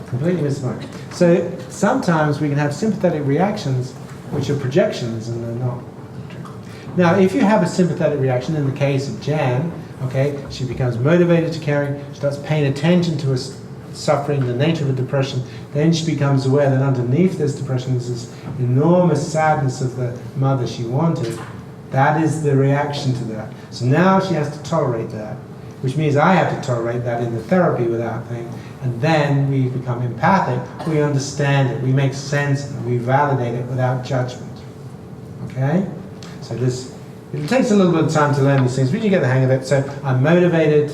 Completely mismatched. So sometimes we can have sympathetic reactions which are projections and they're not. Now, if you have a sympathetic reaction, in the case of Jan, okay, she becomes motivated to caring, she starts paying attention to her suffering, the nature of the depression, then she becomes aware that underneath this depression is this enormous sadness of the mother she wanted. That is the reaction to that. So now she has to tolerate that, which means I have to tolerate that in the therapy without thing. And then we become empathic, we understand it, we make sense of it, we validate it without judgment. Okay? So it takes a little bit of time to learn these things, but you get the hang of it. So I'm motivated,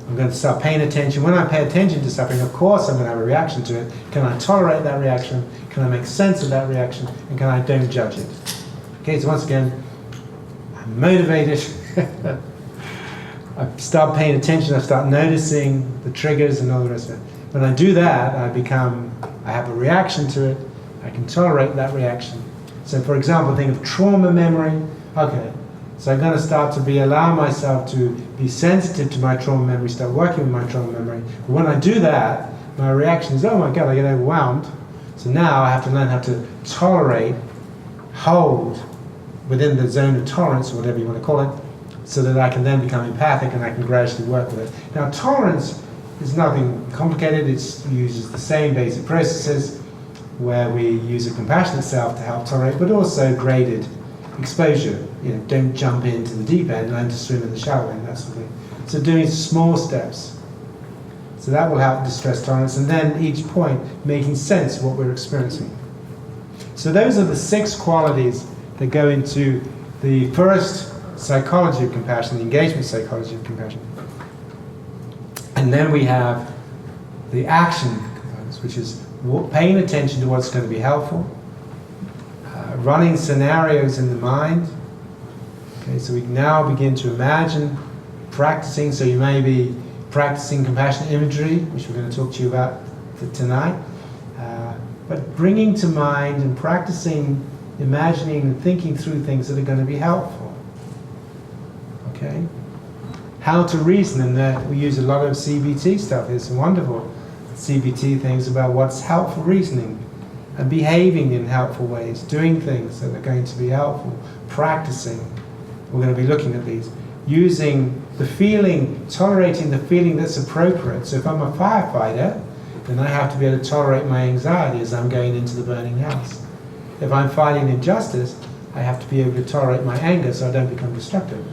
I'm going to start paying attention. When I pay attention to something, of course I'm going to have a reaction to it. Can I tolerate that reaction? Can I make sense of that reaction? And can I don't judge it? Okay, so once again, I'm motivated. I start paying attention, I start noticing the triggers and all the rest of it. When I do that, I have a reaction to it, I can tolerate that reaction. So for example, think of trauma memory. Okay, so I'm going to start to allow myself to be sensitive to my trauma memory, start working with my trauma memory. But when I do that, my reaction is, oh my God, I get overwhelmed. So now I have to learn how to tolerate, hold within the zone of tolerance, or whatever you want to call it, so that I can then become empathic and I can gradually work with it. Now tolerance is nothing complicated, it uses the same basic processes where we use a compassionate self to help tolerate, but also graded exposure. You know, don't jump into the deep end, learn to swim in the shallow end, that sort of thing. So doing small steps. So that will help distress tolerance, and then each point making sense of what we're experiencing. So those are the 6 qualities that go into the first psychology of compassion, the engagement psychology of compassion. And then we have the action components, which is paying attention to what's going to be helpful, running scenarios in the mind. Okay, so we now begin to imagine practicing. So you may be practicing compassionate imagery, which we're going to talk to you about tonight, but bringing to mind and practicing imagining and thinking through things that are going to be helpful. Okay? How to reason, and that we use a lot of CBT stuff. There's some wonderful CBT things about what's helpful reasoning and behaving in helpful ways, doing things that are going to be helpful, practicing. We're going to be looking at these. Using the feeling, tolerating the feeling that's appropriate. So if I'm a firefighter, then I have to be able to tolerate my anxiety as I'm going into the burning house. If I'm fighting injustice, I have to be able to tolerate my anger so I don't become destructive.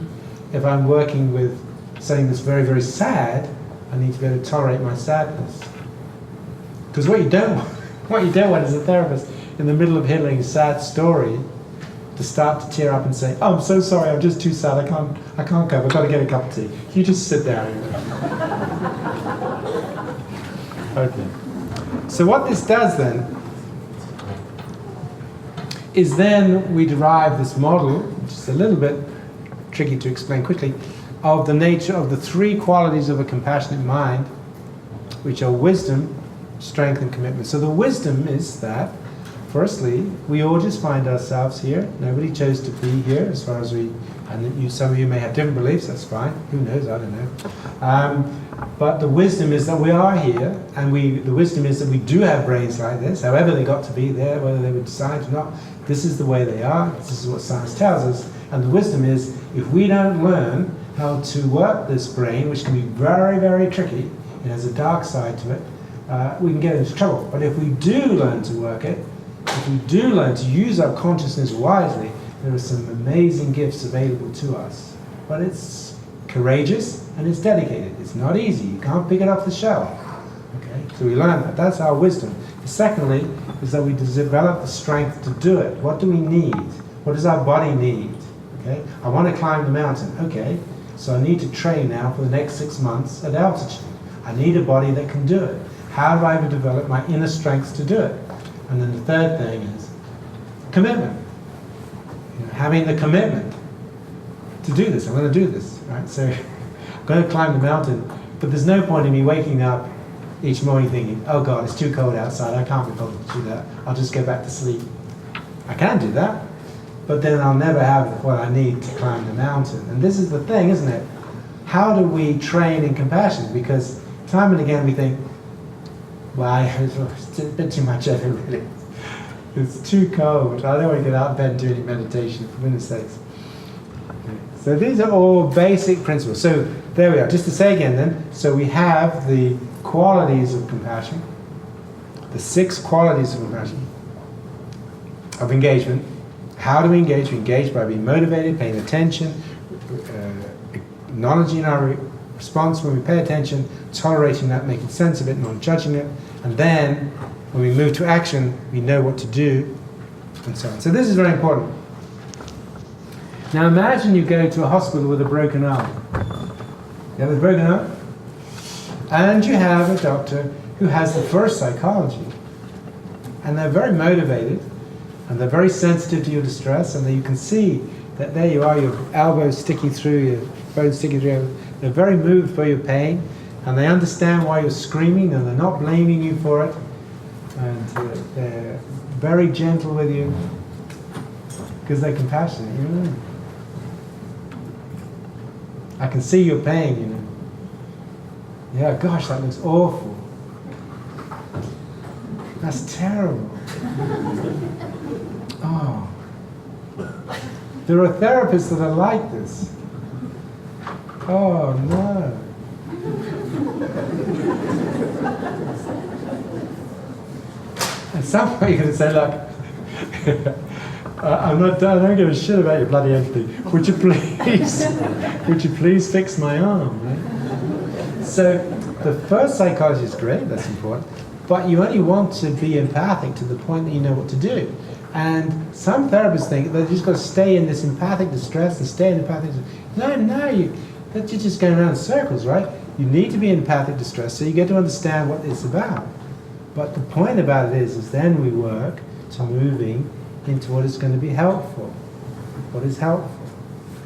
If I'm working with something that's very, very sad, I need to be able to tolerate my sadness. Because what you don't want as a therapist, in the middle of hearing a sad story, to start to tear up and say, oh, I'm so sorry, I'm just too sad, I can't cope, I've got to get a cup of tea. You just sit down. Okay. So what this does then, is then we derive this model, which is a little bit tricky to explain quickly, of the nature of the 3 qualities of a compassionate mind, which are wisdom, strength, and commitment. So the wisdom is that, firstly, we all just find ourselves here. Nobody chose to be here, as far as some of you may have different beliefs, that's fine. Who knows, I don't know. But the wisdom is that we are here, and the wisdom is that we do have brains like this, however they got to be there, whether they were designed or not. This is the way they are, this is what science tells us. And the wisdom is, if we don't learn how to work this brain, which can be very, very tricky, it has a dark side to it, we can get into trouble. But if we do learn to work it, if we do learn to use our consciousness wisely, there are some amazing gifts available to us. But it's courageous and it's dedicated. It's not easy. You can't pick it off the shelf. Okay? So we learn that. That's our wisdom. Secondly, is that we develop the strength to do it. What do we need? What does our body need? Okay? I want to climb the mountain. Okay, so I need to train now for the next 6 months at altitude. I need a body that can do it. How do I develop my inner strength to do it? And then the third thing is commitment. Having the commitment to do this. I'm going to do this. Right? So I'm going to climb the mountain, but there's no point in me waking up each morning thinking, oh God, it's too cold outside, I can't be bothered to do that, I'll just go back to sleep. I can do that, but then I'll never have what I need to climb the mountain. And this is the thing, isn't it? How do we train in compassion? Because time and again we think, well, it's a bit too much effort really. It's too cold, I don't want to get out of bed and do any meditation, for goodness sakes. Okay. So these are all basic principles. So there we are. Just to say again then, so we have the qualities of compassion, the 6 qualities of compassion, of engagement. How do we engage? We engage by being motivated, paying attention, acknowledging our response when we pay attention, tolerating that, making sense of it, not judging it, and then when we move to action, we know what to do, and so on. So this is very important. Now imagine you go to a hospital with a broken arm. You have a broken arm? And you have a doctor who has the first psychology, and they're very motivated, and they're very sensitive to your distress, and you can see that there you are, your elbows sticking through, your bones sticking through. They're very moved by your pain, and they understand why you're screaming, and they're not blaming you for it, and they're very gentle with you because they're compassionate. You know? I can see your pain, you know. Yeah, gosh, that looks awful. That's terrible. Oh. There are therapists that are like this. Oh, no. At some point you're going to say, look, I don't give a shit about your bloody empathy. Would you please fix my arm, right? So the first psychology is great, that's important, but you only want to be empathic to the point that you know what to do. And some therapists think they've just got to stay in this empathic distress and stay in empathic distress. No, you're just going around in circles, right? You need to be in empathic distress so you get to understand what it's about. But the point about it is then we work to moving into what is going to be helpful. What is helpful?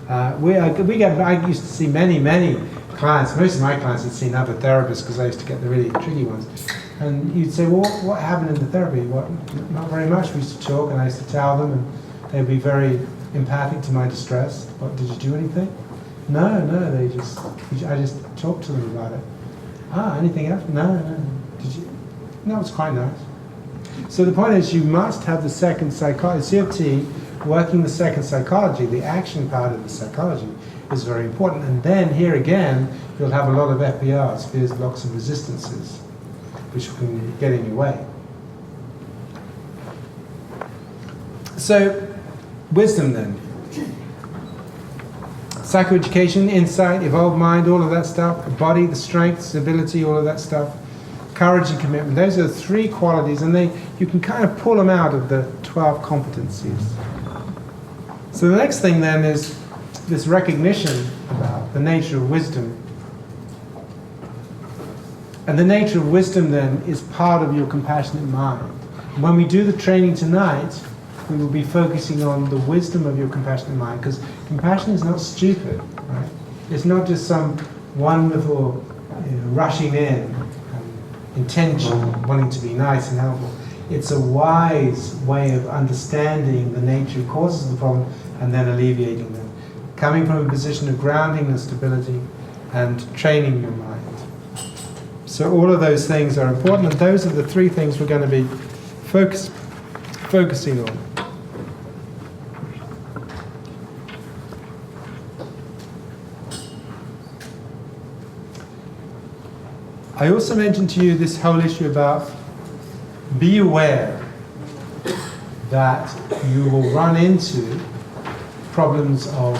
I used to see many clients. Most of my clients had seen other therapists because I used to get the really tricky ones. And you'd say, well, what happened in the therapy? What, not very much. We used to talk and I used to tell them and they'd be very empathic to my distress. What, did you do anything? No, I just talked to them about it. Anything else? No. Did you? No, it's quite nice. So the point is you must have the second psychology. CFT, working the second psychology, the action part of the psychology is very important. And then here again, you'll have a lot of FBRs, fears, blocks and resistances, which can get in your way. So, wisdom then. Psychoeducation, insight, evolved mind, all of that stuff, the body, the strength, stability, all of that stuff. Courage and commitment. Those are the 3 qualities, and you can kind of pull them out of the 12 competencies. So the next thing then is this recognition about the nature of wisdom. And the nature of wisdom then is part of your compassionate mind. When we do the training tonight, we will be focusing on the wisdom of your compassionate mind, because compassion is not stupid, right? It's not just some wonderful rushing in intention, wanting to be nice and helpful. It's a wise way of understanding the nature and causes of the problem and then alleviating them. Coming from a position of grounding and stability and training your mind. So all of those things are important, and those are the 3 things we're going to be focusing on. I also mentioned to you this whole issue about be aware that you will run into problems of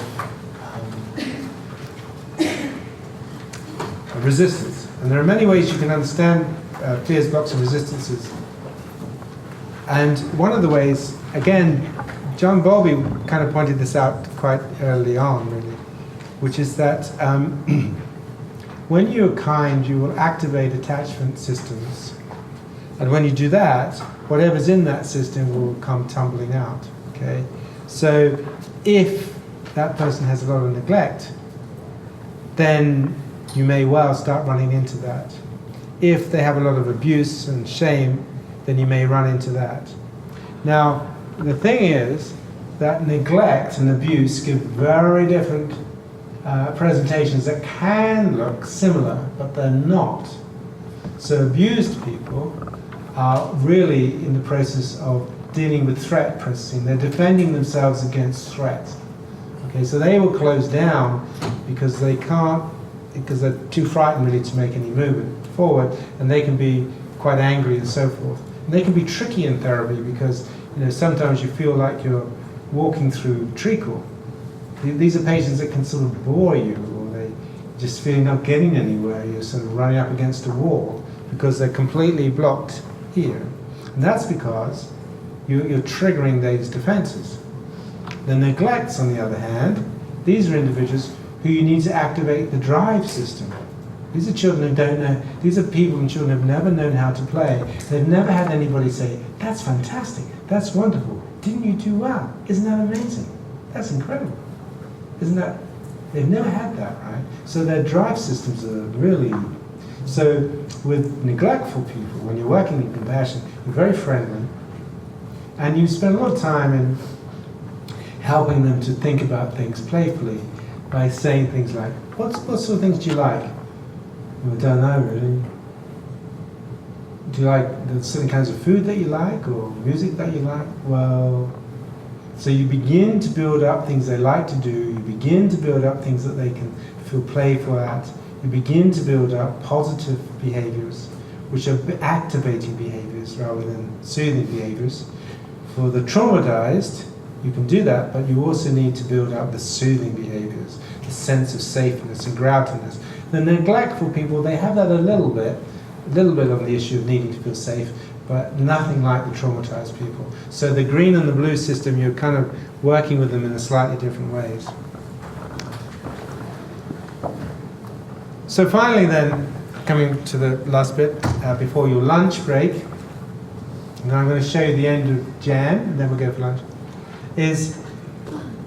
resistance. And there are many ways you can understand fears, blocks, and resistances. And one of the ways, again, John Bowlby kind of pointed this out quite early on, really, which is that when you're kind, you will activate attachment systems. And when you do that, whatever's in that system will come tumbling out, okay? So if that person has a lot of neglect, then you may well start running into that. If they have a lot of abuse and shame, then you may run into that. Now, the thing is that neglect and abuse give very different presentations that can look similar, but they're not. So abused people are really in the process of dealing with threat processing. They're defending themselves against threats. Okay, so they will close down because they can't, because they're too frightened really to make any movement forward, and they can be quite angry and so forth. And they can be tricky in therapy because, you know, sometimes you feel like you're walking through treacle. These are patients that can sort of bore you, or they just feel not getting anywhere. You're sort of running up against a wall because they're completely blocked here. And that's because you're triggering these defenses. The neglects, on the other hand, these are individuals who you need to activate the drive system. These are children who don't know, these are people and children who have never known how to play. They've never had anybody say, that's fantastic, that's wonderful, didn't you do well? Isn't that amazing? That's incredible. Isn't that, they've never had that, right? So their drive systems are really, so with neglectful people, when you're working in compassion, you're very friendly, and you spend a lot of time in helping them to think about things playfully by saying things like, what sort of things do you like? Well, I don't know, really. Do you like the certain kinds of food that you like, or music that you like? Well, so you begin to build up things they like to do, you begin to build up things that they can feel playful at, you begin to build up positive behaviors, which are activating behaviors rather than soothing behaviors. For the traumatized, you can do that, but you also need to build up the soothing behaviors, the sense of safeness and groundedness. The neglectful people, they have that a little bit on the issue of needing to feel safe, but nothing like the traumatized people. So the green and the blue system, you're kind of working with them in a slightly different ways. So finally then, coming to the last bit, before your lunch break, and I'm going to show you the end of jam, and then we'll go for lunch, is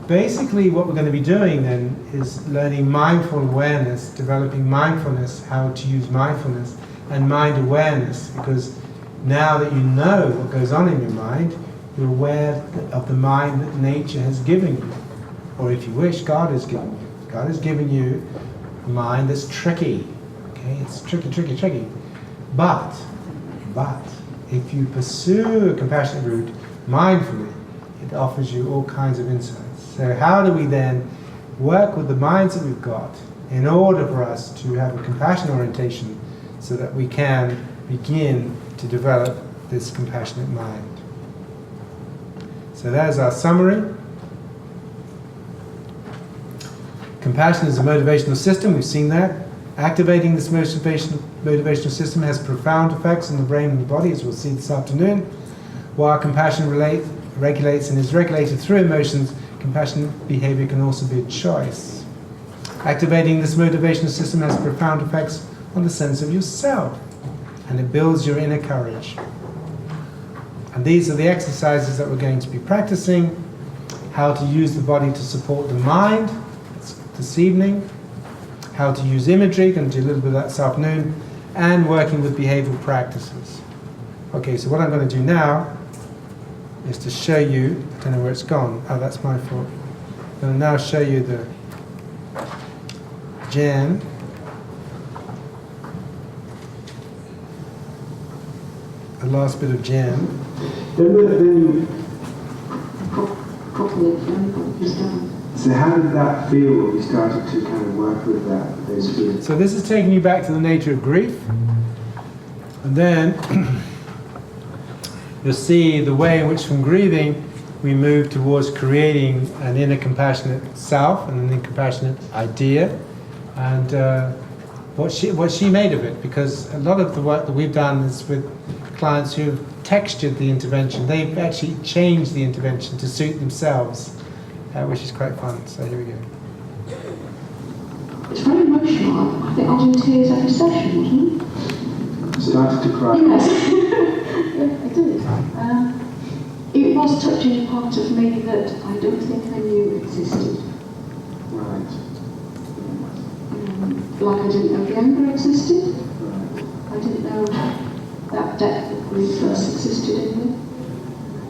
basically what we're going to be doing then is learning mindful awareness, developing mindfulness, how to use mindfulness and mind awareness, because now that you know what goes on in your mind, you're aware of the mind that nature has given you, or if you wish, God has given you. God has given you a mind that's tricky, okay? It's tricky. But if you pursue a compassionate route mindfully, it offers you all kinds of insights. So how do we then work with the minds that we've got in order for us to have a compassion orientation so that we can begin to develop this compassionate mind? So there's our summary. Compassion is a motivational system, we've seen that. Activating this motivational system has profound effects on the brain and the body, as we'll see this afternoon. While compassion regulates and is regulated through emotions, compassionate behavior can also be a choice. Activating this motivational system has profound effects on the sense of yourself, and it builds your inner courage. And these are the exercises that we're going to be practicing: how to use the body to support the mind this evening, how to use imagery, going to do a little bit of that this afternoon, and working with behavioral practices. Okay, so what I'm going to do now is to show you, I don't know where it's gone, oh, that's my fault. I'm going to now show you the jam. The last bit of jam. So how did that feel when you started to kind of work with those feelings? So this is taking you back to the nature of grief. And then you'll see the way in which from grieving we move towards creating an inner compassionate self and an inner compassionate idea, and what she made of it, because a lot of the work that we've done is with clients who've textured the intervention. They've actually changed the intervention to suit themselves, which is quite fun. So here we go. It's very emotional. I think I was in tears every session, wasn't it? Started to cry. Yes. Yeah, I did. It was touching a part of me that I don't think I knew existed. Right. Like I didn't know the anger existed. Right. I didn't know that depth of grief that existed in me.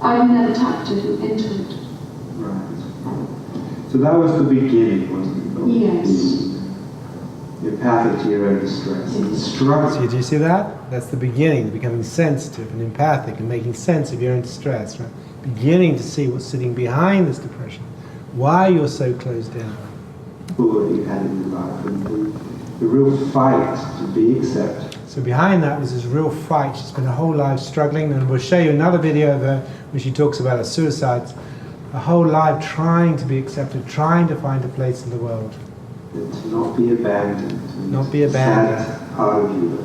I never tapped into it. Right. So that was the beginning, wasn't it? Yes. The empathic to your own distress. And the struggle. So do you see that? That's the beginning, becoming sensitive and empathic and making sense of your own distress, right? Beginning to see what's sitting behind this depression, why you're so closed down. That you had in your life, and the real fight to be accepted. So behind that was this real fight. She spent her whole life struggling, and we'll show you another video of her where she talks about her suicides. Her whole life trying to be accepted, trying to find a place in the world. And to not be abandoned. Not be abandoned. Sad part of you.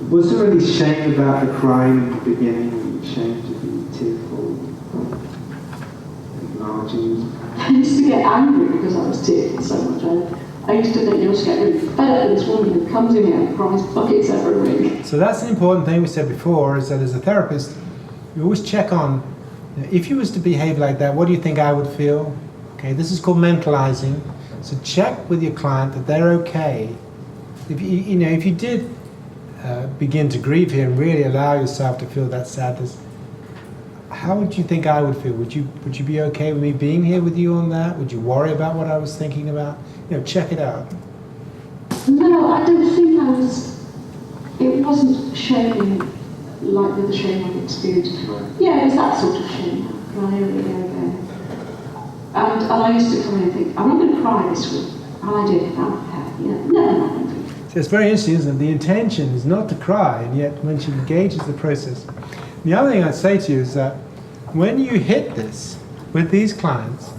Was there any shame about the crying in the beginning? Were you ashamed to be tearful? Acknowledging? I used to get angry because I was tearful so much. I used to think, you just get really fed up with this woman who comes in here and cries buckets every week. So that's an important thing we said before, is that as a therapist, you always check on, if you was to behave like that, what do you think I would feel? Okay, this is called mentalizing. So check with your client that they're okay. If if you did begin to grieve here and really allow yourself to feel that sadness, how would you think I would feel? Would you be okay with me being here with you on that? Would you worry about what I was thinking about? Check it out. No, I don't think I was. It wasn't shaming like the shame I've experienced. Yeah, it was that sort of shame. Crying again. And I used to come in and think, I'm not going to cry this week. And I did. No. So it's very interesting, isn't it? The intention is not to cry, and yet when she engages the process. The other thing I'd say to you is that when you hit this with these clients,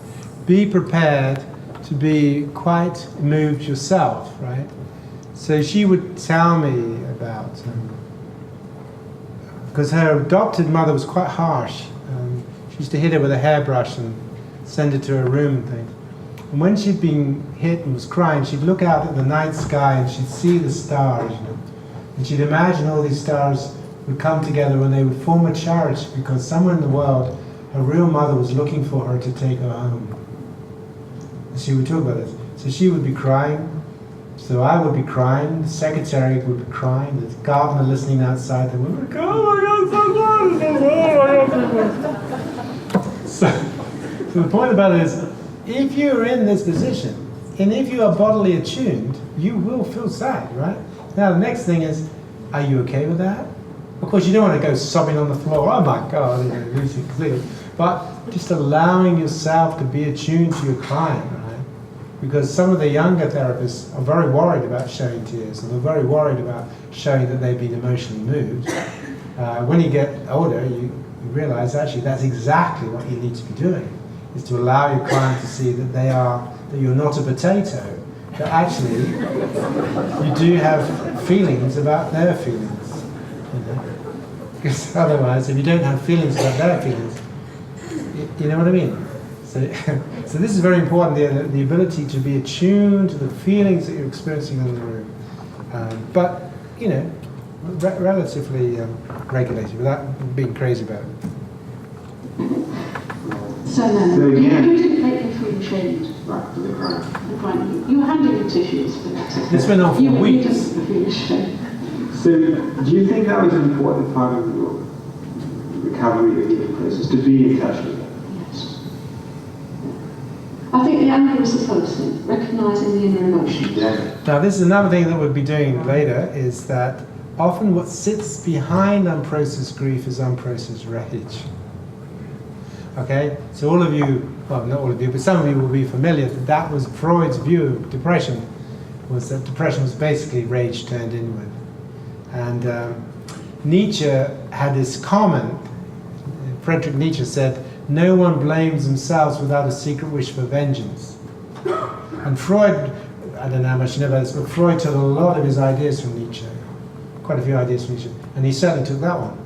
be prepared to be quite moved yourself, right? So she would tell me about, because her adopted mother was quite harsh. She used to hit her with a hairbrush and send her to her room and things. And when she'd been hit and was crying, she'd look out at the night sky and she'd see the stars, and she'd imagine all these stars would come together and they would form a chariot because somewhere in the world her real mother was looking for her to take her home. And she would talk about this. So she would be crying, so I would be crying, the secretary would be crying, the gardener listening outside, they would be, oh my God, so the point about it is, if you're in this position, and if you are bodily attuned, you will feel sad, right? Now the next thing is, are you okay with that? Of course, you don't want to go sobbing on the floor, oh my God, losing completely. But just allowing yourself to be attuned to your client, right? Because some of the younger therapists are very worried about showing tears, and they're very worried about showing that they've been emotionally moved. When you get older, you realize actually that's exactly what you need to be doing, is to allow your client to see that you're not a potato, that actually you do have feelings about their feelings. Because otherwise, if you don't have feelings about their feelings, you know what I mean? So this is very important, the ability to be attuned to the feelings that you're experiencing in the room. But, relatively regulated, without being crazy about it. So you didn't make me feel ashamed. Right, for the crying. You were handing me tissues for that. This went on for weeks. You didn't feel ashamed. So, do you think that was an important part of your recovery or healing process, to be in touch with that? Yes. I think the anger is the first thing, recognising the inner emotions. Yeah. Now, this is another thing that we'll be doing later, is that often what sits behind unprocessed grief is unprocessed rage. Okay? So all of you, well, not all of you, but some of you will be familiar that was Freud's view of depression, was that depression was basically rage turned inward. And Nietzsche had this comment. Friedrich Nietzsche said, "No one blames themselves without a secret wish for vengeance." And Freud, I don't know how much you know about this, but Freud took a lot of his ideas from Nietzsche, quite a few ideas from Nietzsche, and he certainly took that one.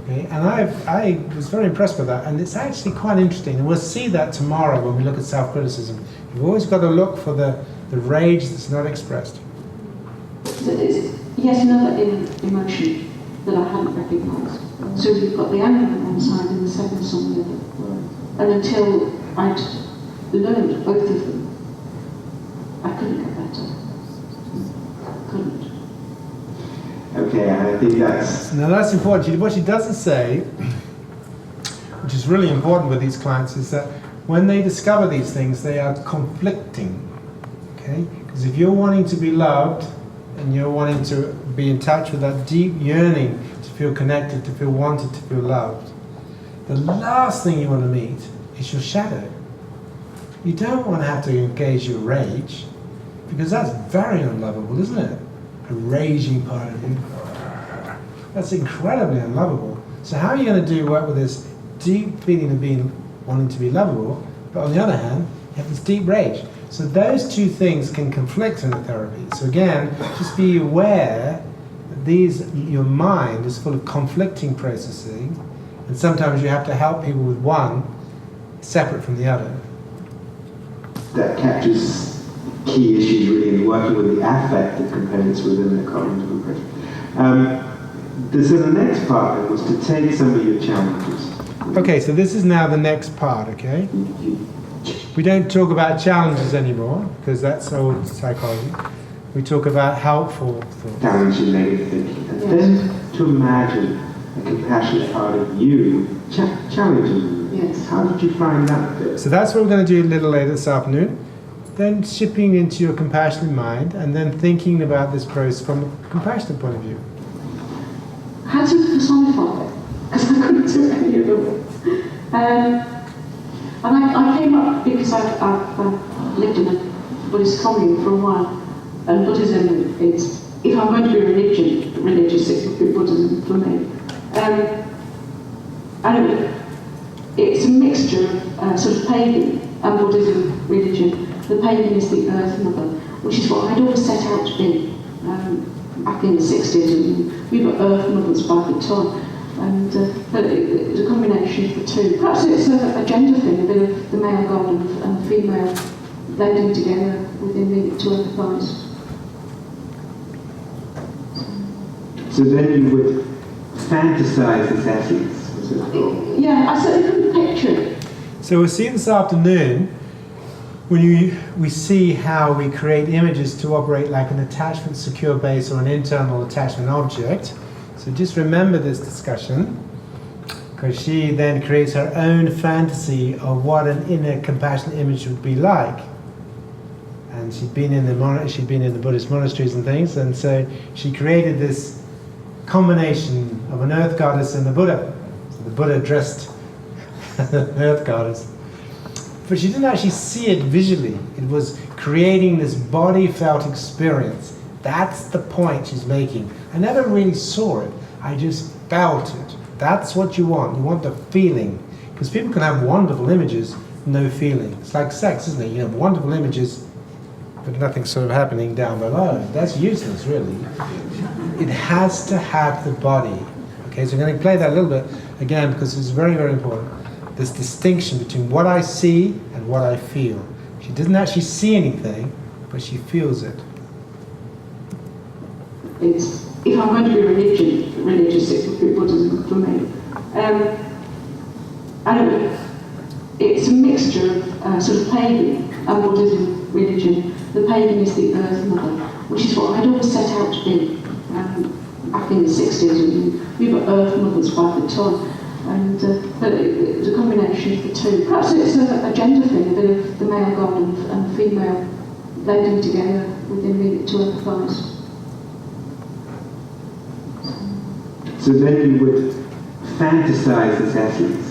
Okay, and I was very impressed with that, and it's actually quite interesting, and we'll see that tomorrow when we look at self-criticism. You've always got to look for the rage that's not expressed. So it's yet another emotion that I hadn't recognised. So you've got the anger on one side and the sadness on the other. And until I'd learned both of them, I couldn't get better. Couldn't. Okay, and I think that's... Now that's important. What she doesn't say, which is really important with these clients, is that when they discover these things, they are conflicting. Okay? Because if you're wanting to be loved, and you're wanting to be in touch with that deep yearning to feel connected, to feel wanted, to feel loved, the last thing you want to meet is your shadow. You don't want to have to engage your rage, because that's very unlovable, isn't it? A raging part of you. That's incredibly unlovable. So how are you going to do work with this deep feeling of wanting to be lovable, but on the other hand, you have this deep rage? So those two things can conflict in the therapy. So again, just be aware that your mind is full of conflicting processing, and sometimes you have to help people with one separate from the other. That captures key issues really in working with the affective components within the cognitive impression. So the next part then was to take some of your challenges. Okay, so this is now the next part, okay? We don't talk about challenges anymore, because that's old psychology. We talk about helpful thoughts. Challenging negative thinking. And then to imagine a compassionate part of you challenging you. Yes. How did you find that bit? So that's what we're going to do a little later this afternoon. Then shipping into your compassionate mind, and then thinking about this process from a compassionate point of view. I had to personify it, because I couldn't do any of them. And I came up because I've lived in a Buddhist commune for a while, and Buddhism is, if I'm going to be religious, it would be Buddhism for me. And it's a mixture of sort of pagan and Buddhism religion. The pagan is the Earth Mother, which is what I'd always set out to be back in the 60s, and we were Earth Mothers by the time. And but it's a combination of the two. Perhaps it's a gender thing, a bit of the male god and the female blending together within me to empathise. So then you would fantasize this essence. Yeah, I certainly couldn't picture it. So we'll see this afternoon when we see how we create images to operate like an attachment secure base or an internal attachment object. So just remember this discussion, because she then creates her own fantasy of what an inner compassionate image would be like. And she'd been in the Buddhist monasteries and things, and so she created this combination of an earth goddess and the Buddha. So the Buddha dressed as an earth goddess. But she didn't actually see it visually. It was creating this body-felt experience. That's the point she's making. I never really saw it. I just felt it. That's what you want. You want the feeling. Because people can have wonderful images, no feeling. It's like sex, isn't it? You have wonderful images, but nothing sort of happening down below. That's useless, really. It has to have the body. Okay, so I'm going to play that a little bit again, because it's very, very important. This distinction between what I see and what I feel. She doesn't actually see anything, but she feels it. It's, if I'm going to be religious, it would be Buddhism for me. And it's a mixture of sort of pagan and Buddhism religion. The pagan is the Earth Mother, which is what I'd always set out to be back in the 60s. And we were Earth Mothers by the time. And but it's a combination of the two. Perhaps it's a gender thing, a bit of the male god and the female blending together within me to empathise. So then you would fantasize this essence.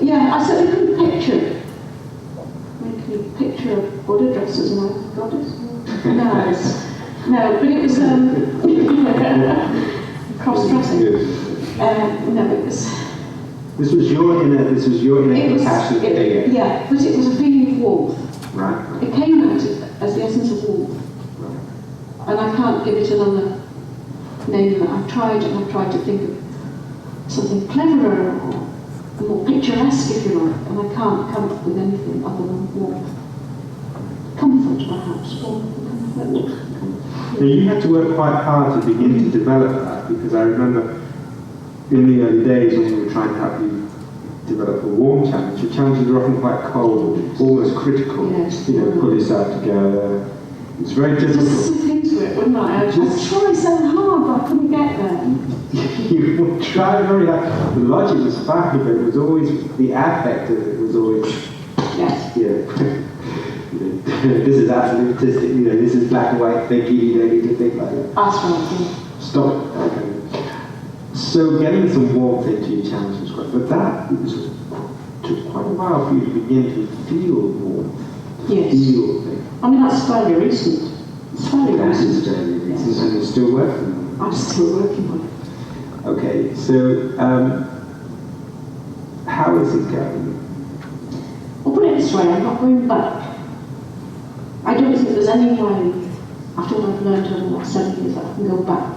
Yeah, I certainly couldn't picture it. Can you picture a Buddha dressed as an earth goddess? No. No, but it was cross-dressing. No, it was. This was your inner compassionate figure. Yeah, but it was a feeling of warmth. Right. It came out as the essence of warmth. Right. And I can't give it another name than that. I've tried to think of something cleverer or more picturesque, if you like, and I can't come up with anything other than warmth. Comfort, perhaps. Warmth and comfort. Now you had to work quite hard to begin to develop that, because I remember in the early days when we were trying to help you develop a warm challenge, your challenges were often quite cold, almost critical. Yes. You know, pull yourself together. It's very Just difficult. sink into it, wouldn't I? I tried so hard, but I couldn't get there. You would try very hard. The logic was fine, but it was always, the affect of it was always, Yes. yeah. This is absolutistic, you know, this is black and white thinking, you don't need to think like that. That's right, yeah. Stop it. Okay. So getting some warmth into your challenge was great, but that took quite a while for you to begin to feel warmth. Yes. Feel things. I mean, that's fairly recent. It's fairly That is recent. very recent, Yes. and you're still working on it. I'm still working on it. Okay, so how is it going? I'll put it this way, I'm not going back. I don't think there's any way, after what I've learned over the last 7 years, that I can go back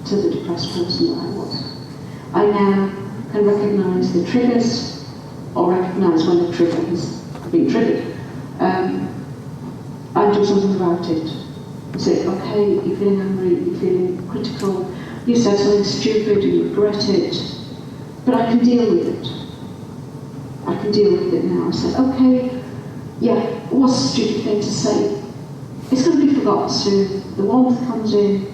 to the depressed person that I was. I now can recognise the triggers, or recognise when a trigger has been triggered, and do something about it. Say, okay, you're feeling angry, you're feeling critical, you said something stupid, you regret it, but I can deal with it. I can deal with it now. I said, okay, yeah, it was a stupid thing to say. It's going to be forgotten soon. The warmth comes in.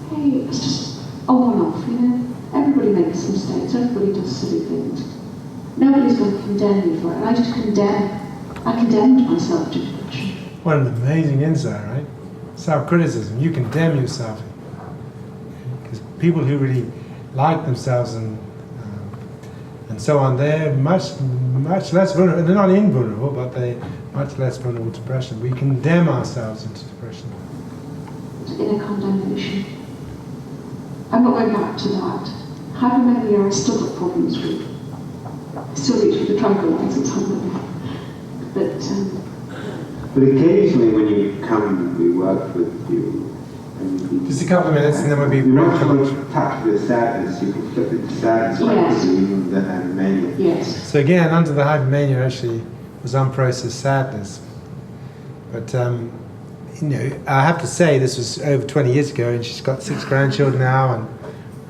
Hey, it's just a one-off, you know. Everybody makes mistakes. Everybody does silly things. Nobody's going to condemn me for it. And I just condemned myself to depression. What an amazing insight, right? Self-criticism. You condemn yourself. Because people who really like themselves and so on, they're much less vulnerable. They're not invulnerable, but they're much less vulnerable to depression. We condemn ourselves into depression. Inner condemnation. I'm not going back to that. How many years I still got problems with? I still reach for the tranquilizers, But occasionally when you come, we work with you, and Just a couple of minutes and then we'll be you ready want for lunch. to touch with sadness, you can flip into sadness, right? Yes. So even the hypomania. yes. So again, under the hypomania actually was unprocessed sadness. But you know, I have to say this was over 20 years ago, and she's got 6 grandchildren now, and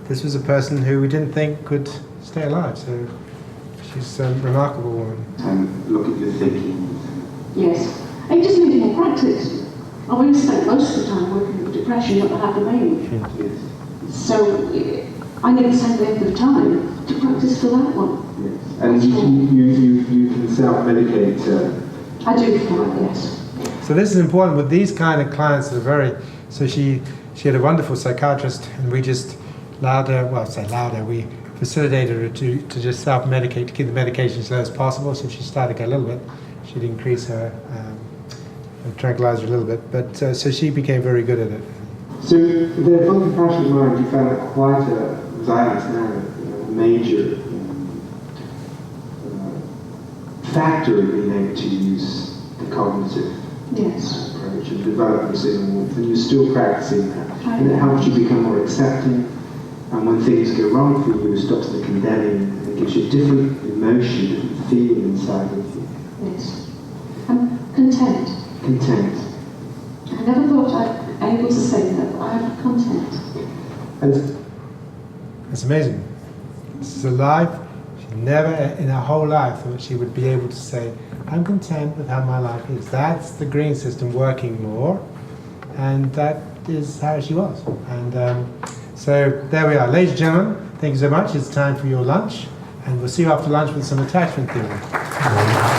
this was a person who we didn't think could stay alive. So she's a remarkable woman. And look at your thinking. Yes. And you just need more practice. I always spent most of the time working with depression, not the hypomania. Yes. So I need the same length of time to practice for that one. Yes. And you can self-medicate. I do feel like, yes. So this is important with these kind of clients that are very. So she had a wonderful psychiatrist, and we just allowed her. Well, say allowed her. We facilitated her to just self-medicate, to keep the medication as low as possible. So if she started to get a little bit, she'd increase her tranquilizer a little bit. But so she became very good at it. So the full compassionate mind, you found that quite a, as I understand it, a major factor in being able to use the cognitive Yes. approach and develop receiving warmth, and you're still practicing that. I And it know. helps you become more accepting, and when things go wrong for you, it stops the condemning, and it gives you a different emotion, different feeling inside of you. Yes. I'm content. Content. I never thought I'd be able to say that, but I am content. And It's amazing. This is a life. She never in her whole life thought she would be able to say, I'm content with how my life is. That's the green system working more, and that is how she was. And so there we are. Ladies and gentlemen, thank you so much. It's time for your lunch, and we'll see you after lunch with some attachment theory.